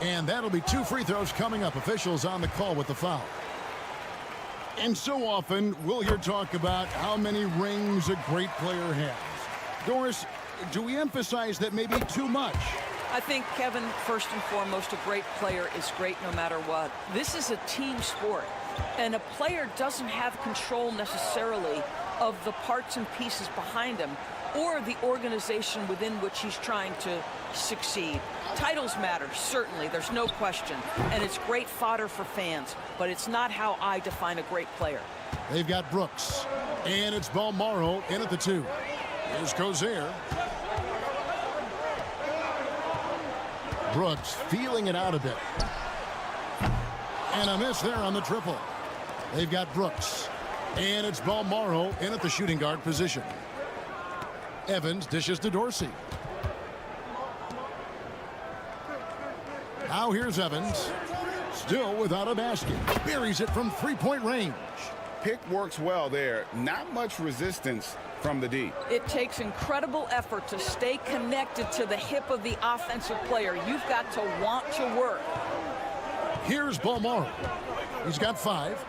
And that'll be 2 free throws coming up. Officials on the call with the foul. And so often we'll hear talk about how many rings a great player has. Doris, do we emphasize that maybe too much? I think, Kevin, first and foremost, a great player is great no matter what. This is a team sport, and a player doesn't have control necessarily of the parts and pieces behind him or the organization within which he's trying to succeed. Titles matter, certainly, there's no question, and it's great fodder for fans, but it's not how I define a great player. They've got Brooks, and it's Balmaro in at the 2. Here's Quizair. Brooks feeling it out a bit. And a miss there on the triple. They've got Brooks. And it's Balmaro in at the shooting guard position. Evans dishes to Dorsey. Now here's Evans. Still without a basket. Buries it from 3-point range. Pick works well there. Not much resistance from the D. It takes incredible effort to stay connected to the hip of the offensive player. You've got to want to work. Here's Balmaro. He's got 5.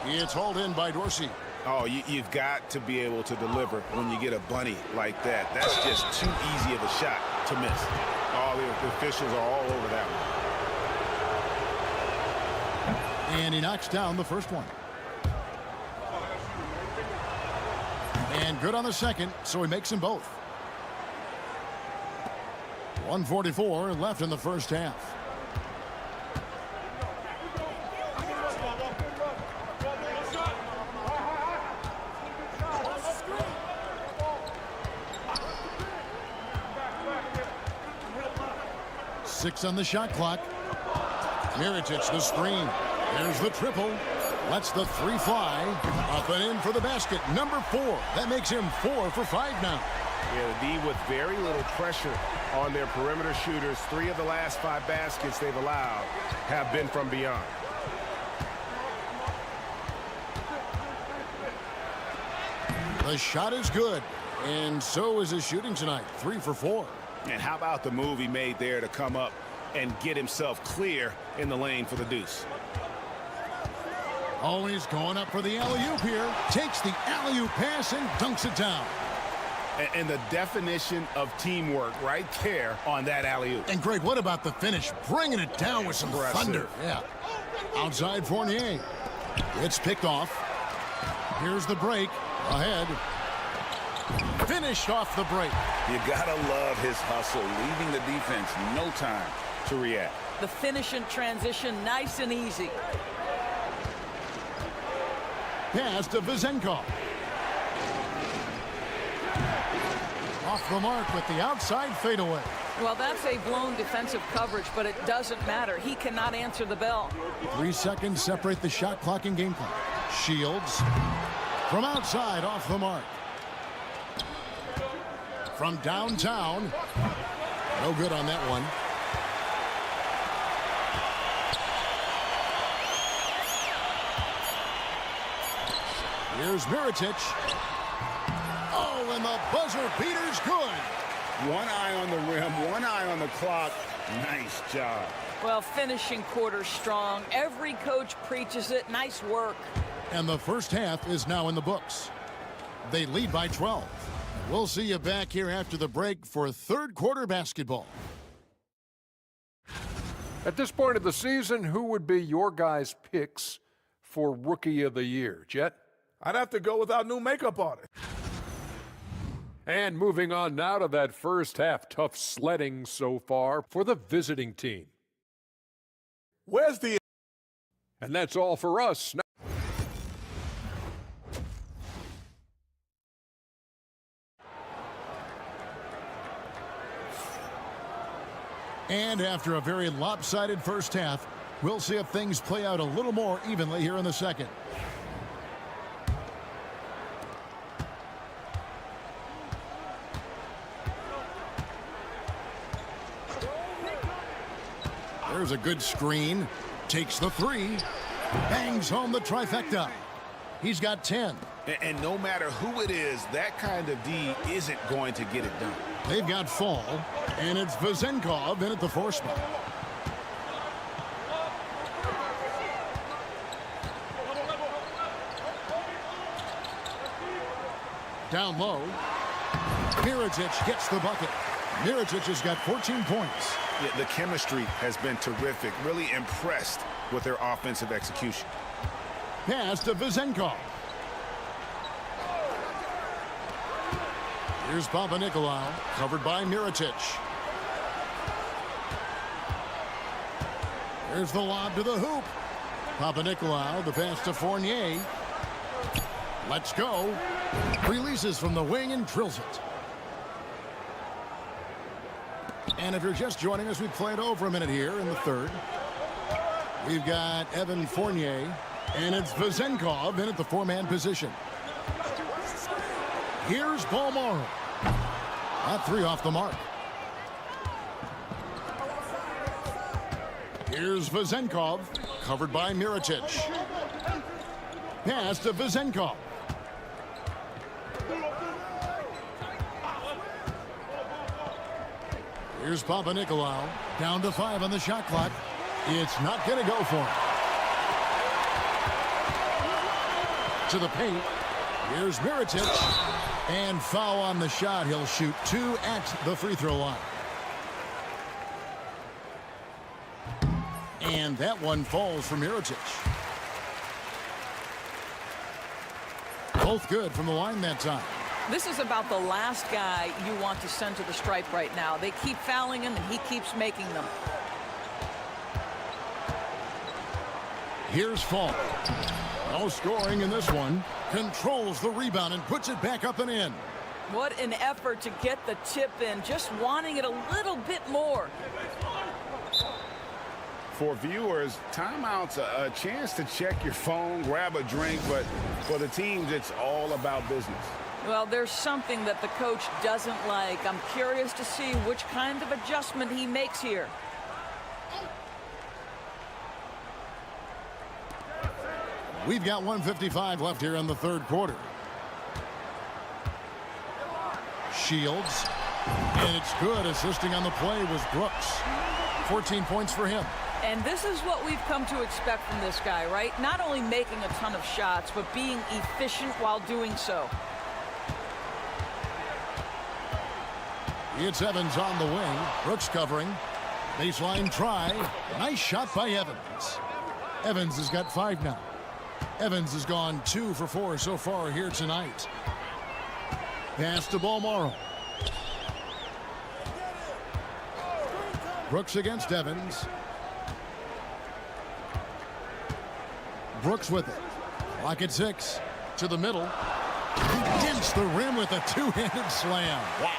It's hauled in by Dorsey. Oh, you've got to be able to deliver when you get a bunny like that. That's just too easy of a shot to miss. All the officials are all over that one. And he knocks down the first one. And good on the second, so he makes them both. 1:44 left in the first half. Six on the shot clock. Mirotic, the screen. There's the triple. Lets the 3 fly. Up and in for the basket. Number 4. That makes him 4 for 5 now. Yeah, the D with very little pressure on their perimeter shooters. 3 of the last 5 baskets they've allowed have been from beyond. The shot is good. And so is his shooting tonight. 3 for 4. And how about the move he made there to come up and get himself clear in the lane for the deuce? Oh, he's going up for the alley-oop here. Takes the alley-oop pass and dunks it down. And the definition of teamwork right there on that alley-oop. And Greg, what about the finish? Bringing it down with some thunder. Yeah. Outside Fournier. It's picked off. Here's the break. Ahead. Finished off the break. You gotta love his hustle, leaving the defense no time to react. The finish in transition, nice and easy. Pass to Vezenkov. Off the mark with the outside fadeaway. Well, that's a blown defensive coverage, but it doesn't matter. He cannot answer the bell. 3 seconds separate the shot clock and game clock. Shields from outside, off the mark. From downtown. No good on that one. Here's Mirotic. Oh, and the buzzer beater's good. One eye on the rim, one eye on the clock. Nice job. Well, finishing quarter strong. Every coach preaches it. Nice work. And the first half is now in the books. They lead by 12. We'll see you back here after the break for third quarter basketball. At this point of the season, who would be your guys' picks for Rookie of the Year? Jet? I'd have to go without new makeup on it. And moving on now to that first half. Tough sledding so far for the visiting team. Where's the... And that's all for us. And after a very lopsided first half, we'll see if things play out a little more evenly here in the second. There's a good screen. Takes the three. Bangs home the trifecta. He's got 10. And no matter who it is, that kind of D isn't going to get it done. They've got Fall, and it's Vezenkov in at the 4 spot. Down low. Mirotic gets the bucket. Mirotic has got 14 points. Yeah, the chemistry has been terrific. Really impressed with their offensive execution. Pass to Vezenkov. Here's Panathinaikos, covered by Mirotic. There's the lob to the hoop. Panathinaikos, the pass to Fournier. Let's go. Releases from the wing and drills it. And if you're just joining us, we've played over a minute here in the third. We've got Evan Fournier, and it's Vezenkov in at the 4-man position. Here's Balmaro. That 3 off the mark. Here's Vezenkov, covered by Mirotic. Pass to Vezenkov. Here's Panathinaikos, down to 5 on the shot clock. It's not going to go for him. To the paint. Here's Mirotic. And foul on the shot. He'll shoot 2 at the free throw line. And that one falls for Mirotic. Both good from the line that time. This is about the last guy you want to send to the stripe right now. They keep fouling him, and he keeps making them. Here's Fall. No scoring in this one. Controls the rebound and puts it back up and in. What an effort to get the tip in, just wanting it a little bit more. For viewers, timeout's a chance to check your phone, grab a drink, but for the teams, it's all about business. Well, there's something that the coach doesn't like. I'm curious to see which kind of adjustment he makes here. We've got 1:55 left here in the third quarter. Shields. And it's good. Assisting on the play was Brooks. 14 points for him. And this is what we've come to expect from this guy, right? Not only making a ton of shots, but being efficient while doing so. It's Evans on the wing. Brooks covering. Baseline try. Nice shot by Evans. Evans has got 5 now. Evans has gone 2 for 4 so far here tonight. Pass to Balmaro. Brooks against Evans. Brooks with it. Lock at 6. To the middle. He dents the rim with a 2-handed slam. Wow.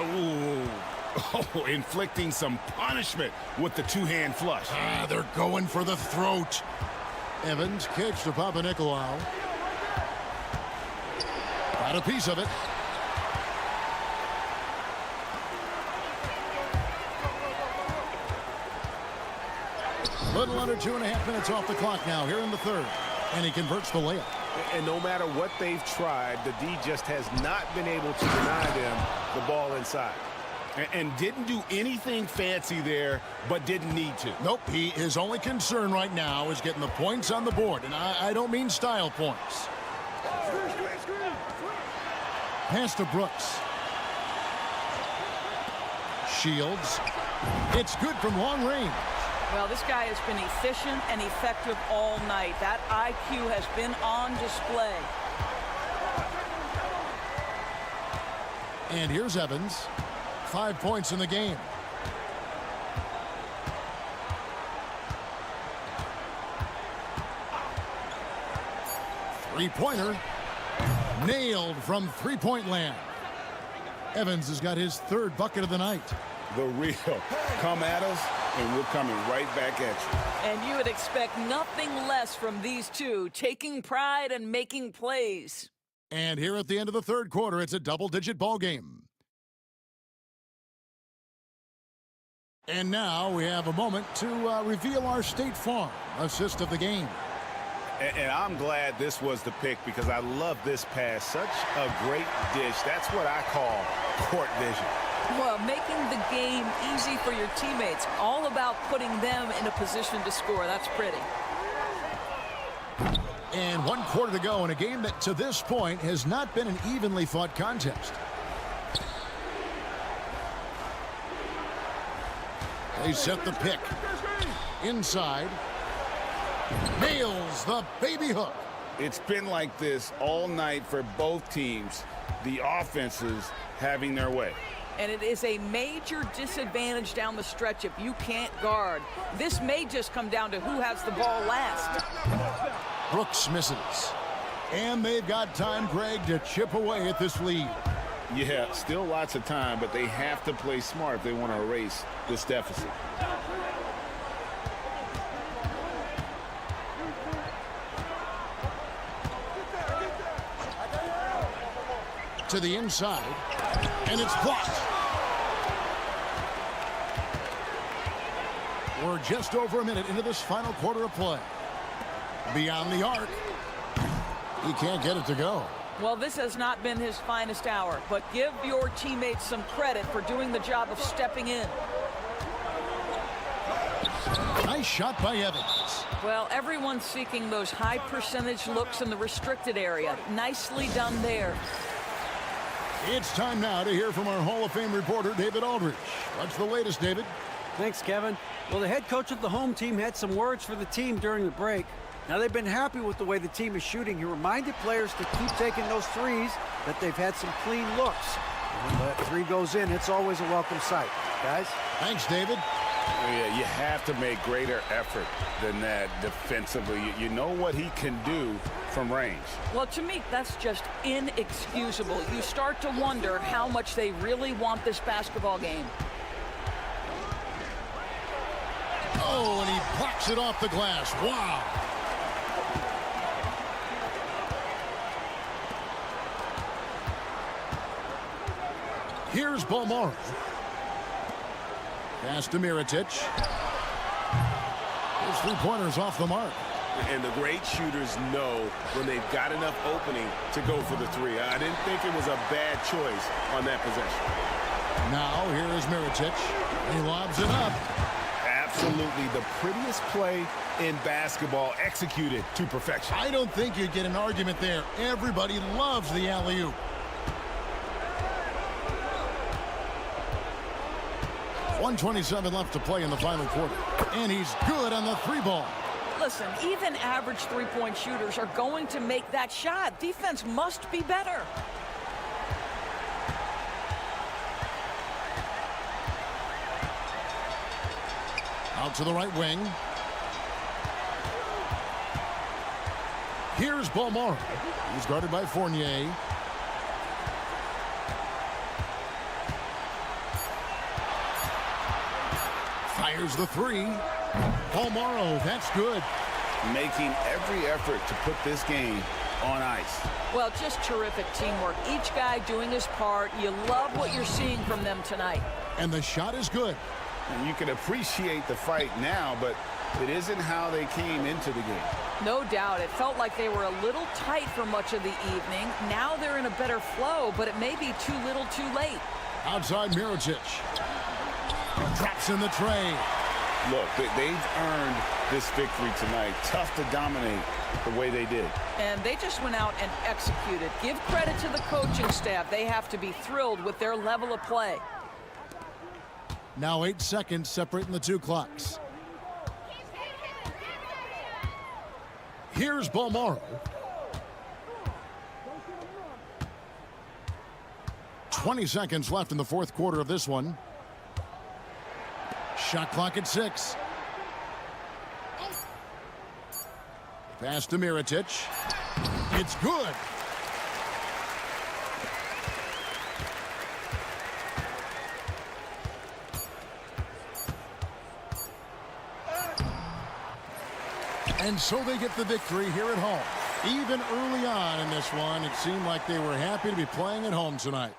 Oh, inflicting some punishment with the 2-hand flush. They're going for the throat. Evans kicks to Panathinaikos. Got a piece of it. Little under 2.5 minutes off the clock now here in the third. And he converts the layup. And no matter what they've tried, the D just has not been able to deny them the ball inside. And didn't do anything fancy there, but didn't need to. Nope, his only concern right now is getting the points on the board. And I don't mean style points. Pass to Brooks. Shields. It's good from long range. Well, this guy has been efficient and effective all night. That IQ has been on display. And here's Evans. 5 points in the game. Three-pointer. Nailed from three-point land. Evans has got his third bucket of the night. The real. Come at us, and we're coming right back at you. And you would expect nothing less from these two, taking pride and making plays. And here at the end of the third quarter, it's a double-digit ball game. And now we have a moment to reveal our State Farm assist of the game. And I'm glad this was the pick because I love this pass. Such a great dish. That's what I call court vision. Well, making the game easy for your teammates. All about putting them in a position to score. That's pretty. And 1 quarter to go in a game that to this point has not been an evenly fought contest. They set the pick. Inside. Nails the baby hook. It's been like this all night for both teams. The offenses having their way. And it is a major disadvantage down the stretch if you can't guard. This may just come down to who has the ball last. Brooks misses. And they've got time, Greg, to chip away at this lead. Yeah, still lots of time, but they have to play smart if they want to erase this deficit. To the inside, and it's blocked. We're just over a minute into this final quarter of play. Beyond the arc. He can't get it to go. Well, this has not been his finest hour, but give your teammates some credit for doing the job of stepping in. Nice shot by Evans. Well, everyone's seeking those high percentage looks in the restricted area. Nicely done there. It's time now to hear from our Hall of Fame reporter, David Aldridge. What's the latest, David? Thanks, Kevin. Well, the head coach of the home team had some words for the team during the break. Now, they've been happy with the way the team is shooting. He reminded players to keep taking those threes, that they've had some clean looks. And when that three goes in, it's always a welcome sight. Guys? Thanks, David. Yeah, you have to make greater effort than that defensively. You know what he can do from range. Well, to me, that's just inexcusable. You start to wonder how much they really want this basketball game. Oh, and he blocks it off the glass. Wow. Here's Bolmaro. Pass to Mirotic. His three-pointer's off the mark. And the great shooters know when they've got enough opening to go for the three. I didn't think it was a bad choice on that possession. Now, here is Mirotic. He lobs it up. Absolutely the prettiest play in basketball, executed to perfection. I don't think you'd get an argument there. Everybody loves the alley-oop. .127 left to play in the final quarter. And he's good on the three ball. Listen, even average three-point shooters are going to make that shot. Defense must be better. Out to the right wing. Here's Bolmaro. He's guarded by Fournier. Fires the three. Bolmaro, that's good. Making every effort to put this game on ice. Well, just terrific teamwork. Each guy doing his part. You love what you're seeing from them tonight. And the shot is good. And you can appreciate the fight now, but it isn't how they came into the game. No doubt. It felt like they were a little tight for much of the evening. Now they're in a better flow, but it may be too little too late. Outside Mirotic. Drops in the tray. Look, they've earned this victory tonight. Tough to dominate the way they did. And they just went out and executed. Give credit to the coaching staff. They have to be thrilled with their level of play. Now 8 seconds separating the two clocks. Here's Bolmaro. 20 seconds left in the fourth quarter of this one. Shot clock at 6. Pass to Mirotic. It's good. And so they get the victory here at home. Even early on in this one, it seemed like they were happy to be playing at home tonight.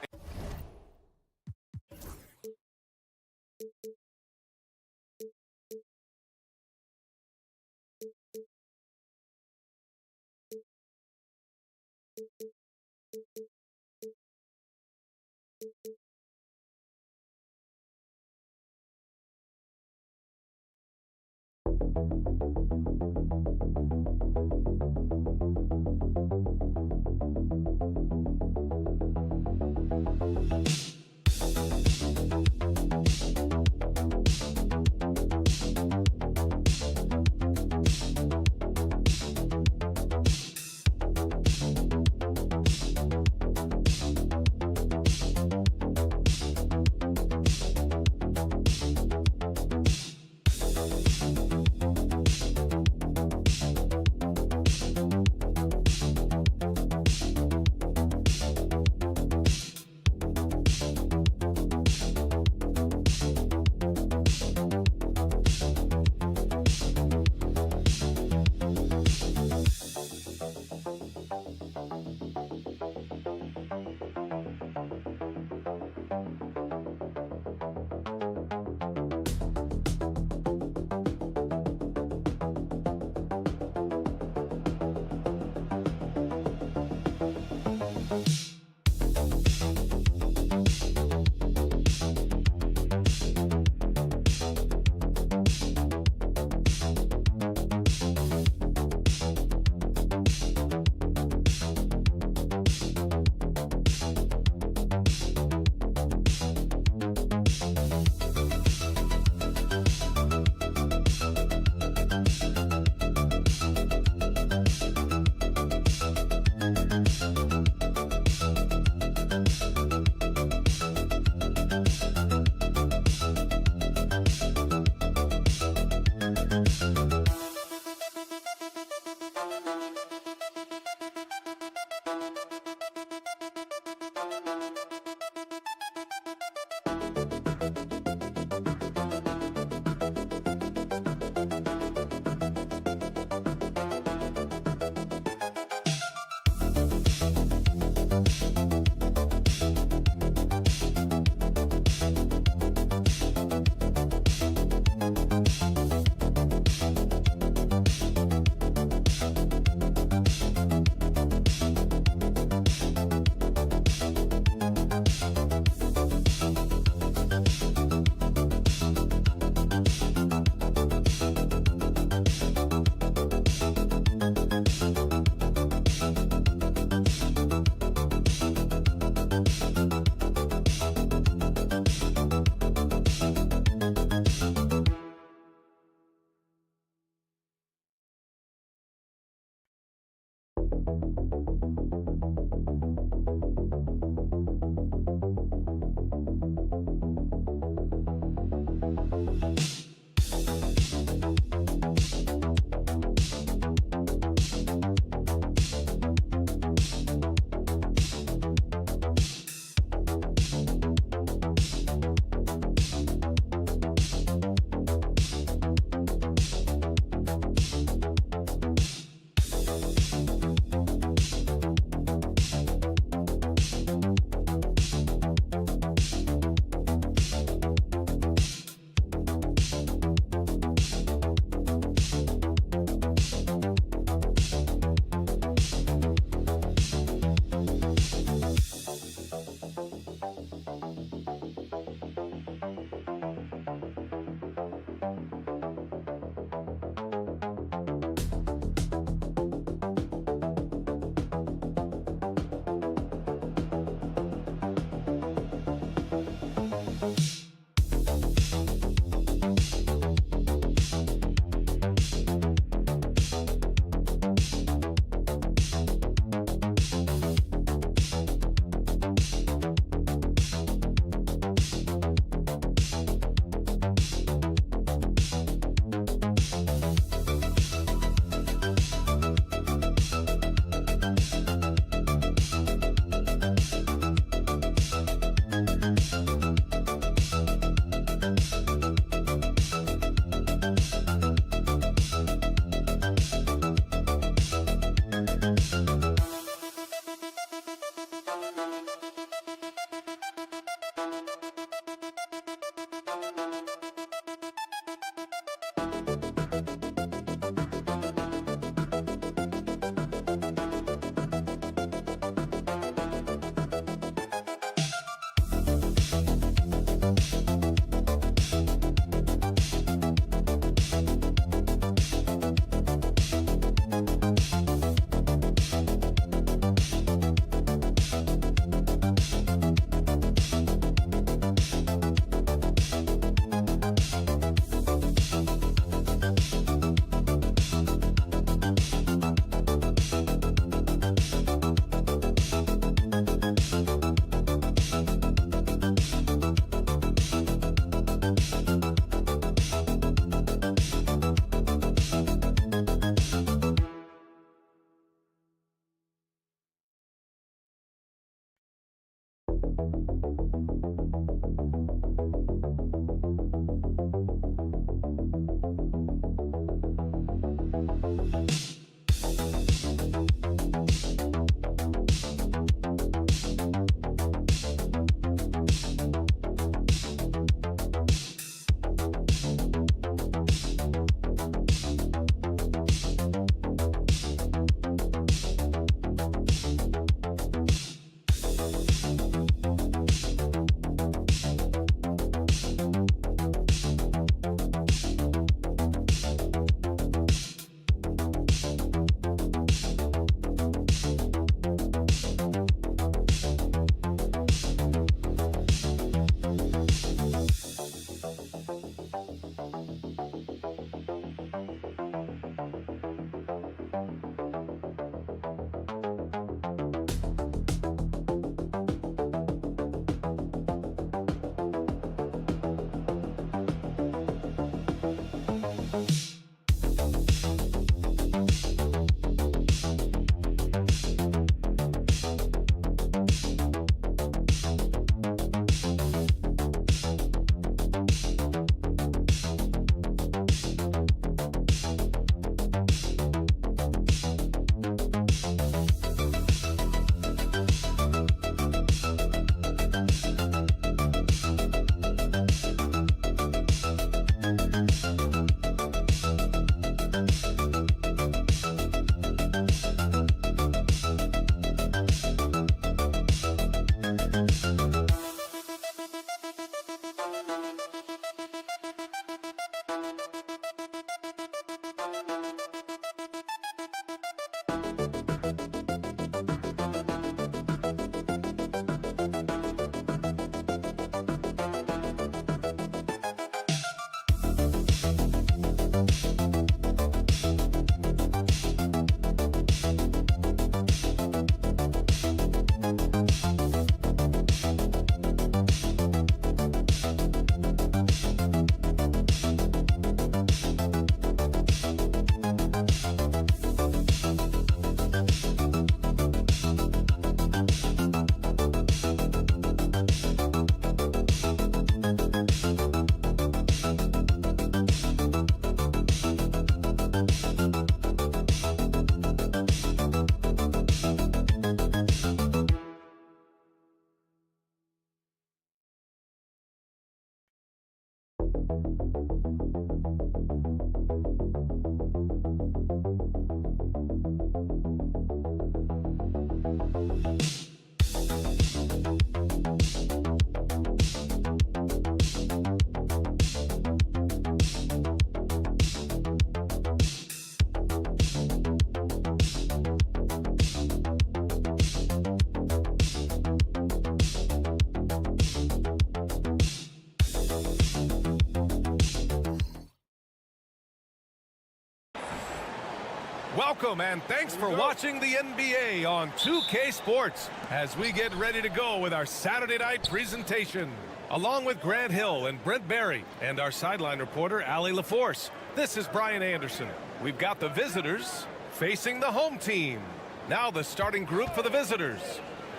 Welcome and thanks for watching the NBA on 2K Sports as we get ready to go with our Saturday night presentation. Along with Grant Hill and Brent Barry and our sideline reporter, Allie LaForce, this is Brian Anderson. We've got the visitors facing the home team. Now the starting group for the visitors.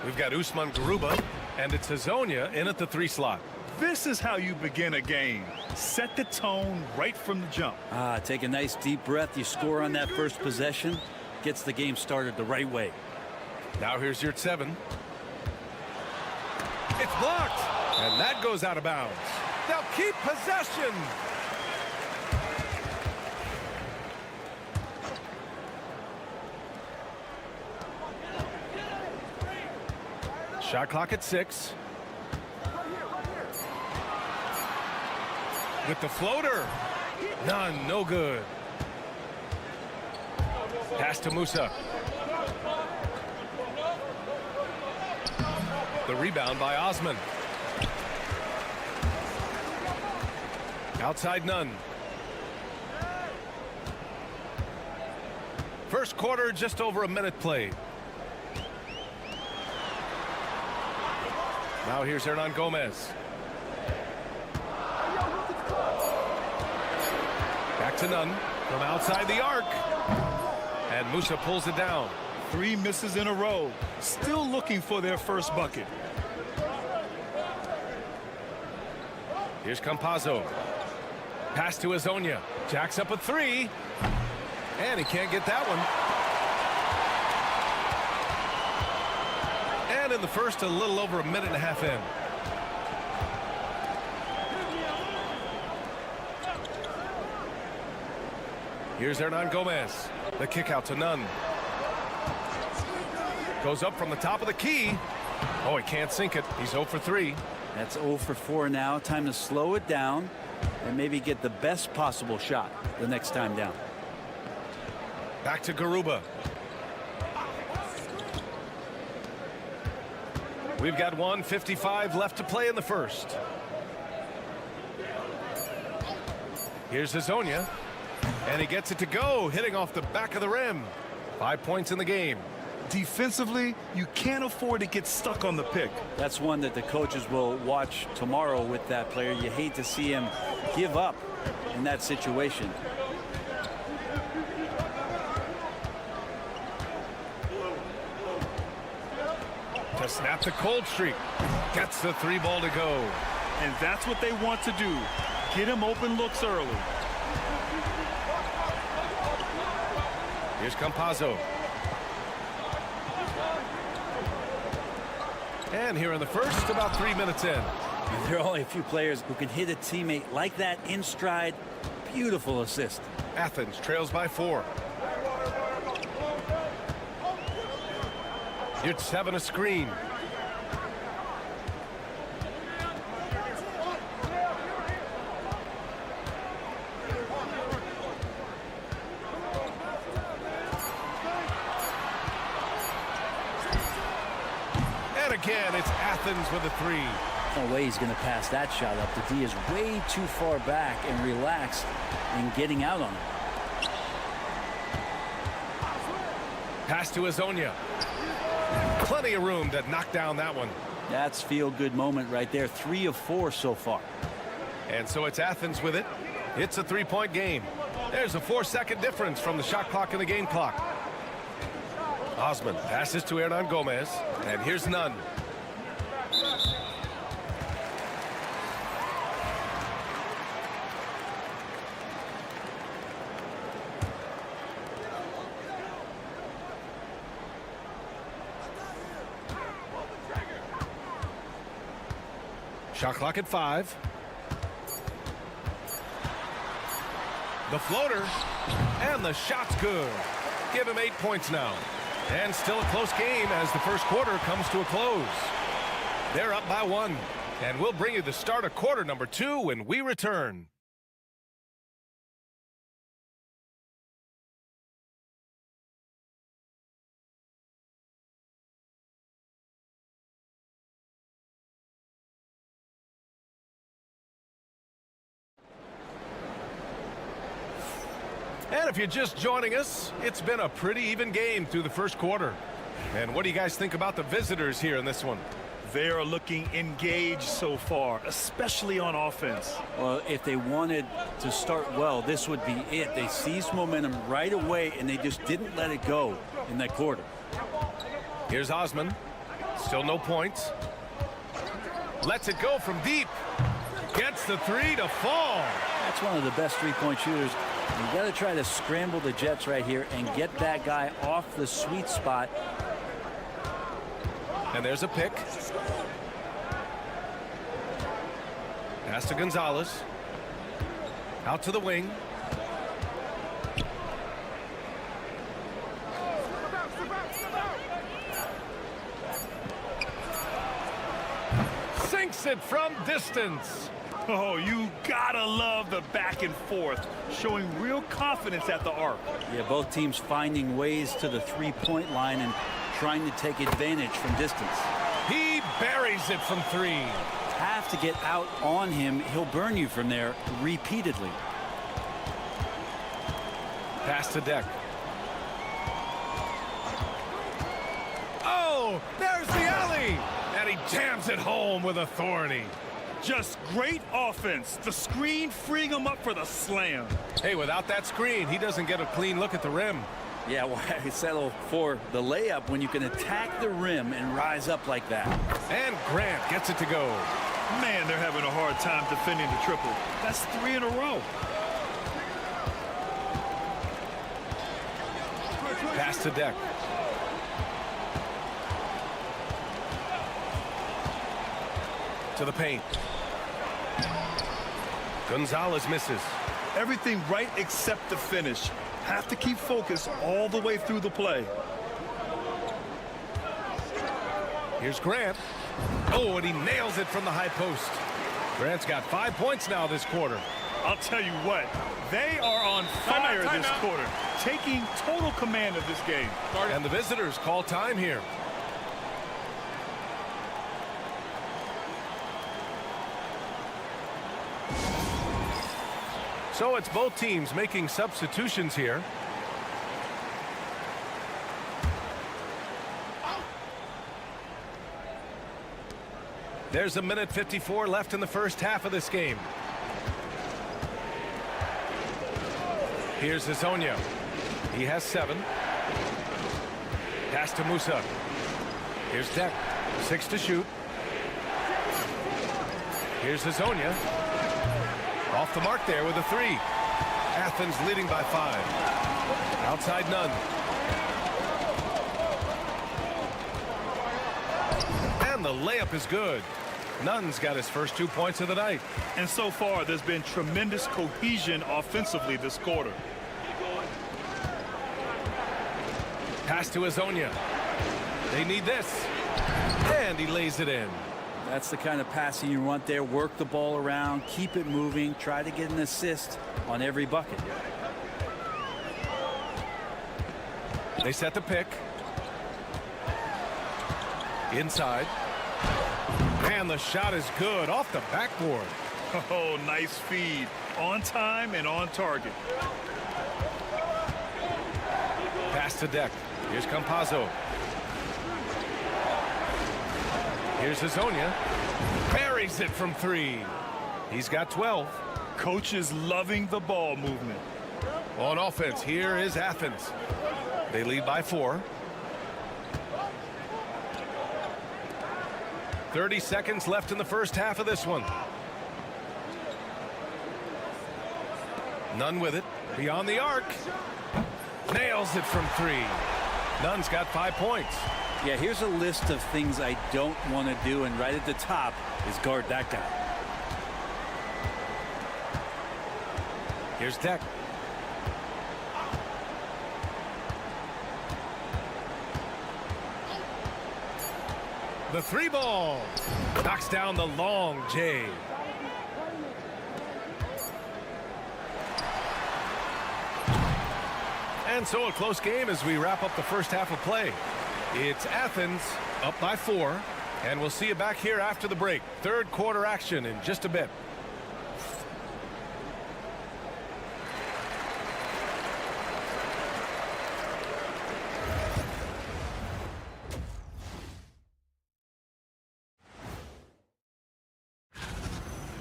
We've got Usman Garuba, and it's Hazonia in at the 3 slot. This is how you begin a game. Set the tone right from the jump. Take a nice deep breath. You score on that first possession. Gets the game started the right way. Now here's your 7. It's blocked. And that goes out of bounds. They'll keep possession. Shot clock at 6. With the floater. None, no good. Pass to Musa. The rebound by Osman. Outside none. First quarter, just over a minute played. Now here's Hernan Gomez. Back to none from outside the arc. And Musa pulls it down. 3 misses in a row. Still looking for their first bucket. Here's Campazzo. Pass to Azonia. Jacks up a three. And he can't get that one. And in the first, a little over a minute and a half in. Here's Hernan Gomez. The kick out to Nunn. Goes up from the top of the key. Oh, he can't sink it. He's 0 for 3. That's 0 for 4 now. Time to slow it down and maybe get the best possible shot the next time down. Back to Garuba. We've got 1:55 left to play in the first. Here's Azonia. And he gets it to go, hitting off the back of the rim. 5 points in the game. Defensively, you can't afford to get stuck on the pick. That's one that the coaches will watch tomorrow with that player. You hate to see him give up in that situation. To snap the cold streak. Gets the 3 ball to go. And that's what they want to do. Get him open looks early. Here's Campazzo. And here in the first, about 3 minutes in. There are only a few players who can hit a teammate like that in stride. Beautiful assist. Athens trails by 4. It's having a screen. And again, it's Athens with a 3. No way he's going to pass that shot up. The D is way too far back and relaxed in getting out on it. Pass to Azonia. Plenty of room to knock down that one. That's feel-good moment right there. 3 of 4 so far. And so it's Athens with it. It's a 3-point game. There's a 4-second difference from the shot clock and the game clock. Osman passes to Hernan Gomez. And here's Nunn. Shot clock at 5. The floater. And the shot's good. Give him 8 points now. And still a close game as the first quarter comes to a close. They're up by 1. And we'll bring you the start of quarter number 2 when we return. And if you're just joining us, it's been a pretty even game through the first quarter. And what do you guys think about the visitors here in this one? They are looking engaged so far, especially on offense. Well, if they wanted to start well, this would be it. They seized momentum right away, and they just didn't let it go in that quarter. Here's Osman. Still no points. Lets it go from deep. Gets the 3 to fall. That's one of the best three-point shooters. You got to try to scramble the Jets right here and get that guy off the sweet spot. And there's a pick. Pass to Gonzalez. Out to the wing. Sinks it from distance. Oh, you gotta love the back and forth, showing real confidence at the arc. Yeah, both teams finding ways to the three-point line and trying to take advantage from distance. He buries it from 3. Have to get out on him. He'll burn you from there repeatedly. Pass to Deck. Oh, there's the alley! And he jams it home with authority. Just great offense. The screen freeing him up for the slam. Hey, without that screen, he doesn't get a clean look at the rim. Yeah, why settle for the layup when you can attack the rim and rise up like that? And Grant gets it to go. Man, they're having a hard time defending the triple. That's 3 in a row. Pass to Deck. To the paint. Gonzalez misses. Everything right except the finish. Have to keep focused all the way through the play. Here's Grant. Oh, and he nails it from the high post. Grant's got 5 points now this quarter. I'll tell you what, they are on fire this quarter, taking total command of this game. And the visitors call time here. So it's both teams making substitutions here. There's 1:54 left in the first half of this game. Here's Hezonja. He has 7. Pass to Musa. Here's Deck. 6 to shoot. Here's Hezonja. Off the mark there with a 3. Athens leading by 5. Outside Nunn. And the layup is good. Nunn's got his first 2 points of the night. And so far, there's been tremendous cohesion offensively this quarter. Pass to Hezonja. They need this. And he lays it in. That's the kind of passing you want there. Work the ball around, keep it moving, try to get an assist on every bucket. They set the pick. Inside. And the shot is good off the backboard. Oh, nice feed. On time and on target. Pass to Deck. Here's Campazzo. Here's Hezonja. Buries it from 3. He's got 12. Coach is loving the ball movement. On offense, here is Athens. They lead by 4. 30 seconds left in the first half of this one. Nunn with it. Beyond the arc. Nails it from 3. Nunn's got 5 points. Yeah, here's a list of things I don't want to do, and right at the top is guard that guy. Here's Deck. The 3 ball. Knocks down the long J. And so a close game as we wrap up the first half of play. It's Athens up by 4, and we'll see you back here after the break. Third quarter action in just a bit.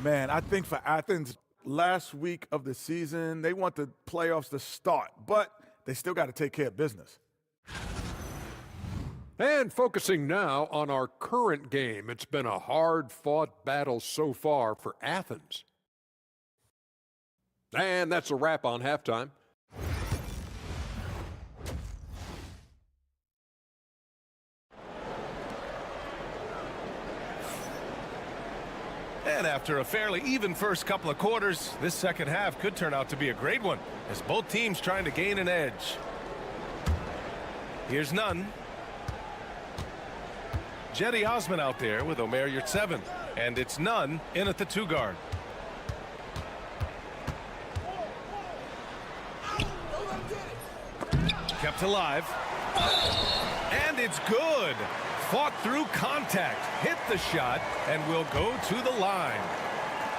Man, I think for Athens, last week of the season, they want the playoffs to start, but they still got to take care of business. And focusing now on our current game, it's been a hard-fought battle so far for Athens. And that's a wrap on halftime. And after a fairly even first couple of quarters, this second half could turn out to be a great one as both teams trying to gain an edge. Here's Nunn. Jetty Osman out there with Omer Yurtseven. And it's Nunn in at the 2 guard. Kept alive. And it's good. Fought through contact, hit the shot, and will go to the line.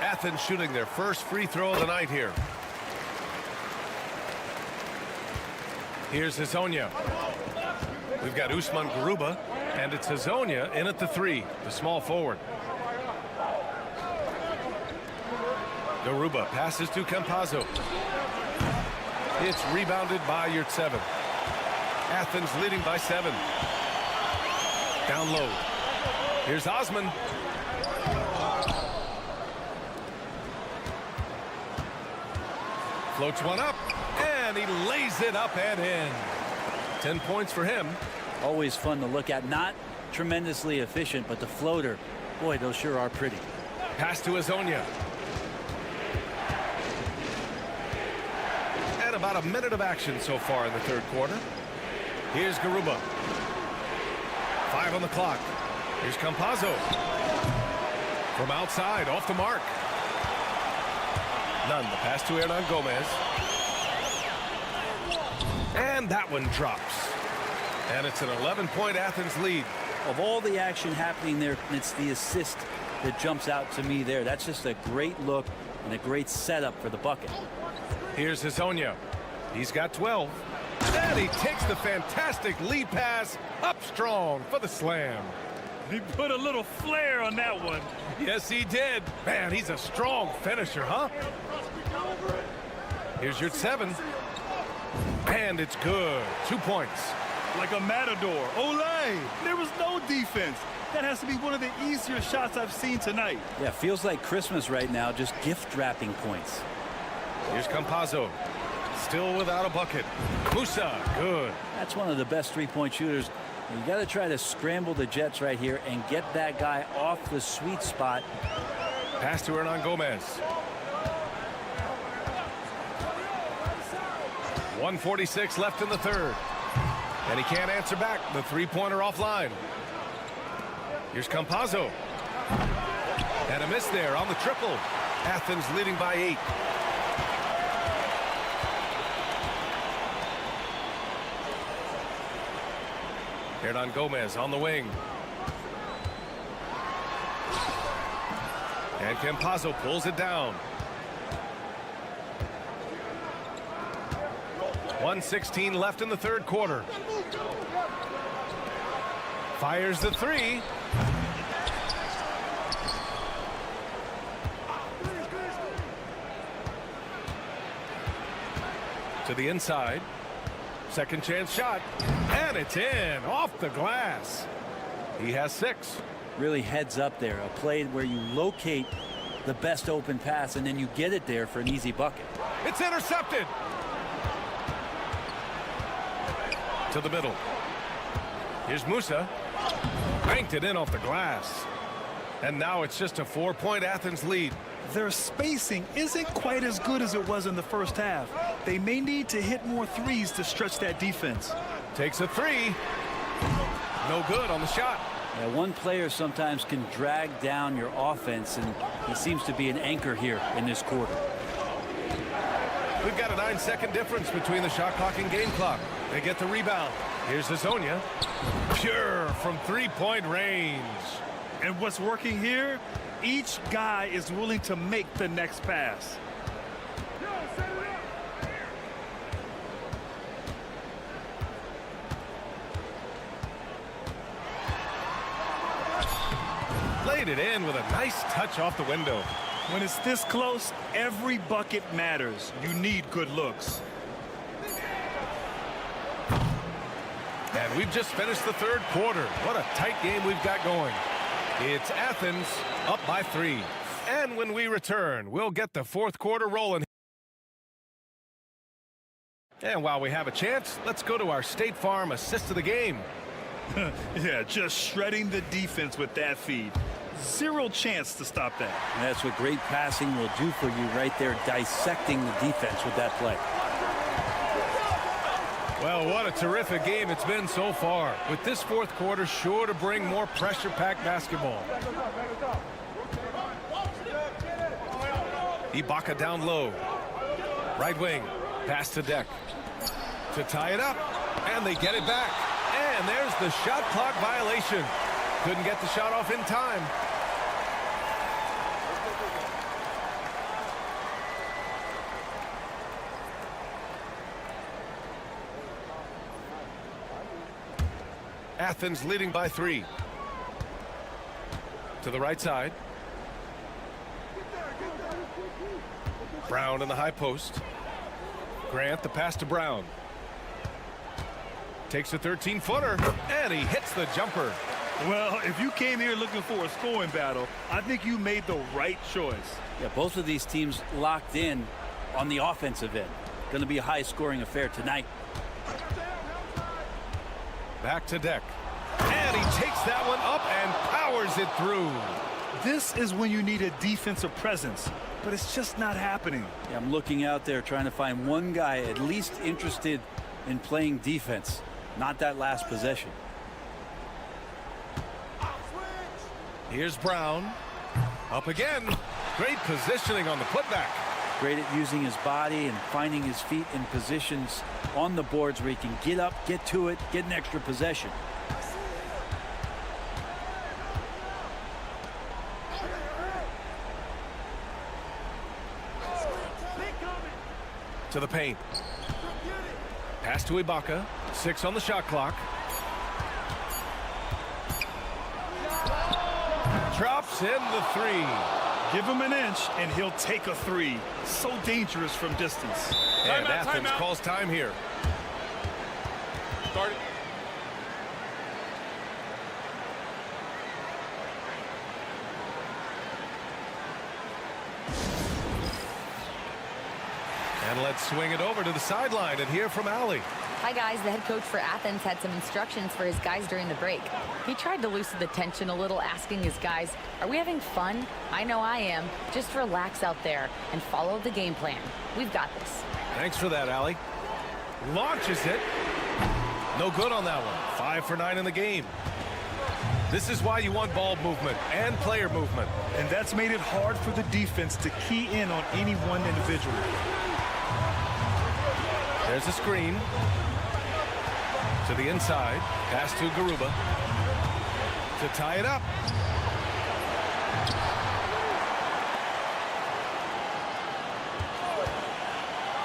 Athens shooting their first free throw of the night here. Here's Hezonja. We've got Usman Garuba, and it's Hezonja in at the 3, the small forward. Garuba passes to Campazzo. It's rebounded by Yurtseven. Athens leading by 7. Down low. Here's Osman. Floats one up, and he lays it up and in. 10 points for him. Always fun to look at. Not tremendously efficient, but the floater, boy, those sure are pretty. Pass to Hezonja. And about a minute of action so far in the third quarter. Here's Garuba. 5 on the clock. Here's Campazzo. From outside, off the mark. None. The pass to Hernan Gomez. And that one drops. And it's an 11-point Athens lead. Of all the action happening there, it's the assist that jumps out to me there. That's just a great look and a great setup for the bucket. Here's Hezonja. He's got 12. And he takes the fantastic lead pass up strong for the slam. He put a little flair on that one. Yes, he did. Man, he's a strong finisher, huh? Here's your 7. And it's good. 2 points. Like a matador. Olay! There was no defense. That has to be one of the easier shots I've seen tonight. Yeah, feels like Christmas right now, just gift wrapping points. Here's Campazzo. Still without a bucket. Musa, good. That's one of the best three-point shooters. You got to try to scramble the Jets right here and get that guy off the sweet spot. Pass to Hernan Gomez. 1:46 left in the third. And he can't answer back. The three-pointer offline. Here's Campazzo. And a miss there on the triple. Athens leading by 8. Hernan Gomez on the wing. And Campazzo pulls it down. 1:16 left in the third quarter. Fires the three. To the inside. Second chance shot. And it's in. Off the glass. He has 6. Really heads up there. A play where you locate the best open pass and then you get it there for an easy bucket. It's intercepted. To the middle. Here's Musa. Banked it in off the glass. And now it's just a 4-point Athens lead. Their spacing isn't quite as good as it was in the first half. They may need to hit more threes to stretch that defense. Takes a 3. No good on the shot. Yeah, one player sometimes can drag down your offense, and he seems to be an anchor here in this quarter. We've got a 9-second difference between the shot clock and game clock. They get the rebound. Here's Hezonja. Pure from three-point range. And what's working here? Each guy is willing to make the next pass. Laid it in with a nice touch off the window. When it's this close, every bucket matters. You need good looks. And we've just finished the third quarter. What a tight game we've got going. It's Athens up by 3. And when we return, we'll get the fourth quarter rolling. And while we have a chance, let's go to our State Farm assist of the game. Yeah, just shredding the defense with that feed. Zero chance to stop that. And that's what great passing will do for you right there, dissecting the defense with that play. Well, what a terrific game it's been so far. With this fourth quarter sure to bring more pressure-packed basketball. Ibaka down low. Right wing. Pass to Deck. To tie it up. And they get it back. And there's the shot clock violation. Couldn't get the shot off in time. Athens leading by 3. To the right side. Brown in the high post. Grant the pass to Brown. Takes a 13-footer, and he hits the jumper. Well, if you came here looking for a scoring battle, I think you made the right choice. Yeah, both of these teams locked in on the offensive end. Going to be a high-scoring affair tonight. Back to deck. And he takes that one up and powers it through. This is when you need a defensive presence, but it's just not happening. Yeah, I'm looking out there trying to find one guy at least interested in playing defense, not that last possession. Here's Brown. Up again. Great positioning on the putback. Great at using his body and finding his feet in positions on the boards where he can get up, get to it, get an extra possession. To the paint. Pass to Ibaka. 6 on the shot clock. Drops in the 3. Give him an inch, and he'll take a 3. So dangerous from distance. And Athens calls time here. Start it. And let's swing it over to the sideline and hear from Allie. Hi, guys. The head coach for Athens had some instructions for his guys during the break. He tried to loosen the tension a little, asking his guys, are we having fun? I know I am. Just relax out there and follow the game plan. We've got this. Thanks for that, Allie. Launches it. No good on that one. 5 for 9 in the game. This is why you want ball movement and player movement. And that's made it hard for the defense to key in on any one individual. There's a screen. To the inside. Pass to Garuba. To tie it up.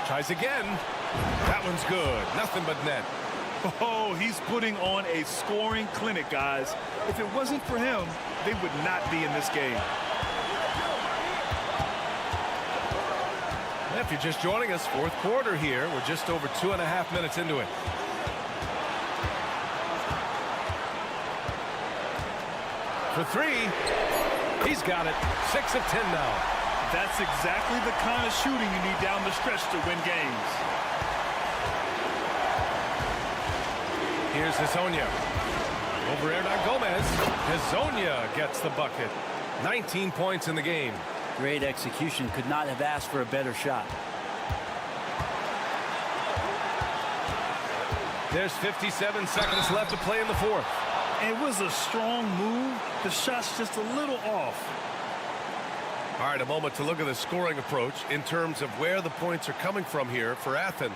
Tries again. That one's good. Nothing but net. Oh, he's putting on a scoring clinic, guys. If it wasn't for him, they would not be in this game. If you're just joining us, fourth quarter here. We're just over 2.5 minutes into it. For 3, he's got it. 6 of 10 now. That's exactly the kind of shooting you need down the stretch to win games. Here's Hezonja. Over Hernan Gomez. Hezonja gets the bucket. 19 points in the game. Great execution. Could not have asked for a better shot. There's 57 seconds left to play in the fourth. It was a strong move. The shot's just a little off. All right, a moment to look at the scoring approach in terms of where the points are coming from here for Athens.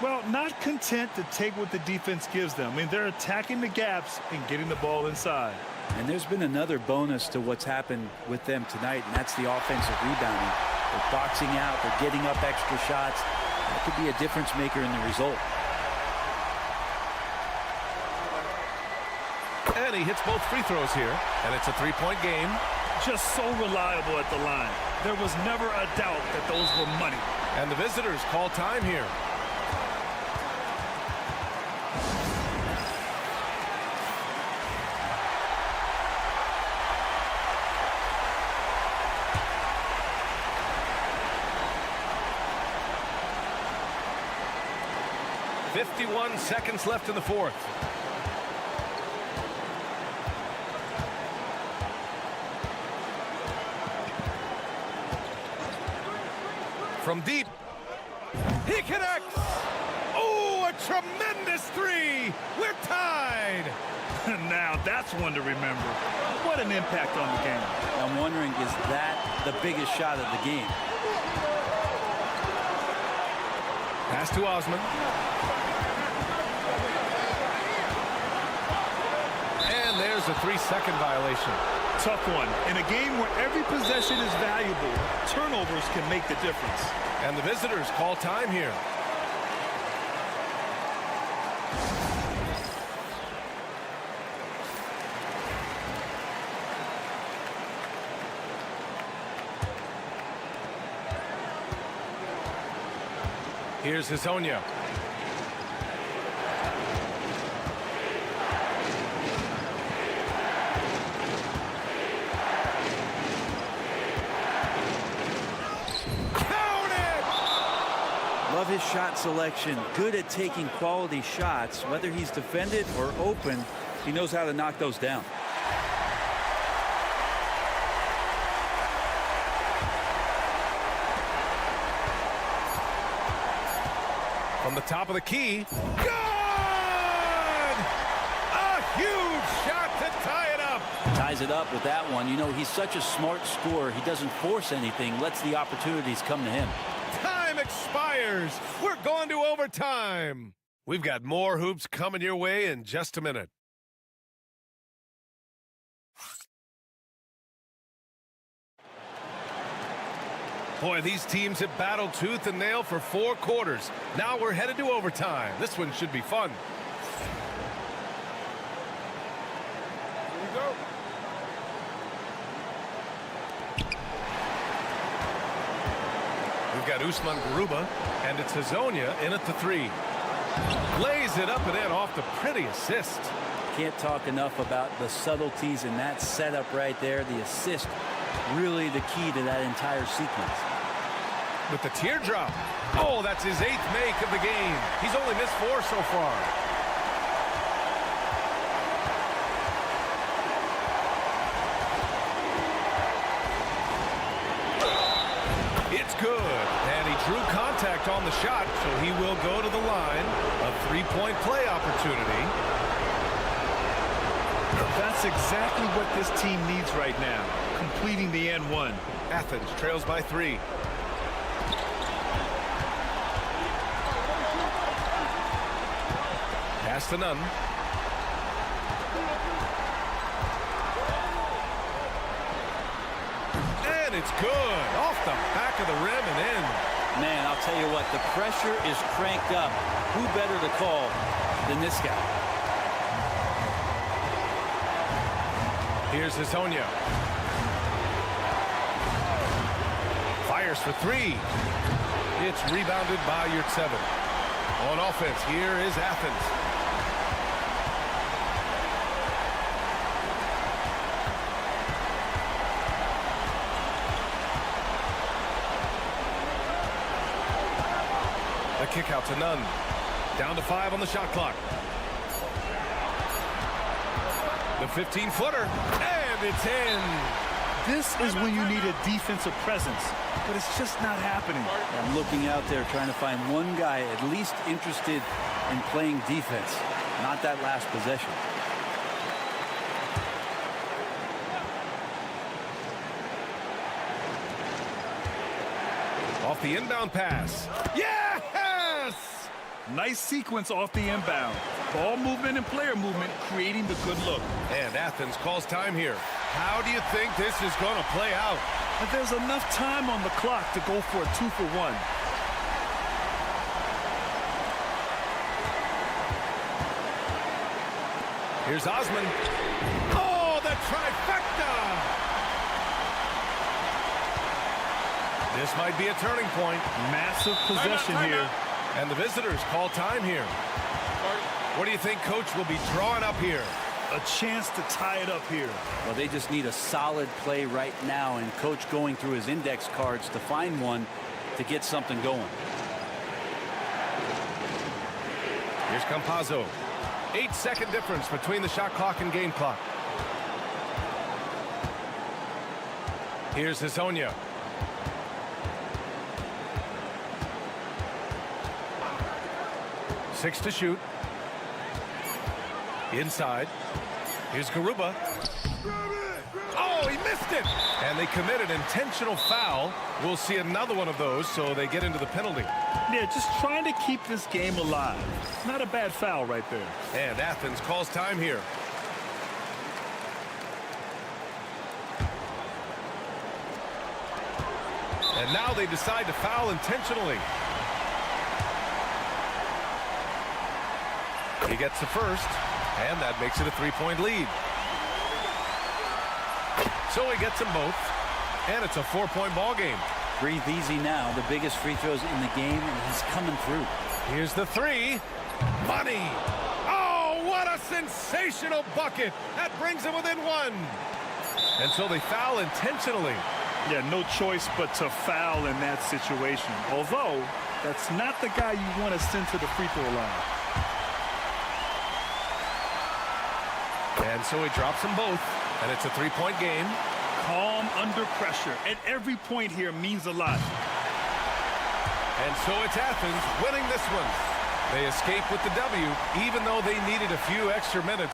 Well, not content to take what the defense gives them. I mean, they're attacking the gaps and getting the ball inside. And there's been another bonus to what's happened with them tonight, and that's the offensive rebounding. They're boxing out. They're getting up extra shots. That could be a difference maker in the result. And he hits both free throws here, and it's a 3-point game. Just so reliable at the line. There was never a doubt that those were money. And the visitors call time here. .51 seconds left in the fourth. From deep. He connects. Oh, a tremendous 3. We're tied. Now that's one to remember. What an impact on the game. I'm wondering, is that the biggest shot of the game? Pass to Osman. And there's a 3-second violation. Tough one. In a game where every possession is valuable, turnovers can make the difference. And the visitors call time here. Here's Hezonja. his shot selection, good at taking quality shots. Whether he's defended or open, he knows how to knock those down. From the top of the key. Good! A huge shot to tie it up. Ties it up with that one. You know, he's such a smart scorer. He doesn't force anything, lets the opportunities come to him. Time expires. We're going to overtime. We've got more hoops coming your way in just a minute. Boy, these teams have battled tooth and nail for 4 quarters. Now we're headed to overtime. This one should be fun. Here we go. We've got Usman Garuba, and it's Hazonia in at the 3. Lays it up and in off the pretty assist. Can't talk enough about the subtleties in that setup right there. The assist, really the key to that entire sequence. With the teardrop. Oh, that's his 8th make of the game. He's only missed 4 so far. It's good. And he drew contact on the shot, so he will go to the line. A 3-point play opportunity. That's exactly what this team needs right now, completing the N1. Athens trails by 3. Pass to none. And it's good. Off the back of the rim and in. Man, I'll tell you what, the pressure is cranked up. Who better to call than this guy? Here's Hazonia. Fires for 3. It's rebounded by Yurtseven. On offense, here is Athens. The kick out to none. Down to 5 on the shot clock. The 15-footer, and it's in. This is when you need a defensive presence, but it's just not happening. I'm looking out there trying to find one guy at least interested in playing defense, not that last possession. Off the inbound pass. Yes! Nice sequence off the inbound. Ball movement and player movement creating the good look. And Athens calls time here. How do you think this is going to play out? But there's enough time on the clock to go for a 2-for-1. Here's Osman. Oh, the trifecta! This might be a turning point. Massive possession here. And the visitors call time here. What do you think Coach will be drawing up here? A chance to tie it up here. Well, they just need a solid play right now, and Coach going through his index cards to find one to get something going. Here's Campazzo. 8-second difference between the shot clock and game clock. Here's Hazonia. Six to shoot. Inside. Here's Garuba. Oh, he missed it! And they committed intentional foul. We'll see another one of those, so they get into the penalty. Yeah, just trying to keep this game alive. Not a bad foul right there. And Athens calls time here. And now they decide to foul intentionally. He gets the first, and that makes it a 3-point lead. So he gets them both, and it's a 4-point ball game. Breathe easy now. The biggest free throws in the game, and he's coming through. Here's the 3. Money. Oh, what a sensational bucket. That brings them within 1. And so they foul intentionally. Yeah, no choice but to foul in that situation. Although, That's not the guy you want to send to the free throw line. And so he drops them both, and it's a three-point game. Calm under pressure, and every point here means a lot. And so it's Athens winning this one. They escape with the W, even though they needed a few extra minutes.